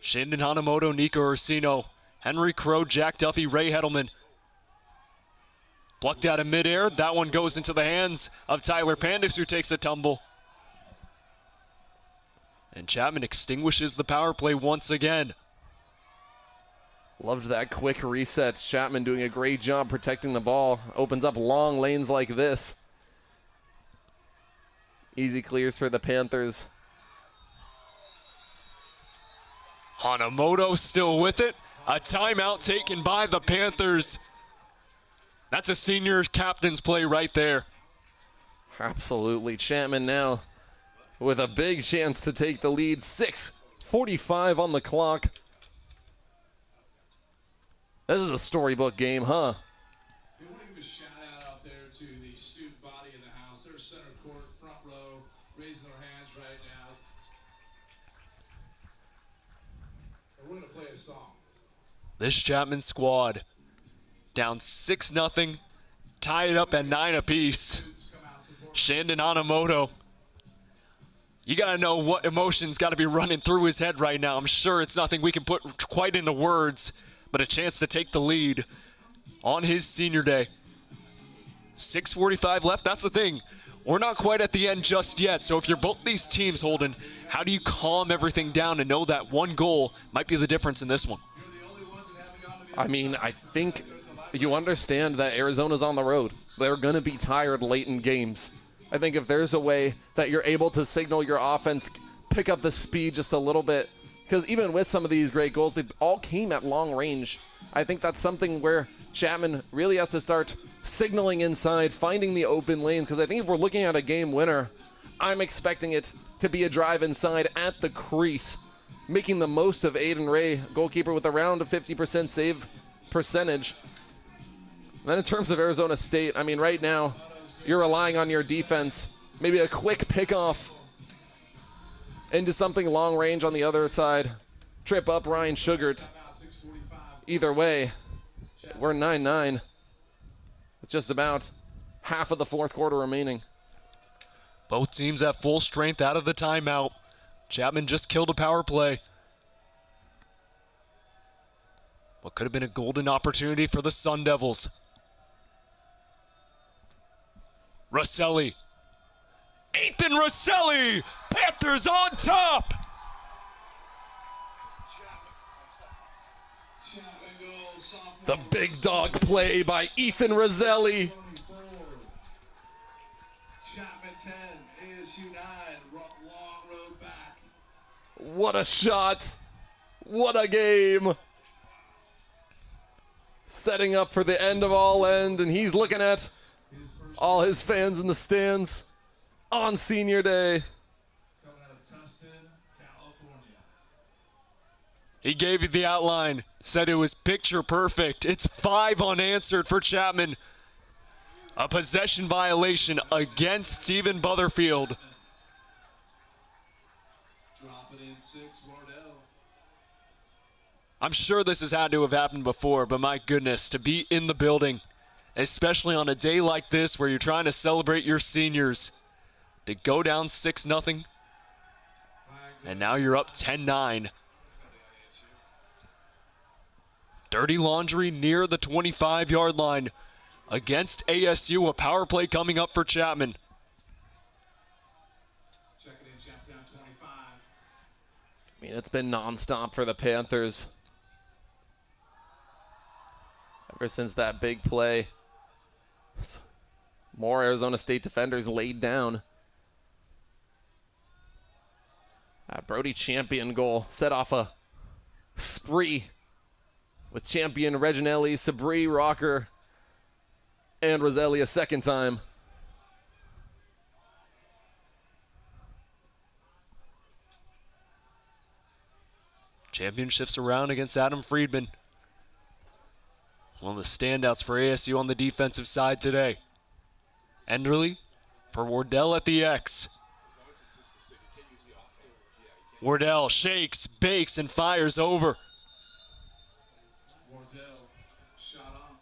[SPEAKER 5] Shandon Hanamoto, Nico Ursino, Henry Crow, Jack Duffy, Ray Hedelman. Plucked out of midair. That one goes into the hands of Tyler Pandis, who takes a tumble. And Chapman extinguishes the power play once again.
[SPEAKER 2] Loved that quick reset. Chapman doing a great job protecting the ball. Opens up long lanes like this. Easy clears for the Panthers.
[SPEAKER 5] Hanamoto still with it. A timeout taken by the Panthers. That's a senior captain's play right there.
[SPEAKER 2] Absolutely. Chapman now with a big chance to take the lead. 6:45 on the clock. This is a storybook game, huh?
[SPEAKER 4] We want to give a shout out there to the student body in the house. They're center court, front row, raising their hands right now. And we're going to play a song.
[SPEAKER 5] This Chapman squad down 6-0, tied up at 9 apiece. Shandon Hanamoto You got to know what emotions got to be running through his head right now. I'm sure it's nothing we can put quite into words, but a chance to take the lead on his senior day. 6:45 left. That's the thing. We're not quite at the end just yet. So if you're both these teams, Holden, how do you calm everything down and know that one goal might be the difference in this one?
[SPEAKER 2] I mean, I think you understand that Arizona's on the road. They're going to be tired late in games. I think if there's a way that you're able to signal your offense, pick up the speed just a little bit, because even with some of these great goals, they all came at long range. I think that's something where Chapman really has to start signaling inside, finding the open lanes, because I think if we're looking at a game winner, I'm expecting it to be a drive inside at the crease, making the most of Aiden Ray, goalkeeper with around a 50% save percentage. And then in terms of Arizona State, I mean, right now, you're relying on your defense, maybe a quick pickoff into something long range on the other side, trip up Ryan Sugart. Either way, we're 9-9. It's just about half of the fourth quarter remaining.
[SPEAKER 5] Both teams at full strength out of the timeout. Chapman just killed a power play. What could have been a golden opportunity for the Sun Devils. Rosselli. Ethan Rosselli! Panthers on top!
[SPEAKER 2] The big dog play by Ethan Rosselli.
[SPEAKER 4] Chapman 10, ASU 9, long road back.
[SPEAKER 2] What a shot. What a game. Setting up for the end of all end, and he's looking at all his fans in the stands on senior day.
[SPEAKER 4] Coming out of Tustin, California.
[SPEAKER 5] He gave you the outline, said it was picture perfect. It's 5 unanswered for Chapman. A possession violation against Stephen Butterfield.
[SPEAKER 4] Dropping in 6, Wardell.
[SPEAKER 5] I'm sure this has had to have happened before, but my goodness, to be in the building, especially on a day like this where you're trying to celebrate your seniors, to go down 6-0, and now you're up 10-9. Dirty laundry near the 25-yard line against ASU. A power play coming up for Chapman.
[SPEAKER 4] Checking in, Chap down 25.
[SPEAKER 2] I mean, it's been nonstop for the Panthers ever since that big play. More Arizona State defenders laid down. Brody Champion goal set off a spree with Champion, Reginelli, Sabri, Rocker, and Roselli a second time.
[SPEAKER 5] Champion shifts around against Adam Friedman. One of the standouts for ASU on the defensive side today. Enderly for Wardell at the X. Wardell shakes, bakes, and fires over.
[SPEAKER 4] Wardell, shot on.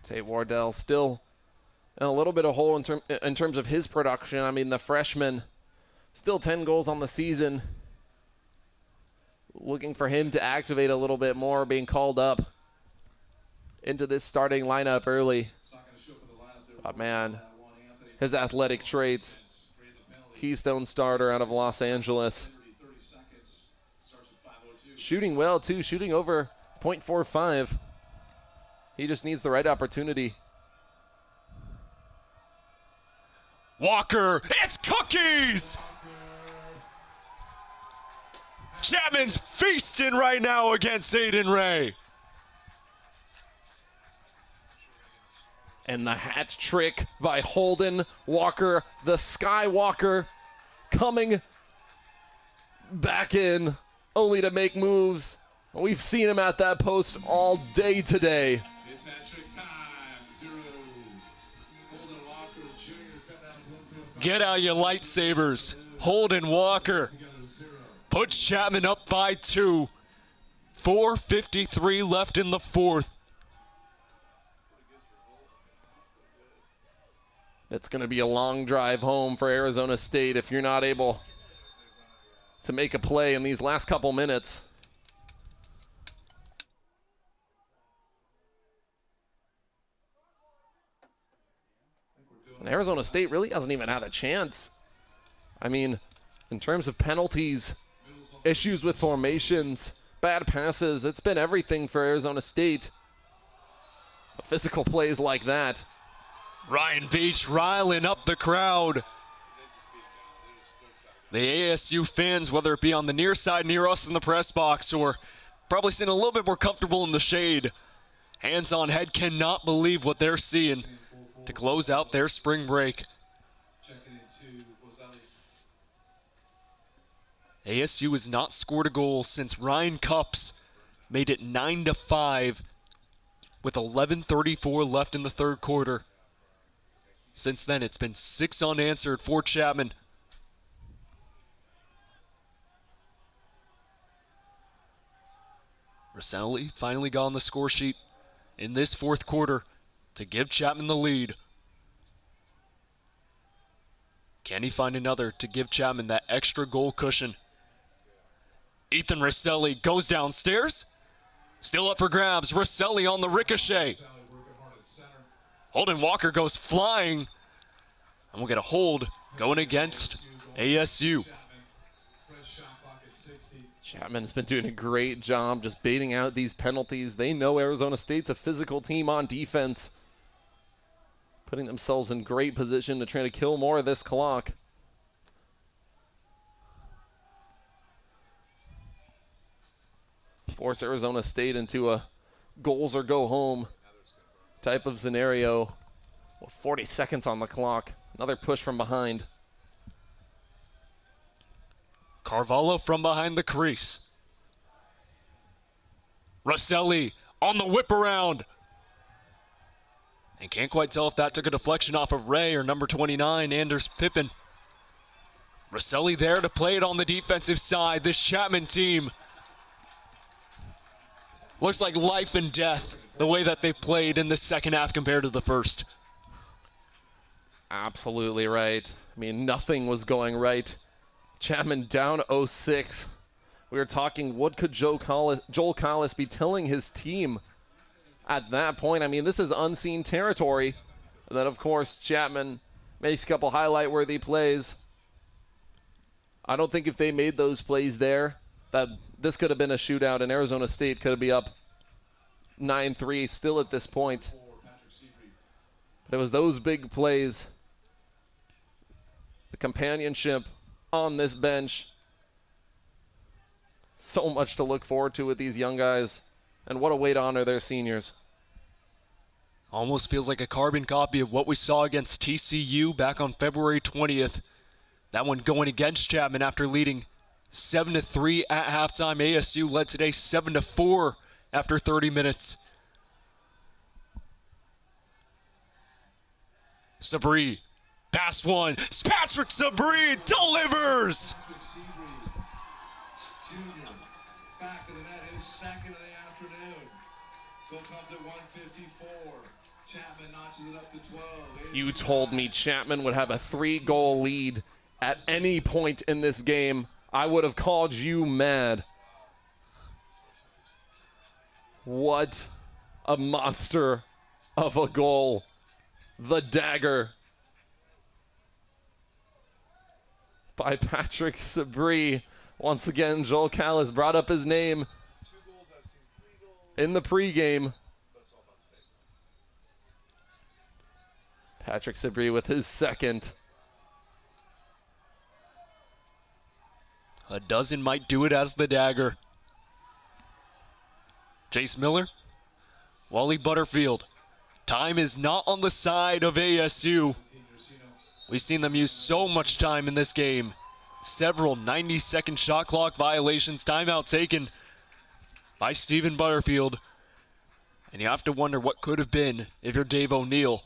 [SPEAKER 2] Tate Wardell still in a little bit of hole in terms of his production. I mean, the freshman, still 10 goals on the season. Looking for him to activate a little bit more, being called up into this starting lineup early. But man, his athletic traits, keystone starter out of Los Angeles. Shooting well, too, shooting over .45. He just needs the right opportunity.
[SPEAKER 5] Walker, it's cookies! Chapman's feasting right now against Aiden Ray.
[SPEAKER 2] And the hat trick by Holden Walker, the Skywalker, coming back in, only to make moves. We've seen him at that post all day today.
[SPEAKER 4] It's hat-trick time, 0. Holden Walker Jr. coming out of Bloomfield.
[SPEAKER 5] Get out your lightsabers. Holden Walker puts Chapman up by 2. 4:53 left in the fourth.
[SPEAKER 2] It's going to be a long drive home for Arizona State if you're not able to make a play in these last couple minutes. And Arizona State really hasn't even had a chance. I mean, in terms of penalties, issues with formations, bad passes, it's been everything for Arizona State. But physical plays like that.
[SPEAKER 5] Ryan Beach riling up the crowd. The ASU fans, whether it be on the near side near us in the press box or probably sitting a little bit more comfortable in the shade, hands on head, cannot believe what they're seeing to close out their spring break. ASU has not scored a goal since Ryan Cups made it 9-5 with 11:34 left in the third quarter. Since then, it's been 6 unanswered for Chapman. Rosselli finally got on the score sheet in this fourth quarter to give Chapman the lead. Can he find another to give Chapman that extra goal cushion? Ethan Rosselli goes downstairs. Still up for grabs. Rosselli on the ricochet. Holden Walker goes flying. And we'll get a hold going against ASU.
[SPEAKER 2] Chapman's been doing a great job just baiting out these penalties. They know Arizona State's a physical team on defense, putting themselves in great position to try to kill more of this clock. Force Arizona State into a goals or go home type of scenario with 40 seconds on the clock. Another push from behind.
[SPEAKER 5] Carvalho from behind the crease. Rosselli on the whip around. And can't quite tell if that took a deflection off of Ray or number 29, Anders Pippin. Rosselli there to play it on the defensive side. This Chapman team looks like life and death the way that they played in the second half compared to the first.
[SPEAKER 2] Absolutely right. I mean, nothing was going right. Chapman down 0-6. We were talking, what could Joel Collis be telling his team at that point? I mean, this is unseen territory. And then, of course, Chapman makes a couple highlight-worthy plays. I don't think if they made those plays there, that this could have been a shootout, and Arizona State could be up 9-3 still at this point. But it was those big plays, the companionship on this bench. So much to look forward to with these young guys, and what a way to honor their seniors.
[SPEAKER 5] Almost feels like a carbon copy of what we saw against TCU back on February 20th. That one going against Chapman after leading 7-3 at halftime. ASU led today 7-4 after 30 minutes. Sabri, pass one. Patrick Sabri delivers.
[SPEAKER 4] Back of the net, his second of the afternoon. Goal comes at 1:54. Chapman notches it up to 12.
[SPEAKER 2] You told me Chapman would have a 3-goal lead at any point in this game, I would have called you mad. What a monster of a goal. The dagger by Patrick Sabri. Once again, Joel Callis brought up his name in the pregame. Patrick Sabri with his second.
[SPEAKER 5] A dozen might do it as the dagger. Jace Miller, Wally Butterfield. Time is not on the side of ASU. We've seen them use so much time in this game. Several 90-second shot clock violations, timeout taken by Stephen Butterfield. And you have to wonder what could have been if you're Dave O'Neill.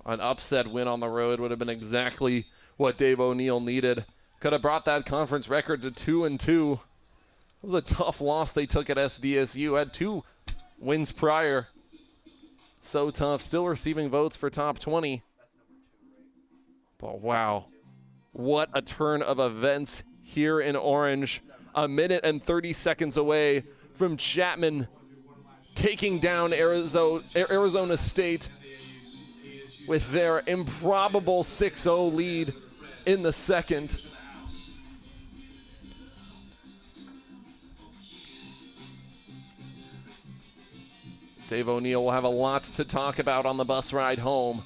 [SPEAKER 2] An upset win on the road would have been exactly what Dave O'Neill needed. Could have brought that conference record to 2-2. It was a tough loss they took at SDSU. Had 2 wins prior. So tough. Still receiving votes for top 20. But wow, what a turn of events here in Orange. A minute and 30 seconds away from Chapman taking down Arizona State with their improbable 6-0 lead in the second. Dave O'Neill will have a lot to talk about on the bus ride home.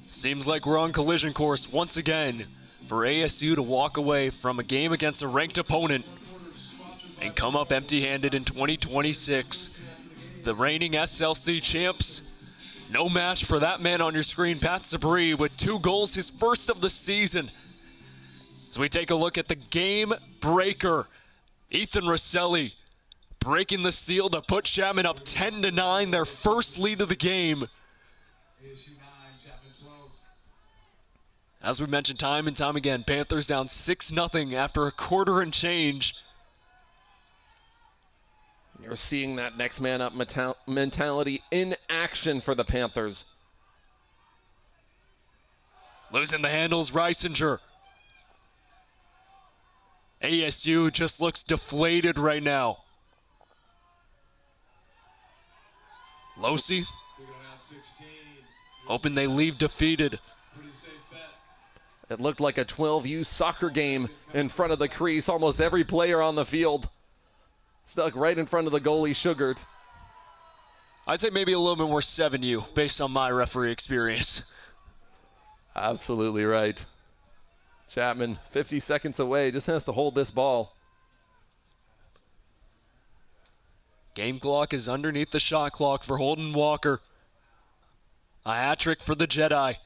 [SPEAKER 5] Seems like we're on collision course once again for ASU to walk away from a game against a ranked opponent and come up empty-handed in 2026. The reigning SLC champs, no match for that man on your screen, Pat Sabri, with 2 goals, his first of the season. As we take a look at the game breaker, Ethan Rosselli breaking the seal to put Chapman up 10-9, their first lead of the game. As we mentioned time and time again, Panthers down 6-0 after a quarter and change.
[SPEAKER 2] You're seeing that next man up mentality in action for the Panthers.
[SPEAKER 5] Losing the handles, Reisinger. ASU just looks deflated right now. Losi, hoping they leave defeated.
[SPEAKER 2] It looked like a 12U soccer game in front of the crease. Almost every player on the field stuck right in front of the goalie, Sugart.
[SPEAKER 5] I'd say maybe a little bit more 7U based on my referee experience.
[SPEAKER 2] Absolutely right. Chapman, 50 seconds away, just has to hold this ball.
[SPEAKER 5] Game clock is underneath the shot clock for Holden Walker. A hat trick for the Jedi.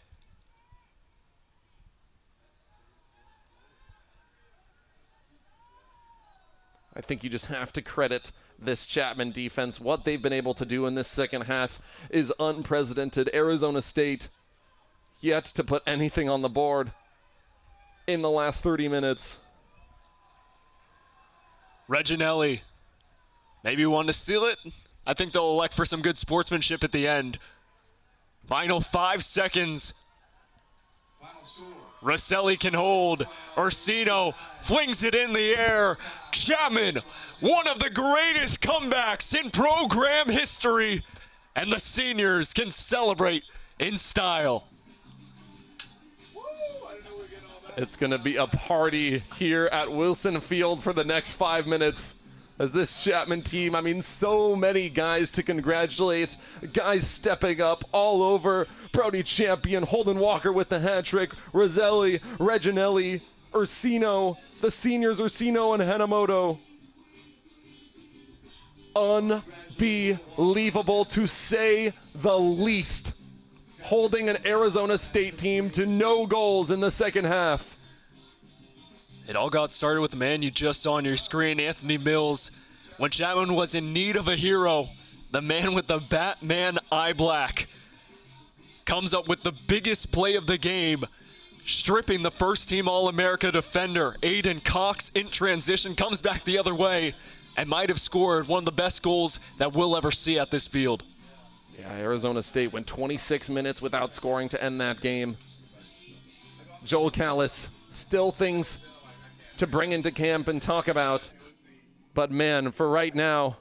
[SPEAKER 2] I think you just have to credit this Chapman defense. What they've been able to do in this second half is unprecedented. Arizona State yet to put anything on the board in the last 30 minutes.
[SPEAKER 5] Reginelli, maybe you want to steal it? I think they'll elect for some good sportsmanship at the end. Final 5 seconds. Rosselli can hold. Orsino flings it in the air. Chapman, one of the greatest comebacks in program history. And the seniors can celebrate in style.
[SPEAKER 2] It's going to be a party here at Wilson Field for the next 5 minutes. As this Chapman team, I mean, so many guys to congratulate. Guys stepping up all over. Brody Champion, Holden Walker with the hat trick. Rosselli, Reginelli, Ursino, the seniors Ursino and Hanamoto. Unbelievable to say the least. Holding an Arizona State team to no goals in the second half.
[SPEAKER 5] It all got started with the man you just saw on your screen, Anthony Mills. When Chapman was in need of a hero, the man with the Batman eye black comes up with the biggest play of the game, stripping the first-team All-America defender. Aiden Cox in transition comes back the other way and might have scored one of the best goals that we'll ever see at this field.
[SPEAKER 2] Yeah, Arizona State went 26 minutes without scoring to end that game. Joel Callis, still things to bring into camp and talk about. But man, for right now,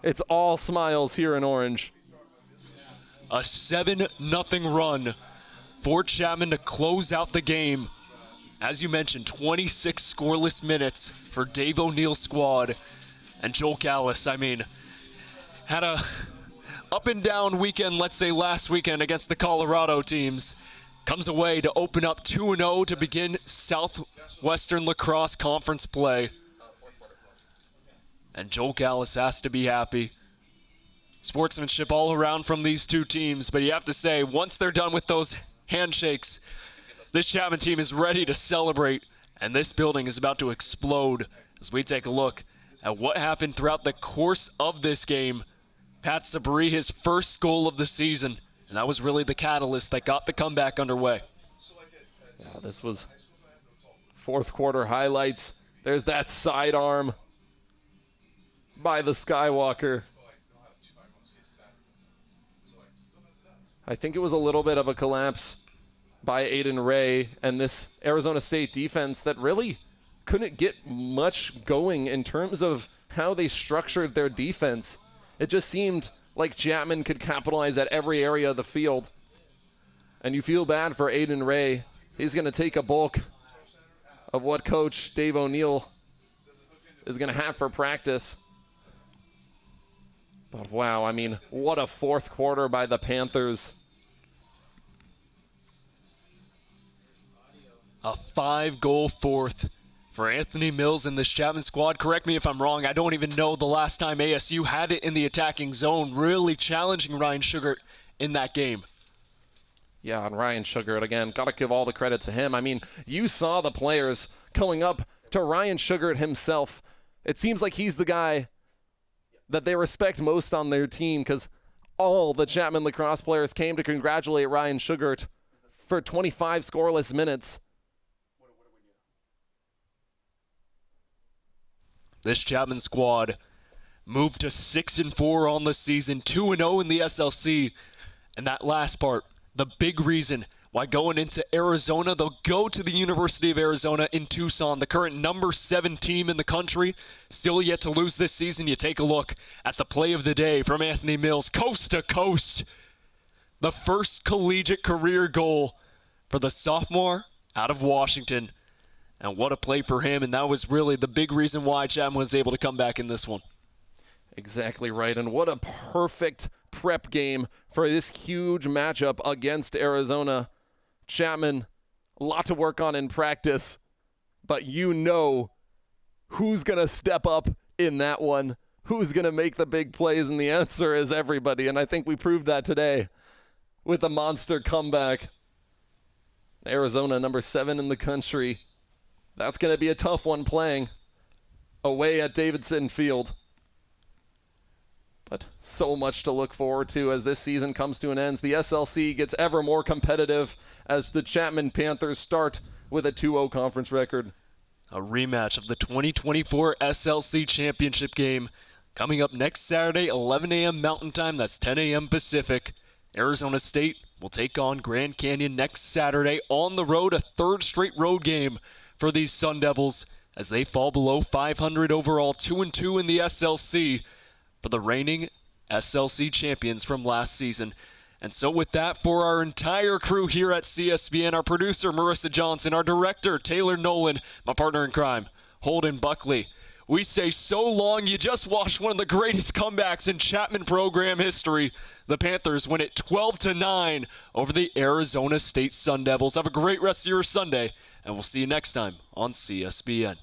[SPEAKER 2] it's all smiles here in Orange.
[SPEAKER 5] A 7-0 run for Chapman to close out the game. As you mentioned, 26 scoreless minutes for Dave O'Neill's squad. And Joel Callis, I mean, had a up and down weekend, let's say last weekend against the Colorado teams. Comes away to open up 2-0 to begin Southwestern Lacrosse Conference play. And Joel Callis has to be happy. Sportsmanship all around from these two teams, but you have to say, once they're done with those handshakes, this Chapman team is ready to celebrate, and this building is about to explode as we take a look at what happened throughout the course of this game. Pat Sabri, his first goal of the season, and that was really the catalyst that got the comeback underway.
[SPEAKER 2] Yeah, this was fourth quarter highlights. There's that sidearm by the Skywalker. I think it was a little bit of a collapse by Aiden Ray and this Arizona State defense that really couldn't get much going in terms of how they structured their defense. It just seemed like Chapman could capitalize at every area of the field. And you feel bad for Aiden Ray. He's going to take a bulk of what Coach Dave O'Neill is going to have for practice. But wow, I mean, what a fourth quarter by the Panthers.
[SPEAKER 5] A 5-goal fourth for Anthony Mills and this Chapman squad. Correct me if I'm wrong. I don't even know the last time ASU had it in the attacking zone, really challenging Ryan Sugar in that game.
[SPEAKER 2] Yeah, and Ryan Sugar, again, got to give all the credit to him. I mean, you saw the players going up to Ryan Sugar himself. It seems like he's the guy that they respect most on their team because all the Chapman Lacrosse players came to congratulate Ryan Sugart for 25 scoreless minutes.
[SPEAKER 5] This Chapman squad moved to 6-4 on the season, 2-0 in the SLC. And that last part, the big reason why going into Arizona, they'll go to the University of Arizona in Tucson, the current number 7 team in the country, still yet to lose this season. You take a look at the play of the day from Anthony Mills, coast to coast. The first collegiate career goal for the sophomore out of Washington. And what a play for him, and that was really the big reason why Chapman was able to come back in this one.
[SPEAKER 2] Exactly right, and what a perfect prep game for this huge matchup against Arizona. Chapman, a lot to work on in practice, but you know who's going to step up in that one, who's going to make the big plays, and the answer is everybody, and I think we proved that today with a monster comeback. Arizona, number 7 in the country. That's going to be a tough one playing away at Davidson Field. But so much to look forward to as this season comes to an end. The SLC gets ever more competitive as the Chapman Panthers start with a 2-0 conference record.
[SPEAKER 5] A rematch of the 2024 SLC Championship game coming up next Saturday, 11 a.m. Mountain Time. That's 10 a.m. Pacific. Arizona State will take on Grand Canyon next Saturday on the road, a third straight road game for these Sun Devils as they fall below 500 overall, 2-2 in the SLC for the reigning SLC champions from last season. And so with that, for our entire crew here at CSBN, our producer Marissa Johnson, our director Taylor Nolan, my partner in crime Holden Buckley, we say so long. You just watched one of the greatest comebacks in Chapman program history. The Panthers win it 12-9 over the Arizona State Sun Devils. Have a great rest of your Sunday, and we'll see you next time on CSBN.